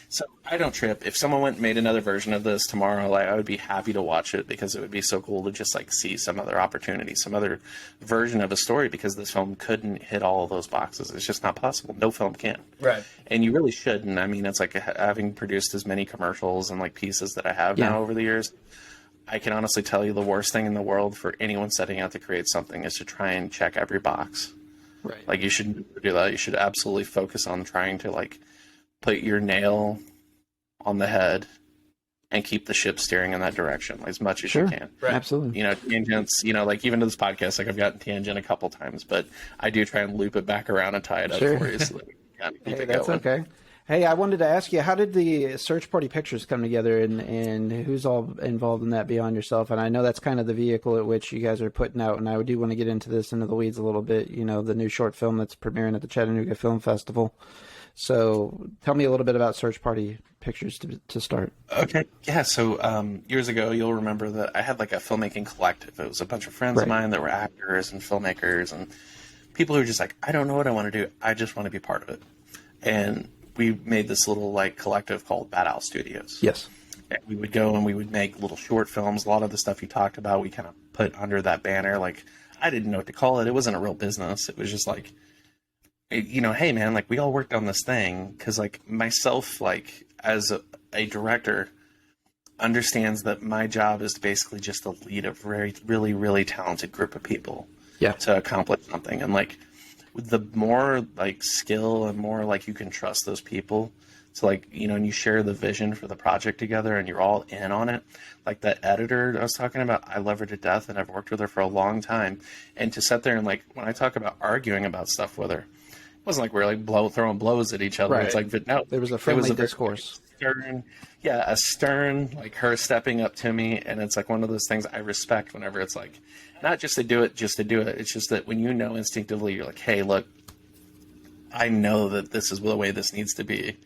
so I don't trip. If someone went and made another version of this tomorrow, like, I would be happy to watch it because it would be so cool to just like see some other opportunity, some other version of a story, because this film couldn't hit all of those boxes. It's just not possible. No film can. Right. And you really shouldn't. I mean, it's like having produced as many commercials and like pieces that I have now over the years, I can honestly tell you the worst thing in the world for anyone setting out to create something is to try and check every box. Right. Like you shouldn't do that. You should absolutely focus on trying to like put your nail on the head and keep the ship steering in that direction as much as you can. Right. Absolutely. You know, tangents, you know, like even to this podcast, like I've gotten tangent a couple times, but I do try and loop it back around and tie it up for you so that we can kind of keep it that's going. Okay. Hey, I wanted to ask you, how did the Search Party Pictures come together, and who's all involved in that beyond yourself? And I know that's kind of the vehicle at which you guys are putting out, and I do want to get into the weeds a little bit, you know, the new short film that's premiering at the Chattanooga Film Festival. So tell me a little bit about Search Party Pictures to start. Okay. Yeah. So years ago, you'll remember that I had like a filmmaking collective. It was a bunch of friends of mine that were actors and filmmakers and people who were just like, I don't know what I want to do. I just want to be part of it. And we made this little like collective called Bad Owl Studios. Yes. And we would go and we would make little short films. A lot of the stuff you talked about, we kind of put under that banner. Like, I didn't know what to call it. It wasn't a real business. It was just like, you know, hey man, like we all worked on this thing. Cause like myself, like as a director understands that my job is basically just to lead a really, really talented group of people to accomplish something. And like, the more like skill and more like you can trust those people to like, you know, and you share the vision for the project together and you're all in on it. Like that editor I was talking about, I love her to death and I've worked with her for a long time. And to sit there and like, when I talk about arguing about stuff with her, it wasn't like we're like throwing blows at each other. Right. It's like, but no, there was a friendly discourse. A stern, like her stepping up to me. And it's like one of those things I respect whenever it's like, not just to do it, It's just that when you know instinctively, you're like, hey, look, I know that this is the way this needs to be.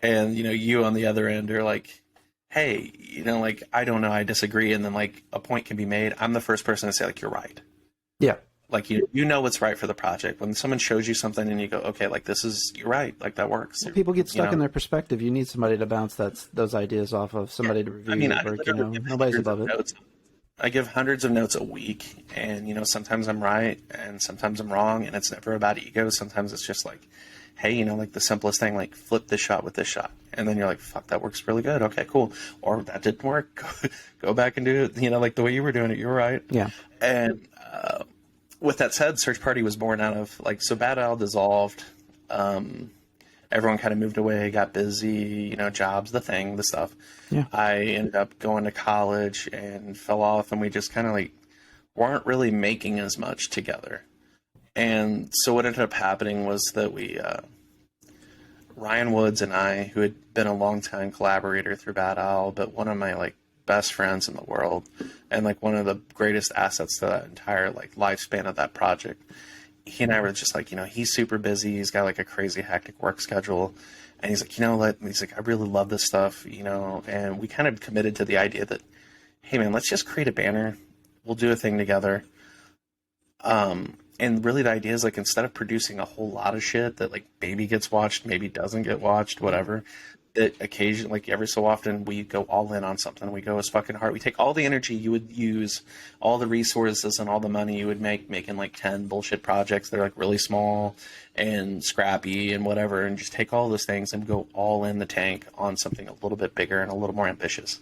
And, you know, you on the other end are like, hey, you know, like, I don't know, I disagree. And then like a point can be made. I'm the first person to say like, you're right. Yeah. Like you know what's right for the project. When someone shows you something and you go, okay, like you're right, like that works. Well, people get stuck in their perspective. You need somebody to bounce those ideas off of, somebody to review your work. Nobody's above it. I give hundreds of notes a week, and sometimes I'm right and sometimes I'm wrong, and it's never about ego. Sometimes it's just like, hey, like the simplest thing, like flip this shot with this shot, and then you're like, fuck, that works really good. Okay, cool. Or that didn't work. Go back and do it. Like the way you were doing it, you're right. Yeah. And with that said, Search Party was born out of so Bad Owl dissolved. Everyone kind of moved away, got busy, jobs, the stuff. Yeah. I ended up going to college and fell off, and we just kind of weren't really making as much together. And so what ended up happening was that Ryan Woods and I, who had been a longtime collaborator through Bad Owl, but one of my best friends in the world, and one of the greatest assets to that entire lifespan of that project. He and I were just he's super busy. He's got a crazy hectic work schedule. And he's he's I really love this stuff, and we kind of committed to the idea that, hey man, let's just create a banner. We'll do a thing together. And really the idea is instead of producing a whole lot of shit that maybe gets watched, maybe doesn't get watched, whatever, that occasionally, every so often, we go all in on something. We go as fucking hard. We take all the energy you would use, all the resources and all the money you would make making 10 bullshit projects that are really small and scrappy and whatever, and just take all those things and go all in the tank on something a little bit bigger and a little more ambitious.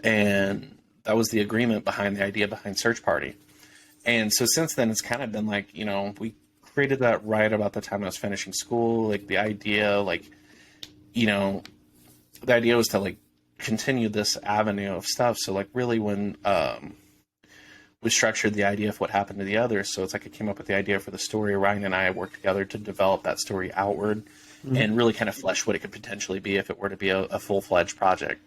And that was the agreement behind the idea behind Search Party. And so since then, it's kind of been we created that right about the time I was finishing school. The idea, the idea was to continue this avenue of stuff. So really when we structured the idea of what happened to the others, so it's I came up with the idea for the story. Ryan and I worked together to develop that story outward and really kind of flesh what it could potentially be if it were to be a full-fledged project.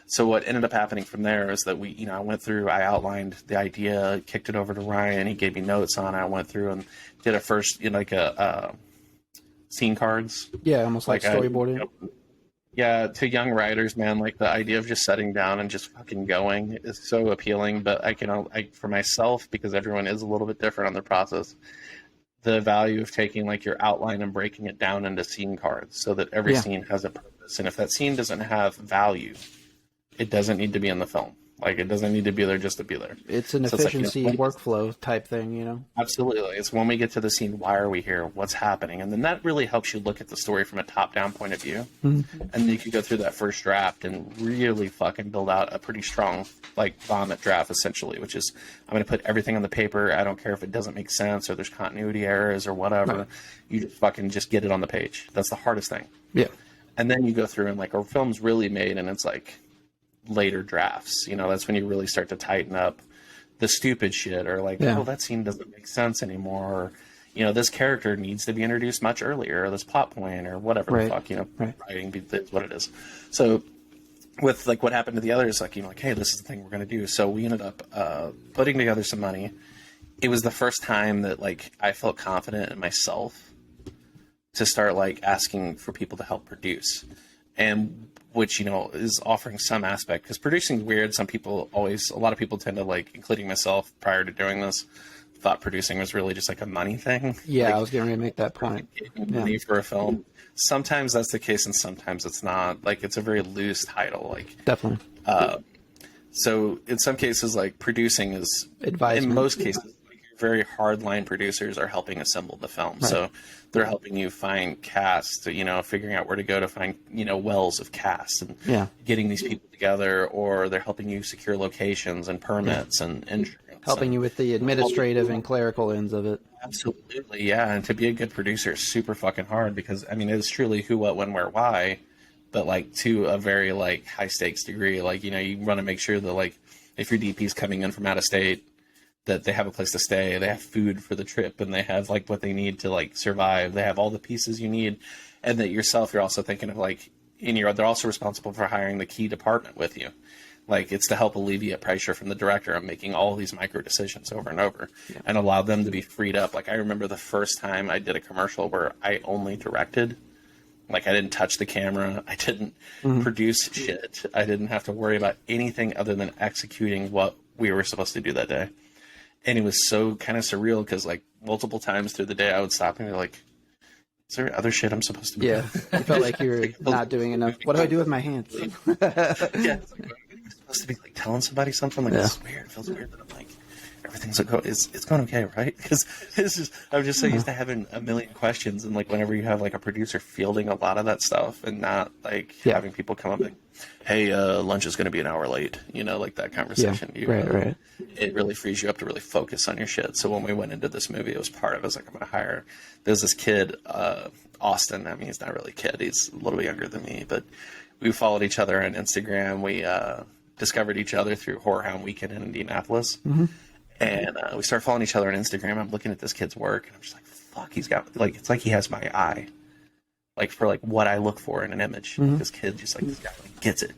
So what ended up happening from there is that I outlined the idea, kicked it over to Ryan. He gave me notes on it. I went through and did a first, scene cards. Yeah, almost like storyboarding. Yeah, to young writers, man, the idea of just sitting down and just fucking going is so appealing. But for myself, because everyone is a little bit different on their process, the value of taking your outline and breaking it down into scene cards so that every scene has a purpose. And if that scene doesn't have value, it doesn't need to be in the film. It doesn't need to be there just to be there. It's an efficiency workflow type thing, Absolutely. It's when we get to the scene, why are we here? What's happening? And then that really helps you look at the story from a top-down point of view. Mm-hmm. And then you can go through that first draft and really fucking build out a pretty strong, vomit draft, essentially, which is, I'm going to put everything on the paper. I don't care if it doesn't make sense or there's continuity errors or whatever. Right. You just fucking just get it on the page. That's the hardest thing. Yeah. And then you go through and, our film's really made, and it's later drafts, that's when you really start to tighten up the stupid shit, or oh, that scene doesn't make sense anymore, or this character needs to be introduced much earlier, or this plot point, or whatever the fuck, writing is what it is. So with what happened to the others, hey, this is the thing we're going to do. So we ended up putting together some money. It was the first time that I felt confident in myself to start asking for people to help produce, and which, is offering some aspect, because producing is weird. A lot of people tend to including myself prior to doing this, thought producing was really just a money thing. Yeah, I was going to make that point. Money for a film. Sometimes that's the case and sometimes it's not. It's a very loose title. Definitely. So in some cases, producing is, advisement. In most cases, very hardline producers are helping assemble the film. Right. So they're helping you find cast, figuring out where to go to find, wells of cast and getting these people together, or they're helping you secure locations and permits and insurance. Helping you with the administrative and clerical ends of it. Absolutely, yeah. And to be a good producer is super fucking hard because, it's truly who, what, when, where, why, but to a very high stakes degree. You want to make sure that if your DP is coming in from out of state, that they have a place to stay, they have food for the trip, and they have what they need to survive. They have all the pieces you need, and that yourself, you're also thinking of they're also responsible for hiring the key department with you. It's to help alleviate pressure from the director of making all these micro decisions over and over and allow them to be freed up. I remember the first time I did a commercial where I only directed. I didn't touch the camera. I didn't produce shit. I didn't have to worry about anything other than executing what we were supposed to do that day. And it was so kind of surreal because like multiple times through the day I would stop and be like, is there other shit I'm supposed to be Yeah, doing? you felt like you were not doing enough. What do I do with my hands? Yeah, it's like, I'm supposed to be like telling somebody something like this is weird. It feels weird, but I'm like, everything's like, it's going okay, right? Because I'm just so used to having a million questions, and like whenever you have like a producer fielding a lot of that stuff, and not like having people come up like, hey, lunch is going to be an hour late, you know, like that conversation. Right. It really frees you up to really focus on your shit. So when we went into this movie, it was part of it. I was like, I'm going to hire. There's this kid, Austin. I mean, he's not really a kid. He's a little bit younger than me, but we followed each other on Instagram. We discovered each other through Horror Hound Weekend in Indianapolis. Mm-hmm. And we started following each other on Instagram. I'm looking at this kid's work, and I'm just like, fuck, he's got, like, it's like he has my eye. Like, for, like, what I look for in an image. Mm-hmm. Like, this kid just, like, this guy, like, gets it.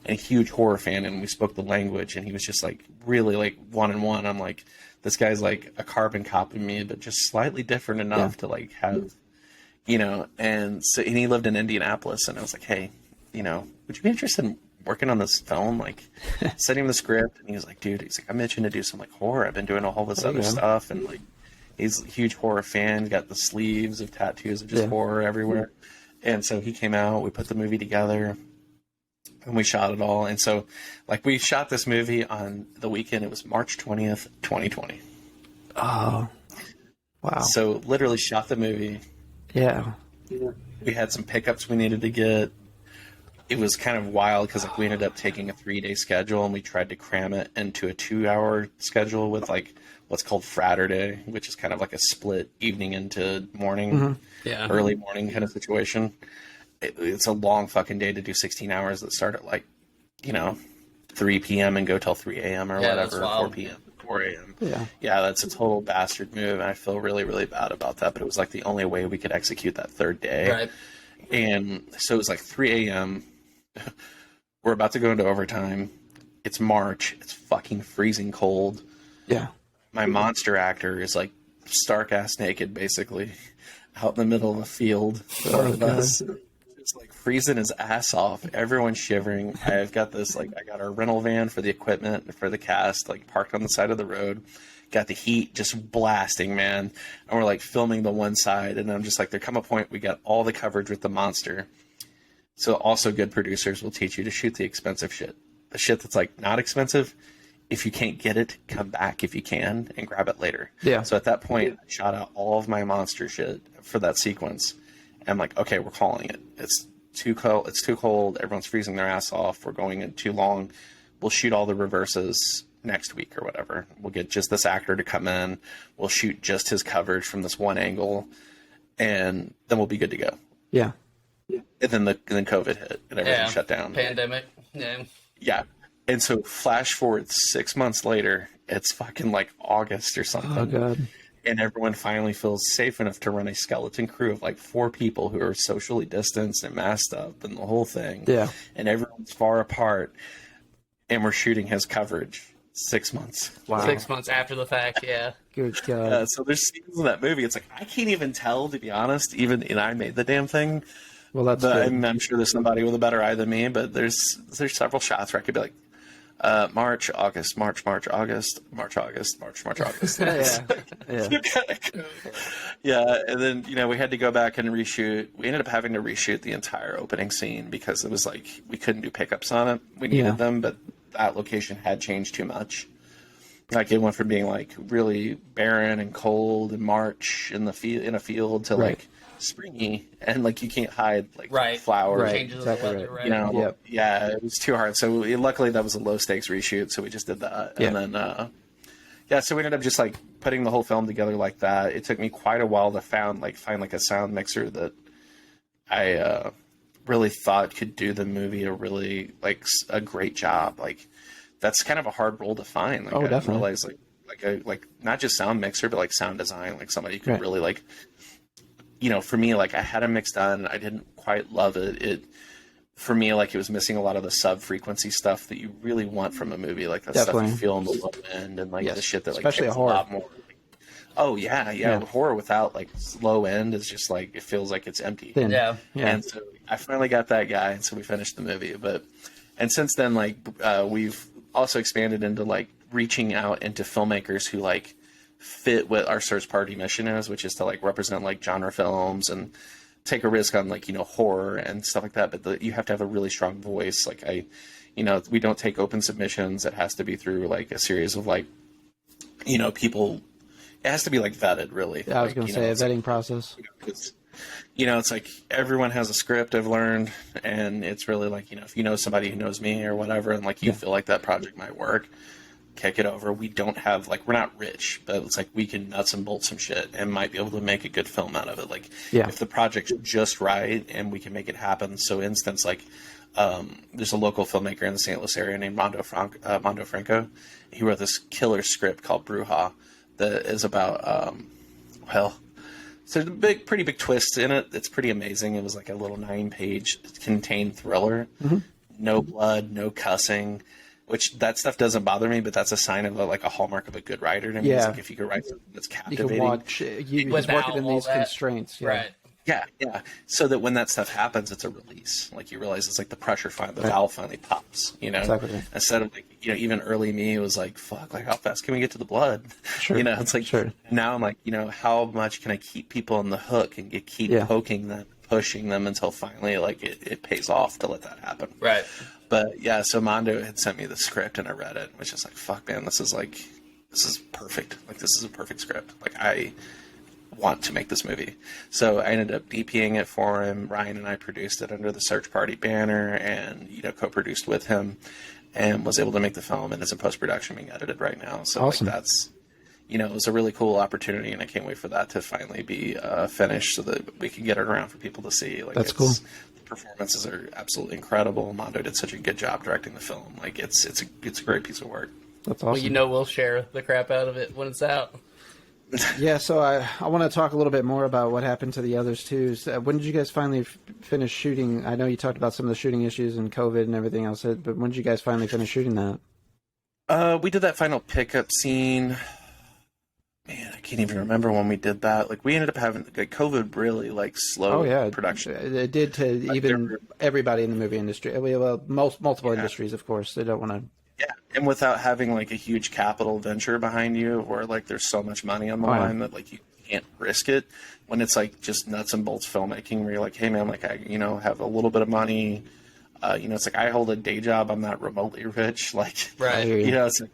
And a huge horror fan, and we spoke the language, and he was just, like, really, like, one-on-one. I'm like, this guy's, like, a carbon copy of me, but just slightly different enough to, like, have, you know. And so, and he lived in Indianapolis, and I was like, hey, you know, would you be interested in working on this film? Like, sending him the script, and he was like, dude, he's like, I'm itching to do some like horror. I've been doing all this other stuff, and like, he's a huge horror fan. He's got the sleeves of tattoos of just horror everywhere. And so he came out, we put the movie together, and we shot it all. And so, like, we shot this movie on the weekend. It was March 20th, 2020. Oh, wow. So literally shot the movie. Yeah. We had some pickups we needed to get. It was kind of wild because like we ended up taking a 3-day schedule, and we tried to cram it into a 2-hour schedule with like what's called Fraturday, which is kind of like a split evening into morning, early morning kind of situation. It's a long fucking day to do 16 hours that start at like, you know, 3 p.m. and go till 3 a.m. or whatever, 4 p.m. 4 a.m. Yeah, that's a total bastard move, and I feel really, really bad about that. But it was like the only way we could execute that third day. Right. And so it was like 3 a.m. We're about to go into overtime. It's March. It's fucking freezing cold. Yeah. My monster actor is like stark ass naked, basically, out in the middle of a field. Just like freezing his ass off. Everyone's shivering. I've got this, like, I got our rental van for the equipment for the cast, like parked on the side of the road. Got the heat just blasting, man. And we're like filming the one side. And I'm just like, there come a point we got all the coverage with the monster. So also good producers will teach you to shoot the expensive shit. The shit that's like not expensive, if you can't get it, come back if you can and grab it later. Yeah. So at that point, I shot out all of my monster shit for that sequence. And I'm like, okay, we're calling it. It's too cold. It's too cold. Everyone's freezing their ass off. We're going in too long. We'll shoot all the reverses next week or whatever. We'll get just this actor to come in. We'll shoot just his coverage from this one angle, and then we'll be good to go. Yeah. And then then COVID hit and everything shut down. Pandemic. Yeah. And so flash forward 6 months later, it's fucking like August or something. Oh, God. And everyone finally feels safe enough to run a skeleton crew of like 4 people who are socially distanced and masked up and the whole thing. Yeah. And everyone's far apart. And we're shooting his coverage 6 months. Wow. 6 months after the fact, yeah. Good God. So there's scenes in that movie. It's like, I can't even tell, to be honest, and I made the damn thing. Well, that's good. I'm sure there's somebody with a better eye than me, but there's several shots where I could be like, March, August, March, August, March, August. Yeah, and then, you know, we had to go back and reshoot. We ended up having to reshoot the entire opening scene because it was like we couldn't do pickups on it. We needed them, but that location had changed too much. Like, it went from being like really barren and cold in March in a field to like springy, and like you can't hide like flowers. Exactly. You know, yeah, it was too hard. So luckily that was a low stakes reshoot, so we just did that, and then so we ended up just like putting the whole film together like that. It took me quite a while to find like a sound mixer that I really thought could do the movie a great job. Like, that's kind of a hard role to find. Like, I didn't realize like not just sound mixer, but like sound design, like somebody who could really like, you know, for me, like I had a mix done. I didn't quite love it. For me, like it was missing a lot of the sub frequency stuff that you really want from a movie, like the stuff you feel on the low end and like the shit that like especially a horror. Lot more. Oh yeah. Horror without like low end is just like, it feels like it's empty. And so I finally got that guy, and so we finished the movie. And since then, like we've also expanded into like reaching out into filmmakers who like fit what our search party mission is, which is to like represent like genre films and take a risk on like, you know, horror and stuff like that. But you have to have a really strong voice. Like you know, we don't take open submissions. It has to be through like a series of like, you know, people. It has to be like vetted, really. Yeah, I was like, going to say a vetting process. You know, it's like everyone has a script, I've learned, and it's really like, you know, if you know somebody who knows me or whatever, and like you feel like that project might work, kick it over. We don't have like, we're not rich, but it's like we can nuts and bolts some shit and might be able to make a good film out of it. Like if the project's just right and we can make it happen. So instance, like there's a local filmmaker in the St. Louis area named Mondo Franco. He wrote this killer script called Bruja that is about, so there's a pretty big twist in it. It's pretty amazing. It was like a little 9-page contained thriller. Mm-hmm. No blood, no cussing, which that stuff doesn't bother me, but that's a sign of a hallmark of a good writer to me. Yeah. It's like if you could write something that's captivating. You can watch, he's working in these constraints. Yeah. Right. Yeah. So that when that stuff happens, it's a release. Like you realize it's like the pressure the valve finally pops, you know? Exactly. Instead of like, you know, even early me was like, fuck, like how fast can we get to the blood? Sure. You know, it's like, now I'm like, you know, how much can I keep people on the hook and keep poking them, pushing them until finally like it pays off to let that happen. Right. But yeah, so Mondo had sent me the script and I read it, which is like, fuck man, this is perfect. Like this is a perfect script. Like I want to make this movie. So I ended up DPing it for him. Ryan and I produced it under the Search Party banner and, you know, co-produced with him and was able to make the film, and it's in post-production being edited right now. So awesome. Like that's, you know, it was a really cool opportunity and I can't wait for that to finally be finished so that we can get it around for people to see. Like that's cool. The performances are absolutely incredible. Mondo did such a good job directing the film. Like it's a great piece of work. That's awesome. Well, you know, we'll share the crap out of it when it's out. Yeah, so I want to talk a little bit more about what happened to the others too. So when did you guys finally finish shooting? I know you talked about some of the shooting issues and COVID and everything else, but when did you guys finally finish shooting that? We did that final pickup scene. Man, I can't even remember when we did that. Like we ended up having like COVID really like slowed production. It did to even everybody in the movie industry. Well, multiple industries, of course. They don't want to. Yeah, and without having like a huge capital venture behind you, or like there's so much money on the line that like you can't risk it. When it's like just nuts and bolts filmmaking, where you're like, hey man, like I have a little bit of money. You know, it's like I hold a day job. I'm not remotely rich. Like, right. You know, it's like,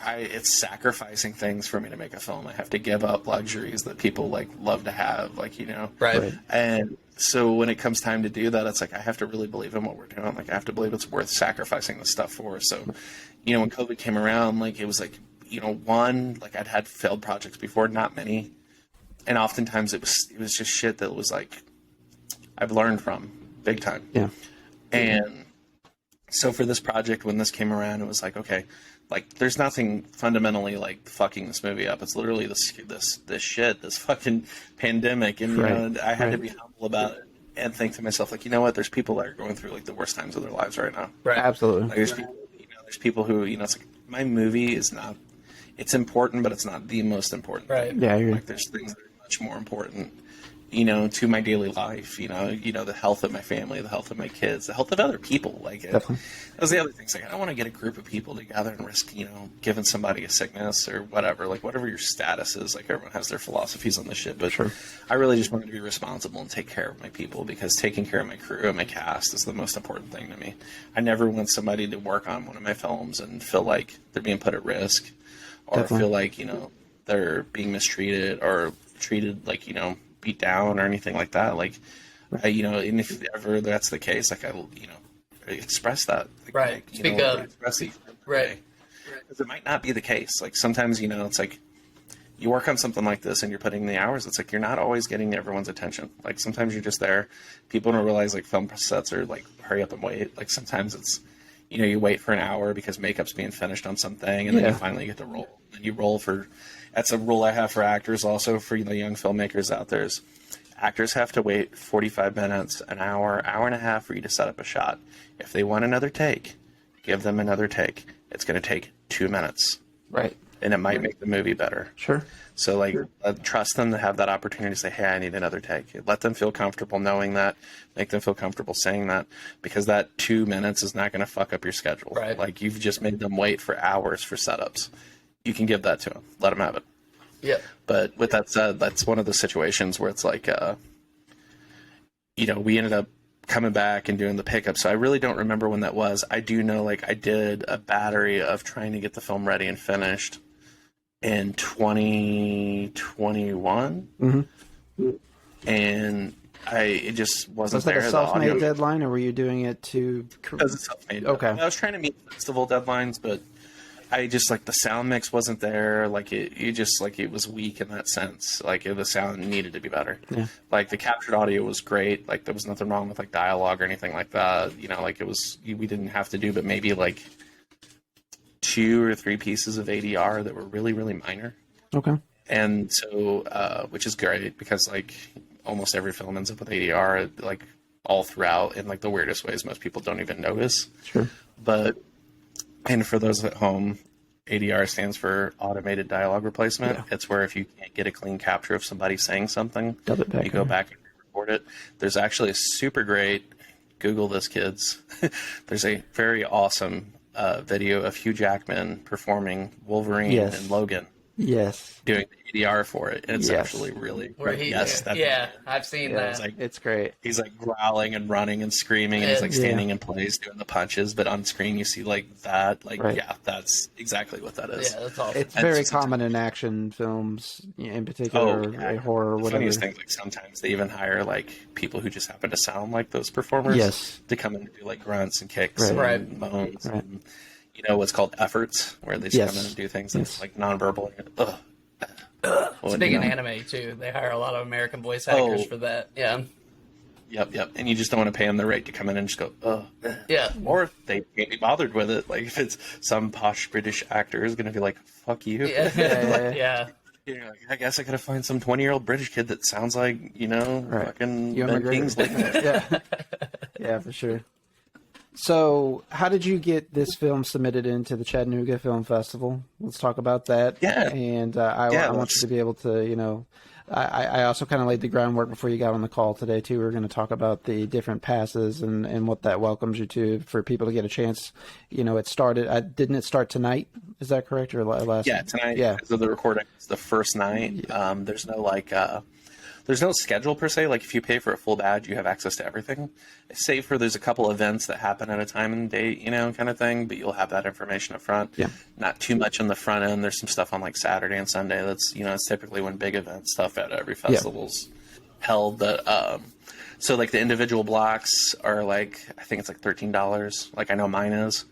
it's sacrificing things for me to make a film. I have to give up luxuries that people like love to have. Like, you know, right. And so when it comes time to do that, it's like I have to really believe in what we're doing. Like I have to believe it's worth sacrificing the stuff for. So, you know, when COVID came around, like it was like, you know, like I'd had failed projects before, not many, and oftentimes it was just shit that was like I've learned from big time. Yeah. And so for this project, when this came around, it was like, okay, like there's nothing fundamentally like fucking this movie up. It's literally this shit, this fucking pandemic. And, you know, I had to be humble about it and think to myself, like, you know what, there's people that are going through like the worst times of their lives right now. Right. Absolutely. Like, there's people who, you know, it's like my movie is not, it's important, but it's not the most important. Right. Thing. Yeah. Like there's things that are much more important, you know, to my daily life, you know, the health of my family, the health of my kids, the health of other people. Like, that was the other thing. It's like, I don't want to get a group of people together and risk, you know, giving somebody a sickness or whatever, like whatever your status is. Like everyone has their philosophies on this shit, but I really just wanted to be responsible and take care of my people, because taking care of my crew and my cast is the most important thing to me. I never want somebody to work on one of my films and feel like they're being put at risk, or feel like, you know, they're being mistreated or treated like, you know, beat down or anything like that. Like, you know, and if ever that's the case, like I will, you know, express that. Like, right. Like, Speak up. Express it. Right. Because it might not be the case. Like sometimes, you know, it's like you work on something like this and you're putting in the hours. It's like you're not always getting everyone's attention. Like sometimes you're just there. People don't realize like film sets are like hurry up and wait. Like sometimes it's, you know, you wait for an hour because makeup's being finished on something, and then you finally get to roll. And you roll for. That's a rule I have for actors, also for the young filmmakers out there. Is actors have to wait 45 minutes, an hour and a half for you to set up a shot. If they want another take, give them another take. It's going to take 2 minutes. Right. and it might make the movie better. Sure. So like, trust them to have that opportunity to say, hey, I need another take. Let them feel comfortable knowing that, make them feel comfortable saying that, because that 2 minutes is not going to fuck up your schedule. Right. Like, you've just made them wait for hours for setups. You can give that to them. Let them have it. Yeah. But with that said, that's one of the situations where it's like, you know, we ended up coming back and doing the pickup. So I really don't remember when that was. I do know, like, I did a battery of trying to get the film ready and finished in 2021. Mm-hmm. And it just wasn't Was that there. a self-made deadline, or were you doing it to... It was a self-made deadline. I was trying to meet festival deadlines, but I just, like, the sound mix wasn't there. Like, it was weak in that sense. Like, the sound needed to be better. Yeah. Like, the captured audio was great. Like, there was nothing wrong with, like, dialogue or anything like that. You know, like, we didn't have to do but maybe, like, 2 or 3 pieces of ADR that were really, really minor. Okay. And so, which is great, because, like, almost every film ends up with ADR, like, all throughout in, like, the weirdest ways most people don't even notice. Sure. And for those at home, ADR stands for automated dialogue replacement. Yeah. It's where if you can't get a clean capture of somebody saying something, you go back and record it. There's actually a super great, Google this, kids. There's a very awesome video of Hugh Jackman performing Wolverine and Logan. Yes. Doing the ADR for it. And it's actually really great. I've seen that. It's great. He's like growling and running and screaming, and he's like standing in place doing the punches, but on screen you see like that. Like, that's exactly what that is. Yeah, that's awesome. It's very common in action films, in particular, horror, whatever. Funniest things, like, sometimes they even hire like people who just happen to sound like those performers to come in and do like grunts and kicks and moans. And, you know, what's called efforts, where they just come in and do things that's like nonverbal. It's big in anime too. They hire a lot of American voice actors for that. Yeah. Yep. And you just don't want to pay them the rate to come in and just go, yeah. Or they can't be bothered with it. Like, if it's some posh British actor is going to be like, fuck you. Yeah. You're like, I guess I gotta find some 20-year-old British kid that sounds like, you know, fucking Ben Kingsley. Yeah, for sure. So, how did you get this film submitted into the Chattanooga Film Festival? Let's talk about that. Yeah. And I want you to be able to, you know, I also kind of laid the groundwork before you got on the call today, too. We were going to talk about the different passes and what that welcomes you to, for people to get a chance. You know, it started, didn't it start tonight? Is that correct? Or last? Yeah, tonight. Yeah. So the recording is the first night. Yeah. There's no, like, there's no schedule per se. Like, if you pay for a full badge, you have access to everything. Save for there's a couple events that happen at a time and date, you know, kind of thing. But you'll have that information up front. Yeah. Not too much on the front end. There's some stuff on like Saturday and Sunday. That's, you know, it's typically when big event stuff at every festival's held. But so like the individual blocks are like, I think it's like $13. Like, I know mine is.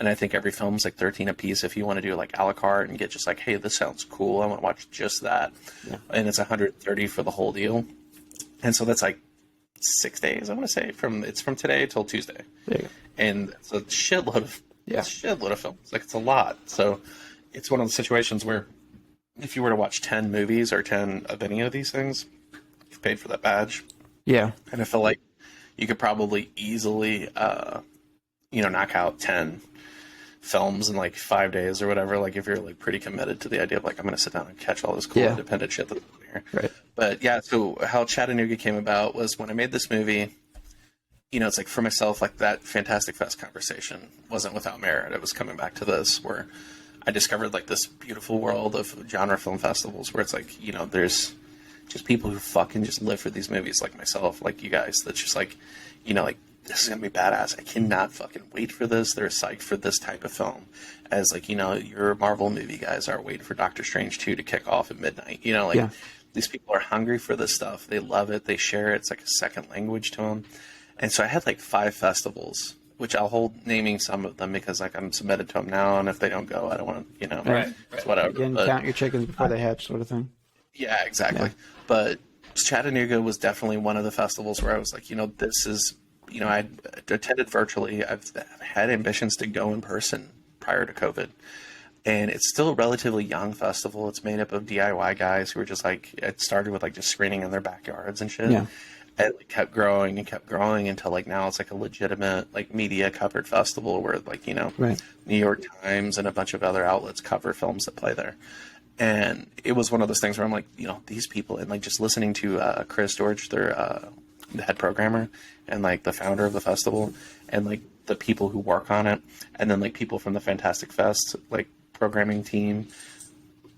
And I think every film's like $13 a piece if you want to do like a la carte and get just like, hey, this sounds cool, I want to watch just that. Yeah. And it's $130 for the whole deal. And so that's like 6 days, I want to say, from today till Tuesday. Yeah. And it's a shitload of films. Like, it's a lot. So it's one of the situations where if you were to watch 10 movies or 10 of any of these things, you've paid for that badge. Yeah. And I feel like you could probably easily, knock out 10 films in like 5 days or whatever, like if you're like pretty committed to the idea of like, I'm going to sit down and catch all this cool independent shit that's here. Right. But yeah, so how Chattanooga came about was when I made this movie, you know, it's like for myself, like that Fantastic Fest conversation wasn't without merit. It was coming back to this where I discovered like this beautiful world of genre film festivals where it's like, you know, there's just people who fucking just live for these movies like myself, like you guys, that's just like, you know, like, this is going to be badass. I cannot fucking wait for this. They're psyched for this type of film. As, like, you know, your Marvel movie guys are waiting for Doctor Strange 2 to kick off at midnight. You know, like, these people are hungry for this stuff. They love it. They share it. It's like a second language to them. And so I had, like, 5 festivals, which I'll hold naming some of them because, like, I'm submitted to them now. And if they don't go, I don't want to, you know, it's whatever. Again, count your chickens before they hatch, sort of thing. Yeah, exactly. Yeah. But Chattanooga was definitely one of the festivals where I was like, you know, this is... You know, I attended virtually. I've had ambitions to go in person prior to COVID. And it's still a relatively young festival. It's made up of DIY guys who are just like, it started with like just screening in their backyards and shit. Yeah. it like, kept growing and kept growing until like now it's like a legitimate like media covered festival where like, you know, Right. New York Times and a bunch of other outlets cover films that play there. And it was one of those things where I'm like, you know, these people, and like just listening to Chris George, their the head programmer and like the founder of the festival, and like the people who work on it, and then like people from the Fantastic Fest like programming team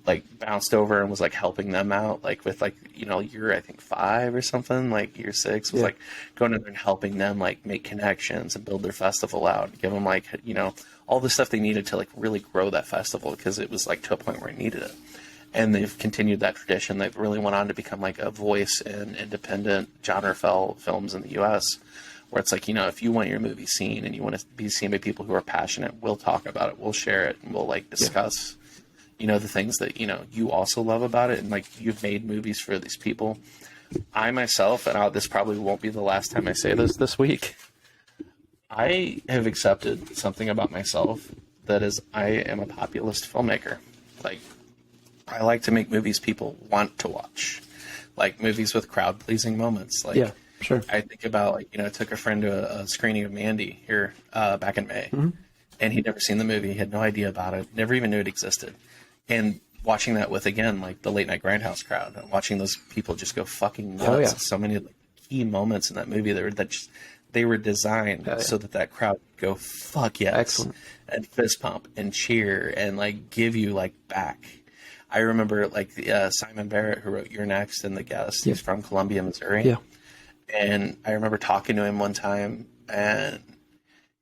like bounced over and was like helping them out, like with like, you know, year I think 5 or something, like year 6 was like going in there and helping them like make connections and build their festival out and give them like, you know, all the stuff they needed to like really grow that festival, because it was like to a point where it needed it. And they've continued that tradition. They've really went on to become like a voice in independent genre films in the U.S., where it's like, you know, if you want your movie seen and you want to be seen by people who are passionate, we'll talk about it, we'll share it, and we'll like discuss you know, the things that, you know, you also love about it. And like, you've made movies for these people. I myself, and this probably won't be the last time I say this week, I have accepted something about myself that is, I am a populist filmmaker. Like, I like to make movies people want to watch, like movies with crowd pleasing moments. Like, yeah, sure. I think about, like, you know, I took a friend to a screening of Mandy here back in May, and he'd never seen the movie. He had no idea about it, never even knew it existed. And watching that with, again, like the late night Grindhouse crowd, and watching those people just go fucking nuts. Oh, yeah. So many like, key moments in that movie they were designed so that crowd would go fuck yes, excellent, and fist pump and cheer and like give you like back. I remember like Simon Barrett, who wrote You're Next and The Guest. He's from Columbia, Missouri. Yeah. And I remember talking to him one time, and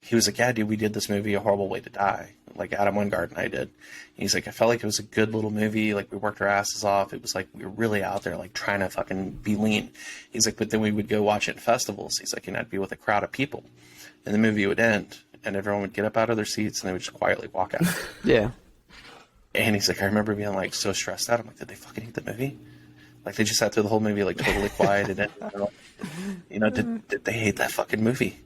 he was like, yeah, dude, we did this movie, A Horrible Way to Die. Like Adam Wingard and I did. And he's like, I felt like it was a good little movie. Like, we worked our asses off. It was like, we were really out there, like, trying to fucking be lean. He's like, but then we would go watch it in festivals. He's like, and I'd be with a crowd of people. And the movie would end, and everyone would get up out of their seats, and they would just quietly walk out. Yeah. And he's like, I remember being, like, so stressed out. I'm like, did they fucking hate the movie? Like, they just sat through the whole movie, like, totally quiet. And, you know, did they hate that fucking movie?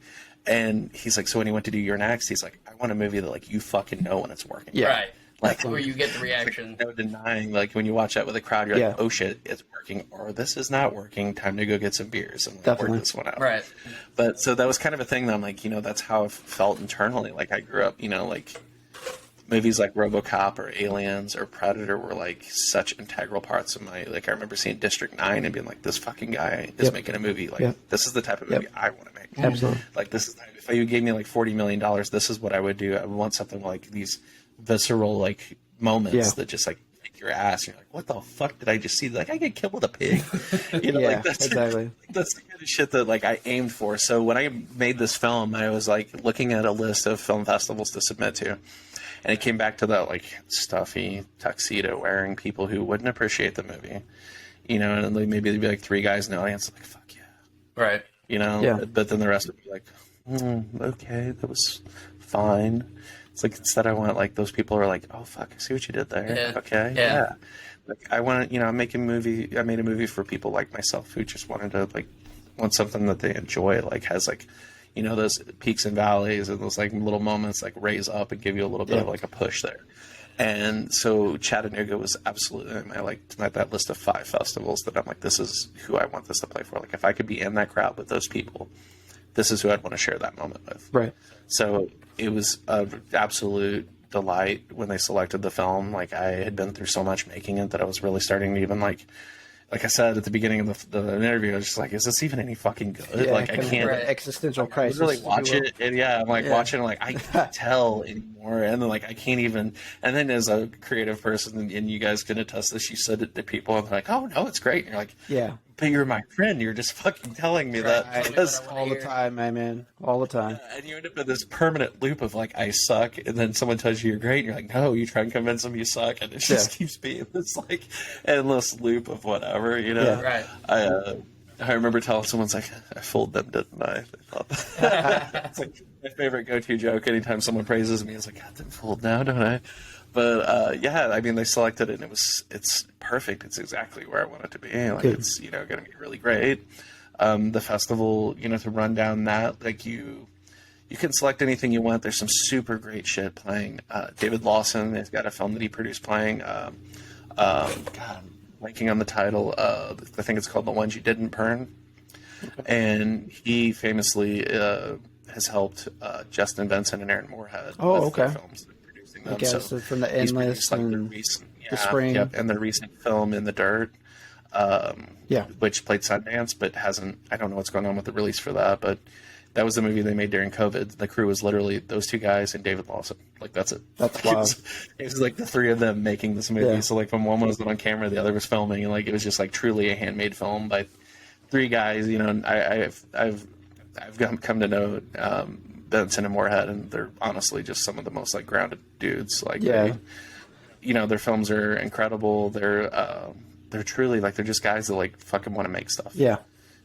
And he's like, so when he went to do Your Next, he's like, I want a movie that, like, you fucking know when it's working. Yeah. Right. Like, where you get the reaction. Like, no denying, like, when you watch that with a crowd, you're like, oh shit, it's working, or this is not working, time to go get some beers and like, work this one out. Right. But so that was kind of a thing that I'm like, you know, that's how I felt internally. Like, I grew up, you know, like, movies like RoboCop or Aliens or Predator were like such integral parts of my, like, I remember seeing District 9 and being like, this fucking guy is making a movie. Like, this is the type of movie I want to make. Absolutely. Like, this is, if you gave me like $40 million, this is what I would do. I would want something like these visceral, like, moments that just like kick your ass. You're like, what the fuck did I just see? Like, I get killed with a pig. You know, like, that's exactly. That's the kind of shit that like I aimed for. So when I made this film, I was like looking at a list of film festivals to submit to. And it came back to that, like, stuffy tuxedo wearing people who wouldn't appreciate the movie, you know, and like, maybe there'd be like 3 guys in the audience, like, fuck yeah. Right. You know, but then the rest would be like, okay, that was fine. It's like, instead I want, like, those people are like, oh, fuck, I see what you did there. Yeah. Okay. Yeah. Like, I want to, you know, I made a movie for people like myself who just wanted to, like, want something that they enjoy, like, has, like, you know, those peaks and valleys and those like little moments like raise up and give you a little bit of like a push there. And so Chattanooga was absolutely in my like that list of 5 festivals that I'm like, this is who I want this to play for. Like, if I could be in that crowd with those people, this is who I'd want to share that moment with. Right. So it was an absolute delight when they selected the film. Like, I had been through so much making it that I was really starting to even like I said at the beginning of the interview, I was just like, is this even any fucking good? Yeah, like, I can't. Existential crisis. I really watch it, and I'm like watching, like, I can't tell anymore, and then like I can't even. And then as a creative person, and you guys can attest this, you said it to people, and they're like, oh no, it's great. And you're like, but you're my friend. You're just fucking telling me that all the time, my man, all the time. And you end up in this permanent loop of like, I suck, and then someone tells you you're great, and you're like, no, you try and convince them you suck, and it just keeps being this like endless loop of whatever, you know. Yeah. Right. I remember telling someone, like, I fooled them, didn't I? They thought that. It's like my favorite go-to joke anytime someone praises me. It's like, God, I'm fooled now, don't I? But yeah, I mean, they selected it, and it's perfect. It's exactly where I want it to be. Like, it's, you know, going to be really great. The festival, you know, to run down that, like, you can select anything you want. There's some super great shit playing. David Lawson has got a film that he produced playing. God, I'm blanking on the title. I think it's called The Ones You Didn't Burn. and he famously has helped Justin Benson and Aaron Moorhead Oh, with their okay. films, producing I them. guess So from the he's Endless produced, like, their and recent, the Spring. Yep, and their recent film In the Dirt, which played Sundance, but hasn't. I don't know what's going on with the release for that, but that was the movie they made during COVID. The crew was literally those two guys and David Lawson. Like, that's it. That's wild. It was like the three of them making this movie. Yeah. So like when one was on camera, the other was filming, and like it was just like truly a handmade film by three guys. You know, and I've come to know Benson and Moorhead, and they're honestly just some of the most like grounded dudes. Like, Yeah. their films are incredible. They're truly like, they're just guys that like fucking want to make stuff. Yeah.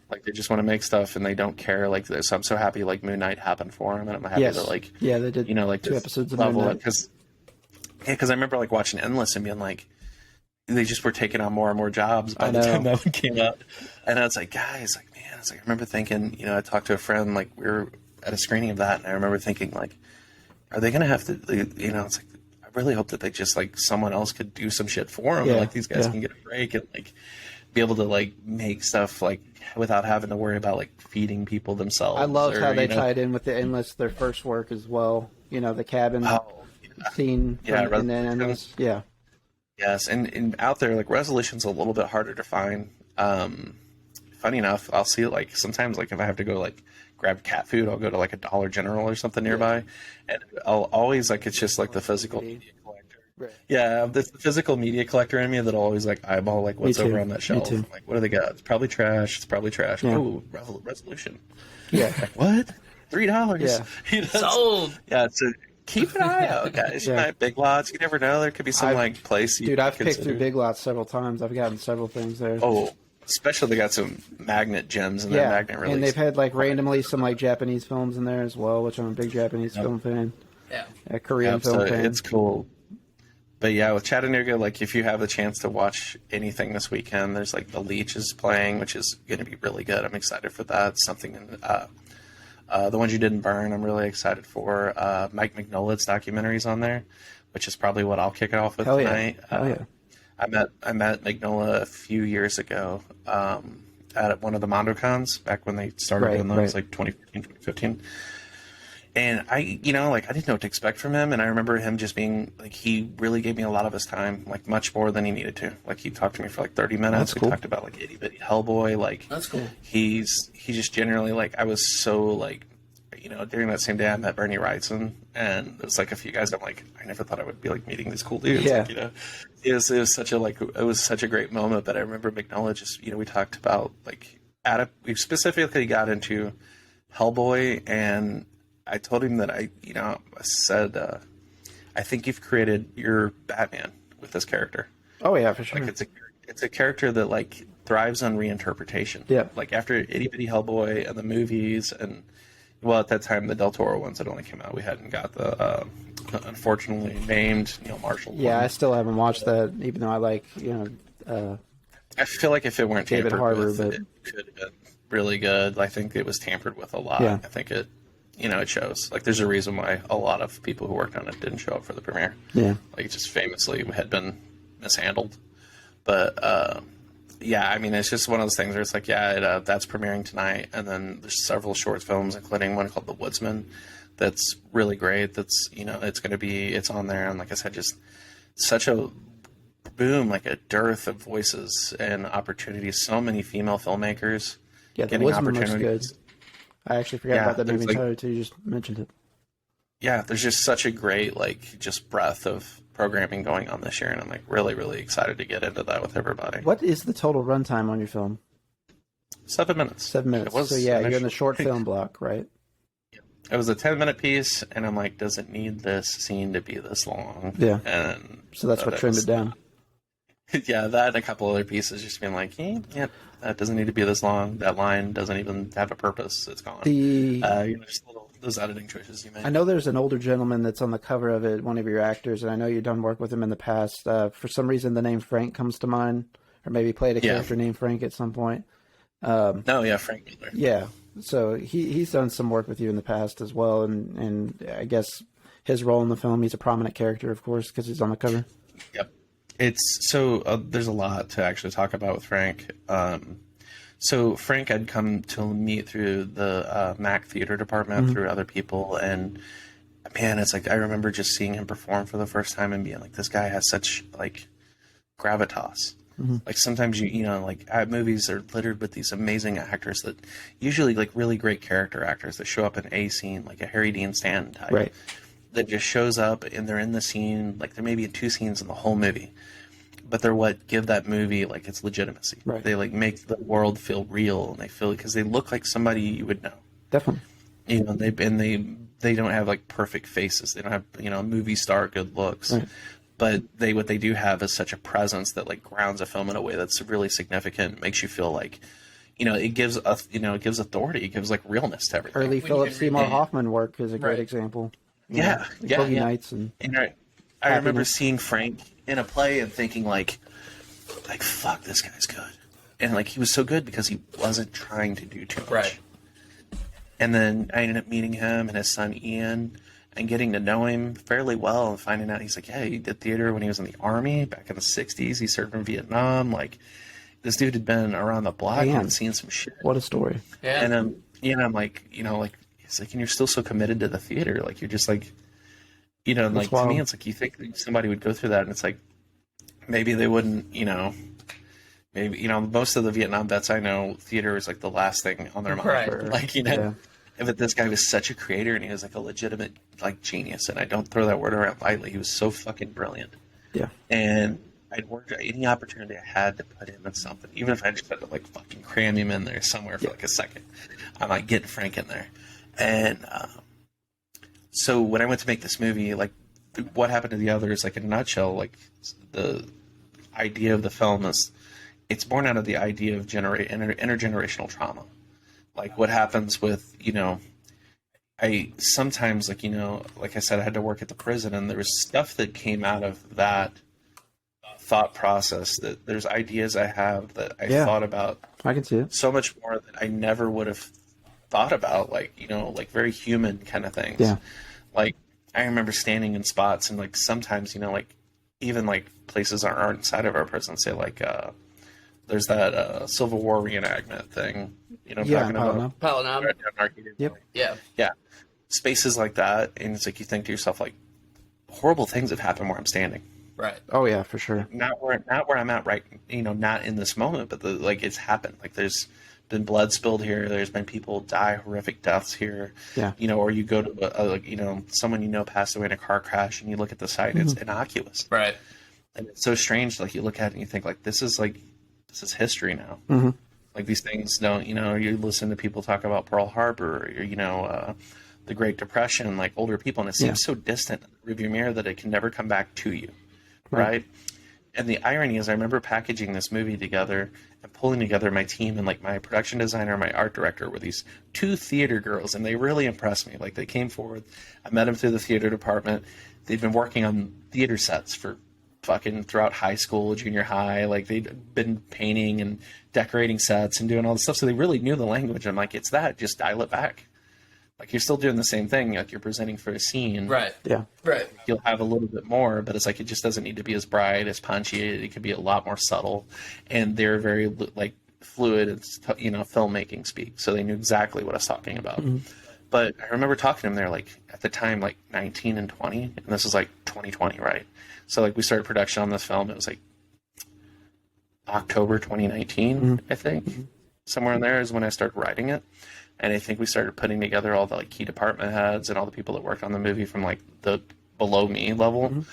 Like, they just want to make stuff and they don't care. Like, so I'm so happy like Moon Knight happened for him, and I'm happy that like, yeah, they did, like 2 this episodes of level, Moon Knight. because I remember like watching Endless and being like, they just were taking on more and more jobs by the time that one came out, and I was like, guys, like, man, it's like, I remember thinking, I talked to a friend, like, we were at a screening of that, and I remember thinking, like, are they gonna have to, it's like, I really hope that they just like someone else could do some shit for them, and, like, these guys can get a break and like be able to like make stuff like without having to worry about like feeding people themselves. I loved how they tied in with the Endless, their first work as well. The cabin scene in the Endless. Yeah. Yes, and out there, like, Resolution's a little bit harder to find. Funny enough, I'll see it like sometimes, like if I have to go like grab cat food, I'll go to like a Dollar General or something nearby, and I'll always like, it's just like the physical media collector. Right. Yeah, the physical media collector in me that'll always like eyeball like what's over on that shelf. Like, what do they got? It's probably trash. It's probably trash. Yeah. Oh, Resolution. Yeah. Like, what? $3? Yeah. Sold. Yeah, it's keep an eye out, guys. You might Big Lots. You never know. There could be some like place. Dude, I've picked through Big Lots several times. I've gotten several things there. Oh, especially they got some magnet gems in their magnet release. And they've had like randomly some like Japanese films in there as well, which I'm a big Japanese film fan. Yeah. A Korean film fan. It's cool. But yeah, with Chattanooga, like, if you have the chance to watch anything this weekend, there's like The Leech is playing, which is going to be really good. I'm excited for that. Something in The Ones You Didn't Burn, I'm really excited for. Mike Mignola's documentary's on there, which is probably what I'll kick it off with tonight. Hell yeah. I met Mignola a few years ago at one of the MondoCons back when they started doing those, like 2014, 2015. And I didn't know what to expect from him. And I remember him just being like, he really gave me a lot of his time, like much more than he needed to. Like, he talked to me for like 30 minutes. That's cool. We talked about like Itty Bitty Hellboy. Like, That's cool. He just generally, like, I was so like, during that same day I met Bernie Wrightson, and it was like a few guys. I'm like, I never thought I would be like meeting these cool dudes. Yeah. Like, it was such a great moment. But I remember Mignola just, we talked about like, we specifically got into Hellboy, and I told him that I said, I think you've created your Batman with this character. Oh yeah, for sure. Like, it's a character that like thrives on reinterpretation. Yeah. Like, after Itty Bitty Hellboy and the movies, and well, at that time the Del Toro ones had only come out. We hadn't got the unfortunately named Neil Marshall. Yeah, one. I still haven't watched that, even though I like I feel like if it weren't David tampered Harbour, with, but it could have been really good. I think it was tampered with a lot. Yeah. I think it shows. Like, there's a reason why a lot of people who worked on it didn't show up for the premiere. Yeah. Like, it just famously had been mishandled. But, yeah, I mean, it's just one of those things where it's like, that's premiering tonight. And then there's several short films, including one called The Woodsman, that's really great. That's, it's on there. And like I said, just such a boom, like a dearth of voices and opportunities. So many female filmmakers The Woodsman looks good. I actually forgot about that movie entirely too. You just mentioned it. Yeah, there's just such a great, like, just breadth of programming going on this year, and I'm like really, really excited to get into that with everybody. What is the total runtime on your film? 7 minutes. 7 minutes. So yeah, you're in the short film block, right? It was a 10-minute piece, and I'm like, does it need this scene to be this long? Yeah. And so that's what trimmed it down. Yeah, that and a couple other pieces just being like, that doesn't need to be this long. That line doesn't even have a purpose. It's gone. Just those editing choices you made. I know there's an older gentleman that's on the cover of it, one of your actors, and I know you've done work with him in the past. For some reason, the name Frank comes to mind, or maybe played a character named Frank at some point. Frank Miller. Yeah, so he's done some work with you in the past as well, and I guess his role in the film, he's a prominent character, of course, because he's on the cover. Yep. It's so there's a lot to actually talk about with Frank. So Frank I'd come to meet through the Mac theater department through other people, and man, it's like I remember just seeing him perform for the first time and being like, this guy has such like gravitas. Like sometimes you know, like movies are littered with these amazing actors that usually like really great character actors that show up in a scene, like a Harry Dean Stanton type, Right. that just shows up and they're in the scene, like there may be 2 scenes in the whole movie, but they're what give that movie like its legitimacy. Right. They like make the world feel real, and they feel because they look like somebody you would know. Definitely. You know, they don't have like perfect faces. They don't have, you know, movie star good looks. Right. But what they do have is such a presence that like grounds a film in a way that's really significant. Makes you feel like, you know, it gives authority. It gives like realness to everything. Early Philip can Seymour read it. Hoffman work is a great Right. example. Yeah, yeah, Boogie yeah. Nights and I remember Happiness. seeing Frank in a play and thinking like fuck, this guy's good, and like he was so good because he wasn't trying to do too much. Right. And then I ended up meeting him and his son Ian, and getting to know him fairly well, and finding out he's like, yeah, he did theater when he was in the Army back in the '60s. He served in Vietnam. Like this dude had been around the block Man. and seen some shit. what a story. Yeah. And you know, I'm like, you know, like it's like, and you're still so committed to the theater, like you're just like, you know, like to me, it's like you think somebody would go through that, and it's like maybe they wouldn't, you know, maybe, you know, most of the Vietnam vets I know, theater is like the last thing on their mind. Right. Like, you know, Yeah. but this guy was such a creator, and he was like a legitimate like genius, and I don't throw that word around lightly. He was so fucking brilliant, Yeah. and I'd work any opportunity I had to put him in something, even if I just had to like fucking cram him in there somewhere for like a second. I'm like getting Frank in there, and so when I went to make this movie, like what happened to the others, like in a nutshell, like the idea of the film is it's born out of the idea of intergenerational trauma. Like what happens with, you know, I sometimes, like, you know, like I said, I had to work at the prison, and there was stuff that came out of that thought process, that there's ideas I have that I thought about I can see it. so much more that I never would have thought about, like, you know, like very human kind of things. Yeah. Like I remember standing in spots, and like sometimes, you know, like even like places aren't inside of our prison, say like there's that Civil War reenactment thing, you know, Yeah, talking I don't about know. Palanam. right down Arcade. Yep. Yeah. Yeah, spaces like that, and it's like you think to yourself like horrible things have happened where I'm standing. Right. Oh yeah, for sure. Not where I'm at right, you know, not in this moment, but like it's happened. Like there's been blood spilled here. There's been people die horrific deaths here. Yeah. You know, or you go to like, you know, someone you know passed away in a car crash, and you look at the site, and it's innocuous. Right. And it's so strange. Like you look at it and you think like this is history now. Mhm. Like these things don't, you know, you listen to people talk about Pearl Harbor, or, you know, the Great Depression, like older people, and it seems so distant in the rearview mirror that it can never come back to you. Right. And the irony is I remember packaging this movie together and pulling together my team, and like my production designer, my art director were these 2 theater girls, and they really impressed me. Like they came forward. I met them through the theater department. They'd been working on theater sets for fucking throughout high school, junior high. Like they'd been painting and decorating sets and doing all this stuff. So they really knew the language. I'm like, it's that, just dial it back. Like you're still doing the same thing. Like you're presenting for a scene. Right. Yeah. Right. You'll have a little bit more, but it's like it just doesn't need to be as bright, as punchy. It could be a lot more subtle, and they're very like fluid and, you know, filmmaking speak, so they knew exactly what I was talking about. But I remember talking to them. They're like at the time like 19 and 20, and this is like 2020, right? So like we started production on this film. It was like October 2019, I think. Somewhere in there is when I started writing it. And I think we started putting together all the like key department heads and all the people that worked on the movie from like the below me level,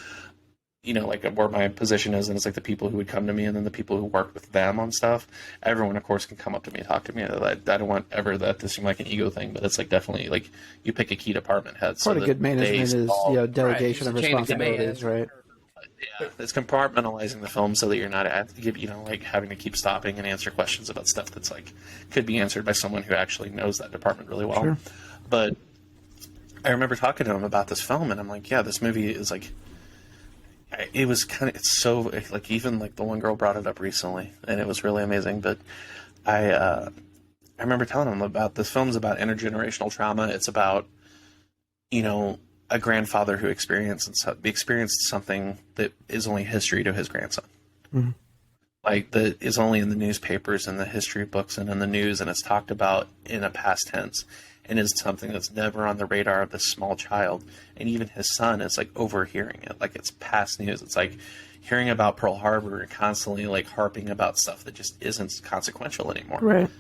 you know, like where my position is. And it's like the people who would come to me, and then the people who work with them on stuff. Everyone, of course, can come up to me and talk to me. I don't want ever that to seem like an ego thing, but it's like definitely like you pick a key department head. Part of good management is, you know, delegation Right. of Chain of command. responsibilities, right? Yeah, it's compartmentalizing the film so that you're not, you know, like having to keep stopping and answer questions about stuff that's like could be answered by someone who actually knows that department really well. Sure. But I remember talking to him about this film, and I'm like, yeah, this movie is like, it was kind of, it's so like, even like the one girl brought it up recently, and it was really amazing. But I remember telling him about this film's about intergenerational trauma. It's about, you know, a grandfather who experienced something that is only history to his grandson. like that is only in the newspapers and the history books and in the news, and it's talked about in a past tense, and is something that's never on the radar of this small child. And even his son is like overhearing it, like it's past news. It's like hearing about Pearl Harbor and constantly like harping about stuff that just isn't consequential anymore. Right.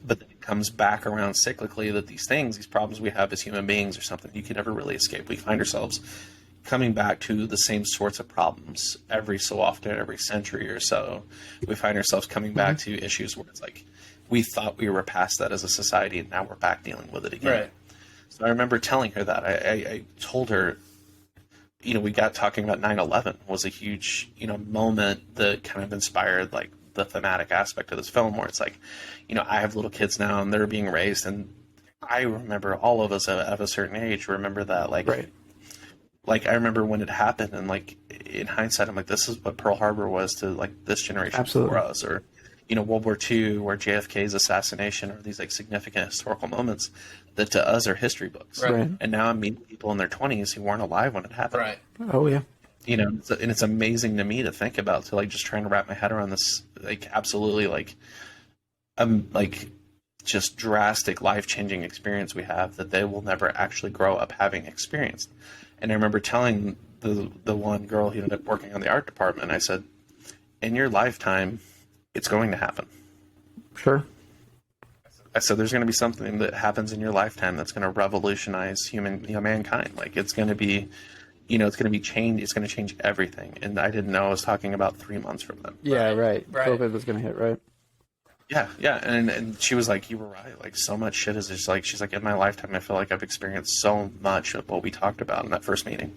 But then it comes back around cyclically that these things, these problems we have as human beings, are something you can never really escape. We find ourselves coming back to the same sorts of problems every so often, every century or so. We find ourselves coming back to issues where it's like, we thought we were past that as a society, and now we're back dealing with it again. Right. So I remember telling her that. I told her, you know, we got talking about 9/11 was a huge, you know, moment that kind of inspired like the thematic aspect of this film, where it's like, you know, I have little kids now and they're being raised, and I remember all of us of a certain age remember that, like, Right. like I remember when it happened, and like in hindsight, I'm like, this is what Pearl Harbor was to like this generation Absolutely. before us, or you know, World War II, or JFK's assassination, or these like significant historical moments that to us are history books. Right. And now I'm meeting people in their 20s who weren't alive when it happened. Right. Oh yeah. You know, and it's amazing to me to think about, to like just trying to wrap my head around this, like absolutely like just drastic life-changing experience we have that they will never actually grow up having experienced. And I remember telling the one girl who ended up working on the art department, I said, in your lifetime, it's going to happen. Sure. I said, there's going to be something that happens in your lifetime that's going to revolutionize mankind. Like, it's going to be, you know, it's going to be change. It's going to change everything. And I didn't know I was talking about 3 months from then. Yeah. Right. Right. COVID was going to hit. Right. Yeah. And she was like, you were right. Like, so much shit is just like, she's like, in my lifetime, I feel like I've experienced so much of what we talked about in that first meeting.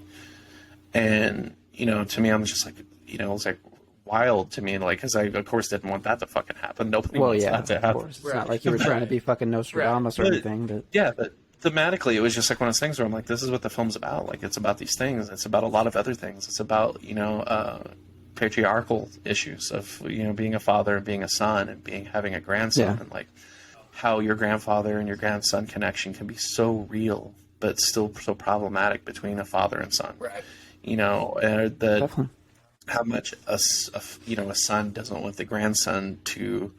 And, you know, to me, I'm just like, you know, it's like wild to me, like, because I, of course, didn't want that to fucking happen. Nobody Well, wants yeah. that to Of happen. course. It's not like you were trying to be fucking Nostradamus or But- anything. But Yeah, but thematically, it was just like one of those things where I'm like, this is what the film's about. Like, it's about these things. It's about a lot of other things. It's about, you know, patriarchal issues of, you know, being a father and being a son and having a grandson, Yeah. and like how your grandfather and your grandson connection can be so real, but still so problematic between a father and son. Right. You know, definitely. how much a son doesn't want the grandson to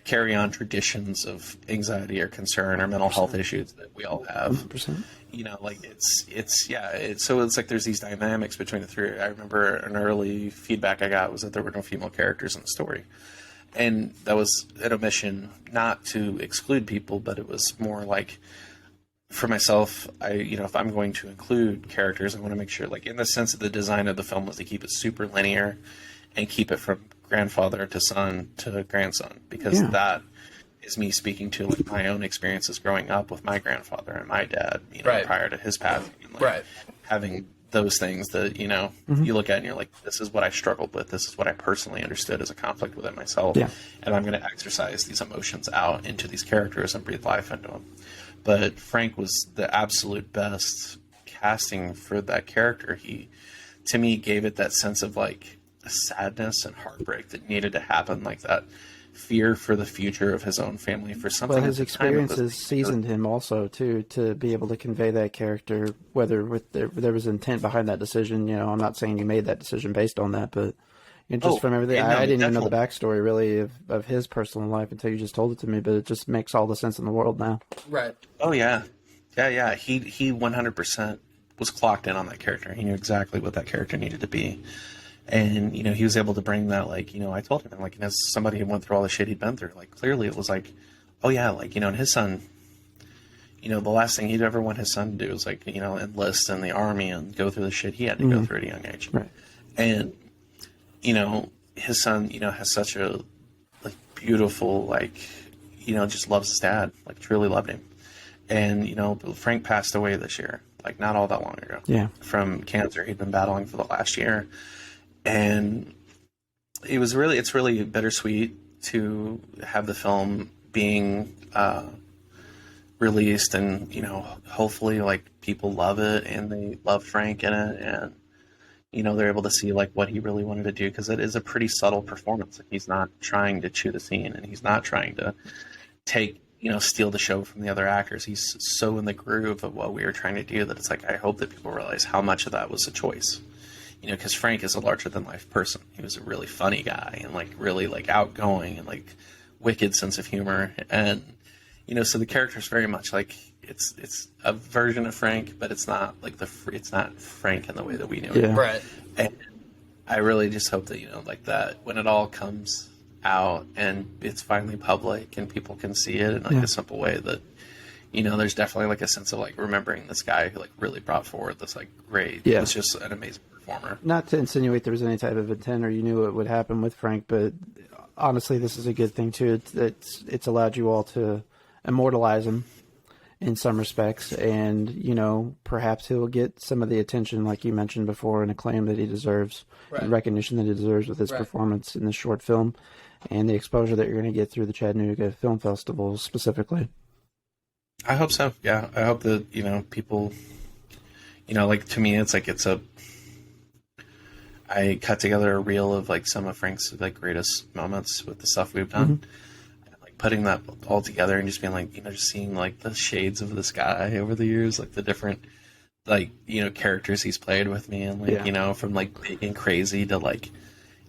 carry on traditions of anxiety or concern or mental health issues that we all have. 100%. You know, like so it's like there's these dynamics between the three. I remember an early feedback I got was that there were no female characters in the story, and that was an omission, not to exclude people, but it was more like, for myself, if I'm going to include characters, I want to make sure, like, in the sense of the design of the film was to keep it super linear and keep it from grandfather to son to grandson, because that is me speaking to like my own experiences growing up with my grandfather and my dad, you know, Right. prior to his passing, and, like, Right. having those things that, you know, you look at and you're like, this is what I struggled with. This is what I personally understood as a conflict within myself. Yeah. And I'm going to exercise these emotions out into these characters and breathe life into them. But Frank was the absolute best casting for that character. He, to me, gave it that sense of like sadness and heartbreak that needed to happen, like that fear for the future of his own family, for something. Well, his at the time it was- experiences seasoned him also too, to be able to convey that character. Whether there was intent behind that decision, you know, I'm not saying you made that decision based on that, but you know, just from everything, yeah, no, I didn't even know the definitely. backstory really of his personal life until you just told it to me. But it just makes all the sense in the world now. Right. Oh yeah. He 100% was clocked in on that character. He knew exactly what that character needed to be, and you know, he was able to bring that. Like, you know, I told him, like, as somebody who went through all the shit he'd been through, like, clearly it was like, oh yeah, like, you know, and his son, you know, the last thing he'd ever want his son to do is like, you know, enlist in the army and go through the shit he had to go through at a young age. Right. And you know, his son, you know, has such a like beautiful, like, you know, just loves his dad, like truly loved him. And you know, Frank passed away this year, like not all that long ago. Yeah. From cancer he'd been battling for the last year. And it's really bittersweet to have the film being released, and you know, hopefully like people love it and they love Frank in it, and you know, they're able to see like what he really wanted to do, because it is a pretty subtle performance. Like, he's not trying to chew the scene, and he's not trying to steal the show from the other actors. He's so in the groove of what we were trying to do that it's like, I hope that people realize how much of that was a choice. you know, because Frank is a larger than life person. He was a really funny guy and like really like outgoing and like wicked sense of humor. And, you know, so the character is very much like, it's a version of Frank, but it's not like it's not Frank in the way that we knew it. Right. And I really just hope that, you know, like that when it all comes out and it's finally public and people can see it in like a simple way, that, you know, there's definitely like a sense of like remembering this guy who like really brought forward this like great, he was just an amazing performer. Not to insinuate there was any type of intent or you knew it would happen with Frank, but honestly, this is a good thing too. It's allowed you all to immortalize him in some respects, and, you know, perhaps he'll get some of the attention, like you mentioned before, and acclaim that he deserves, and recognition that he deserves with his performance in this short film, and the exposure that you're going to get through the Chattanooga Film Festival specifically. I hope so. Yeah, I hope that, you know, people, you know, like to me, it's like I cut together a reel of like some of Frank's like greatest moments with the stuff we've done. And, like putting that all together and just being like, you know, just seeing like the shades of this guy over the years, like the different, like, you know, characters he's played with me, and like, you know, from like big and crazy to like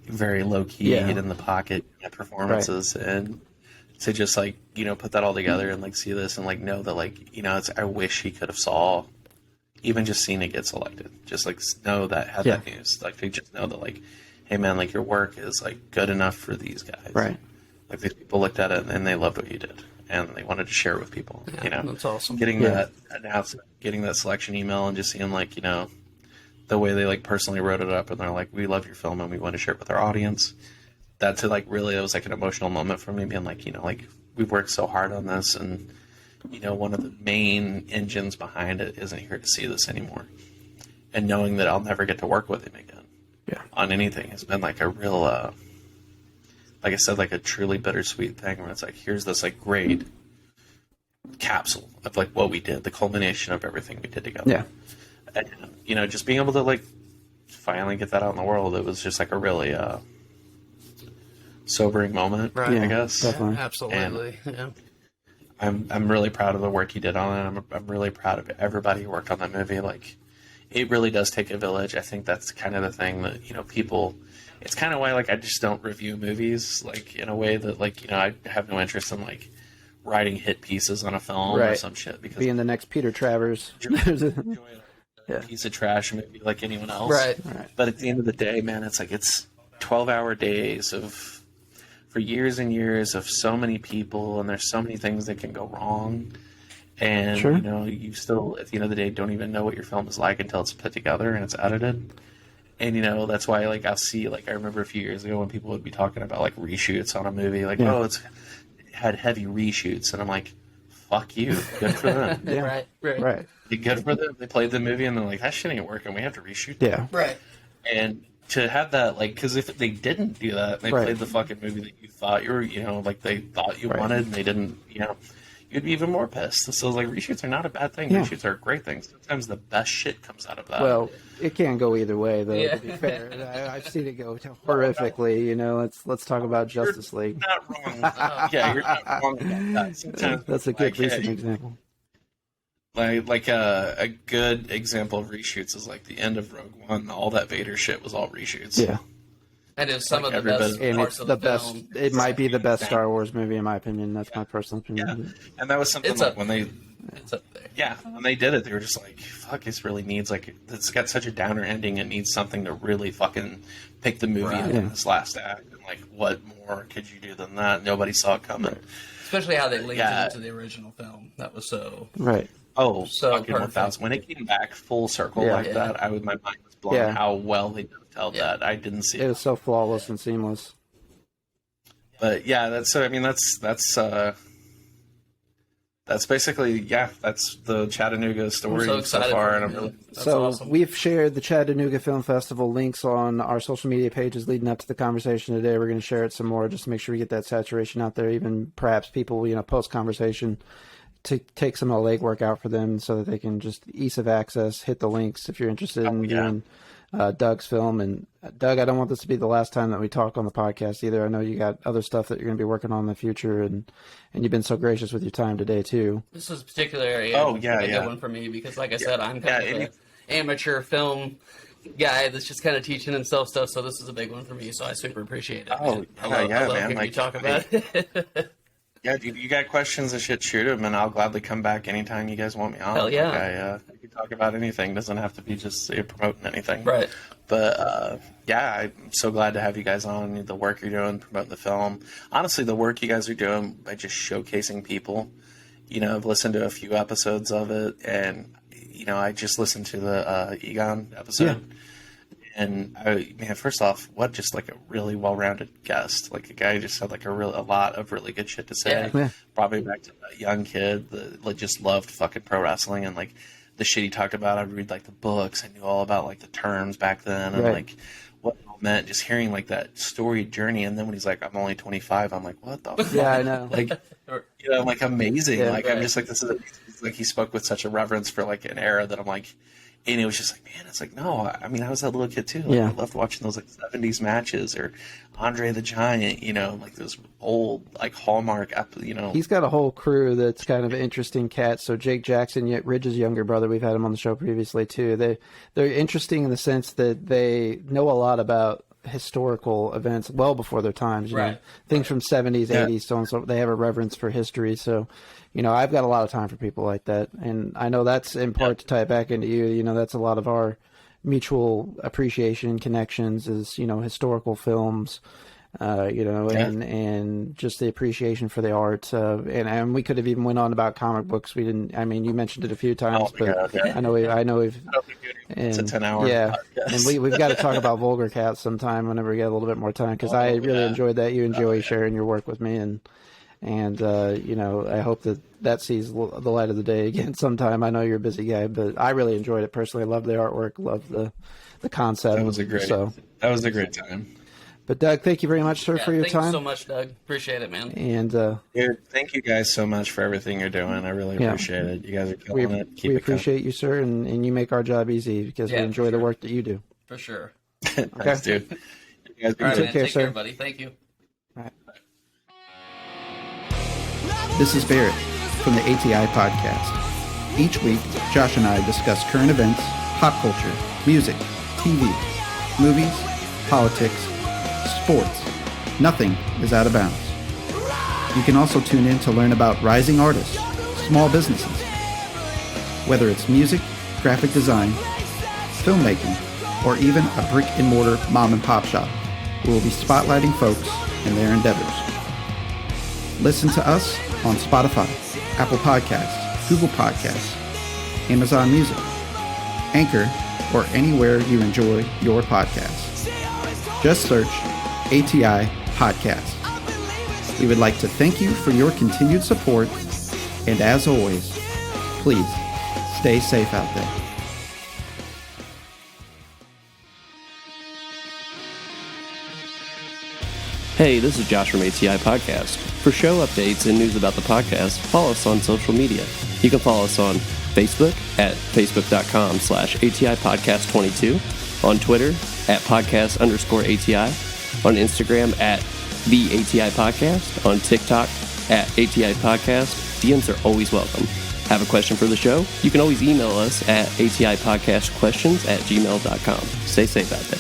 very low key in the pocket performances, and to just like, you know, put that all together and like see this and like know that like, you know, it's, I wish he could have saw even just seeing it get selected, just like know that had that news, like they just know that like, hey man, like your work is like good enough for these guys, right? Like these people looked at it and they loved what you did and they wanted to share it with people. You know, that's awesome. Getting that announcement, getting that selection email, and just seeing like, you know, the way they like personally wrote it up and they're like, we love your film and we want to share it with our audience. That to like really, it was like an emotional moment for me, being like, you know, like we've worked so hard on this, and you know, one of the main engines behind it isn't here to see this anymore. And knowing that I'll never get to work with him again on anything has been like a real, like I said, like a truly bittersweet thing where it's like, here's this like great capsule of like what we did, the culmination of everything we did together. Yeah. And, you know, just being able to like finally get that out in the world, it was just like a really sobering moment, I guess. Definitely. Absolutely. And I'm really proud of the work he did on it. I'm really proud of everybody who worked on that movie. Like, it really does take a village. I think that's kind of the thing that, you know, people, it's kind of why, like, I just don't review movies, like, in a way that, like, you know, I have no interest in, like, writing hit pieces on a film or some shit. Because being the next Peter Travers. Enjoy a piece of trash maybe like anyone else. Right. But at the end of the day, man, it's like, it's 12-hour days for years and years of so many people, and there's so many things that can go wrong. And, you know, you still, at the end of the day, don't even know what your film is like until it's put together and it's edited. And, you know, that's why, like, I'll see, like, I remember a few years ago when people would be talking about, like, reshoots on a movie, like, oh, it had heavy reshoots. And I'm like, fuck you. Good for them. Right. Good for them. They played the movie and they're like, that shit ain't working. We have to reshoot that. Yeah. Right. And to have that, like, because if they didn't do that, they played the fucking movie that you thought you were, you know, like they thought you wanted, and they didn't, you know, you'd be even more pissed. So, like, reshoots are not a bad thing. Reshoots are a great thing. Sometimes the best shit comes out of that. Well, it can go either way, though, to be fair. I've seen it go horrifically, you know. Let's talk about Justice League. You're not wrong. You're not wrong about that. Sometimes, that's a good recent example. Like a good example of reshoots is like the end of Rogue One. All that Vader shit was all reshoots. Yeah. And it's some of the best parts of the film. It might be the best Star Wars movie, in my opinion. That's my personal opinion. Yeah. And that was something like when they... It's up there. Yeah, when they did it, they were just like, fuck, this really needs, like, it's got such a downer ending, it needs something to really fucking pick the movie up in this last act. And, like, what more could you do than that? Nobody saw it coming. Especially how they linked it to the original film. That was so... Right. Oh, so fucking 1000. When it came back full circle like that, my mind was blown how well they dovetailed that. I didn't see it. It was so flawless and seamless. But yeah, that's basically, that's the Chattanooga story so far. And I'm really awesome. We've shared the Chattanooga Film Festival links on our social media pages leading up to the conversation today. We're going to share it some more just to make sure we get that saturation out there. Even perhaps people, you know, post conversation, to take some of the legwork out for them so that they can just ease of access, hit the links if you're interested in doing Doug's film. And Doug, I don't want this to be the last time that we talk on the podcast either. I know you got other stuff that you're going to be working on in the future, and you've been so gracious with your time today too. This is a particular area. A good one for me because, like I said, I'm kind of an amateur film guy that's just kind of teaching himself stuff. So this is a big one for me. So I super appreciate it. Oh, man. I yeah, love man. hearing Like, you talk about it. Yeah, dude, you got questions and shit, shoot them, and I'll gladly come back anytime you guys want me on. Hell yeah. Like, I can talk about anything. Doesn't have to be just promoting anything. Right. But, yeah, I'm so glad to have you guys on. The work you're doing, promoting the film. Honestly, the work you guys are doing by just showcasing people. You know, I've listened to a few episodes of it, and, you know, I just listened to the Egon episode. Yeah. And man, first off, what just like a really well-rounded guest. Like a guy who just had like a lot of really good shit to say. Yeah. Probably back to a young kid that like just loved fucking pro wrestling and like the shit he talked about. I'd read like the books. I knew all about like the terms back then and like what it all meant. Just hearing like that storied journey. And then when he's like, "I'm only 25," I'm like, "What the fuck?" Yeah, I know. Like, you know, like amazing. Yeah, like I'm just like, this is like he spoke with such a reverence for like an era that I'm like. And it was just like, man, it's like, no, I mean, I was that little kid too. Like, Yeah. I loved watching those like 70s matches or Andre the Giant, you know, like those old like Hallmark, you know. He's got a whole crew that's kind of an interesting cat. So Jake Jackson, yet Ridge's younger brother, we've had him on the show previously too. They're interesting in the sense that they know a lot about historical events well before their times. You know, things from 70s, 80s, so on. So they have a reverence for history. So, you know, I've got a lot of time for people like that, and I know that's in part to tie it back into you. You know, that's a lot of our mutual appreciation and connections is, you know, historical films, you know, and just the appreciation for the art. And we could have even went on about comic books. We didn't. I mean, you mentioned it a few times, but I know we've. It's a 10-hour. Yeah, podcast. and we've got to talk about Vulgar Cat sometime whenever we get a little bit more time because I really enjoyed that. You and Joey sharing your work with me and you know, I hope that sees the light of the day again sometime. I know you're a busy guy, but I really enjoyed it personally. I love the artwork, love the concept. That was a great time. But Doug, thank you very much, sir, for your time. Thank you so much, Doug. Appreciate it, man. And Dude, thank you guys so much for everything you're doing. I really appreciate it. You guys are killing it. We appreciate you, sir, and you make our job easy because we enjoy the work that you do. For sure. Thanks, dude. You guys be All right, good. man. care, Take sir. care, buddy. Thank you. All right. This is Barrett from the ATI podcast. Each week, Josh and I discuss current events, pop culture, music, TV, movies, politics, sports. Nothing is out of bounds. You can also tune in to learn about rising artists, small businesses. Whether it's music, graphic design, filmmaking, or even a brick-and-mortar mom-and-pop shop, we will be spotlighting folks and their endeavors. Listen to us on Spotify, Apple Podcasts, Google Podcasts, Amazon Music, Anchor, or anywhere you enjoy your podcasts. Just search ATI Podcast. We would like to thank you for your continued support, and as always, please stay safe out there. Hey, this is Josh from ATI Podcast. For show updates and news about the podcast, follow us on social media. You can follow us on Facebook at facebook.com/ATI Podcast 22, on Twitter at podcast_ATI, on Instagram at the ATI Podcast, on TikTok at ATI Podcast. DMs are always welcome. Have a question for the show? You can always email us at atipodcastquestions@gmail.com. Stay safe out there.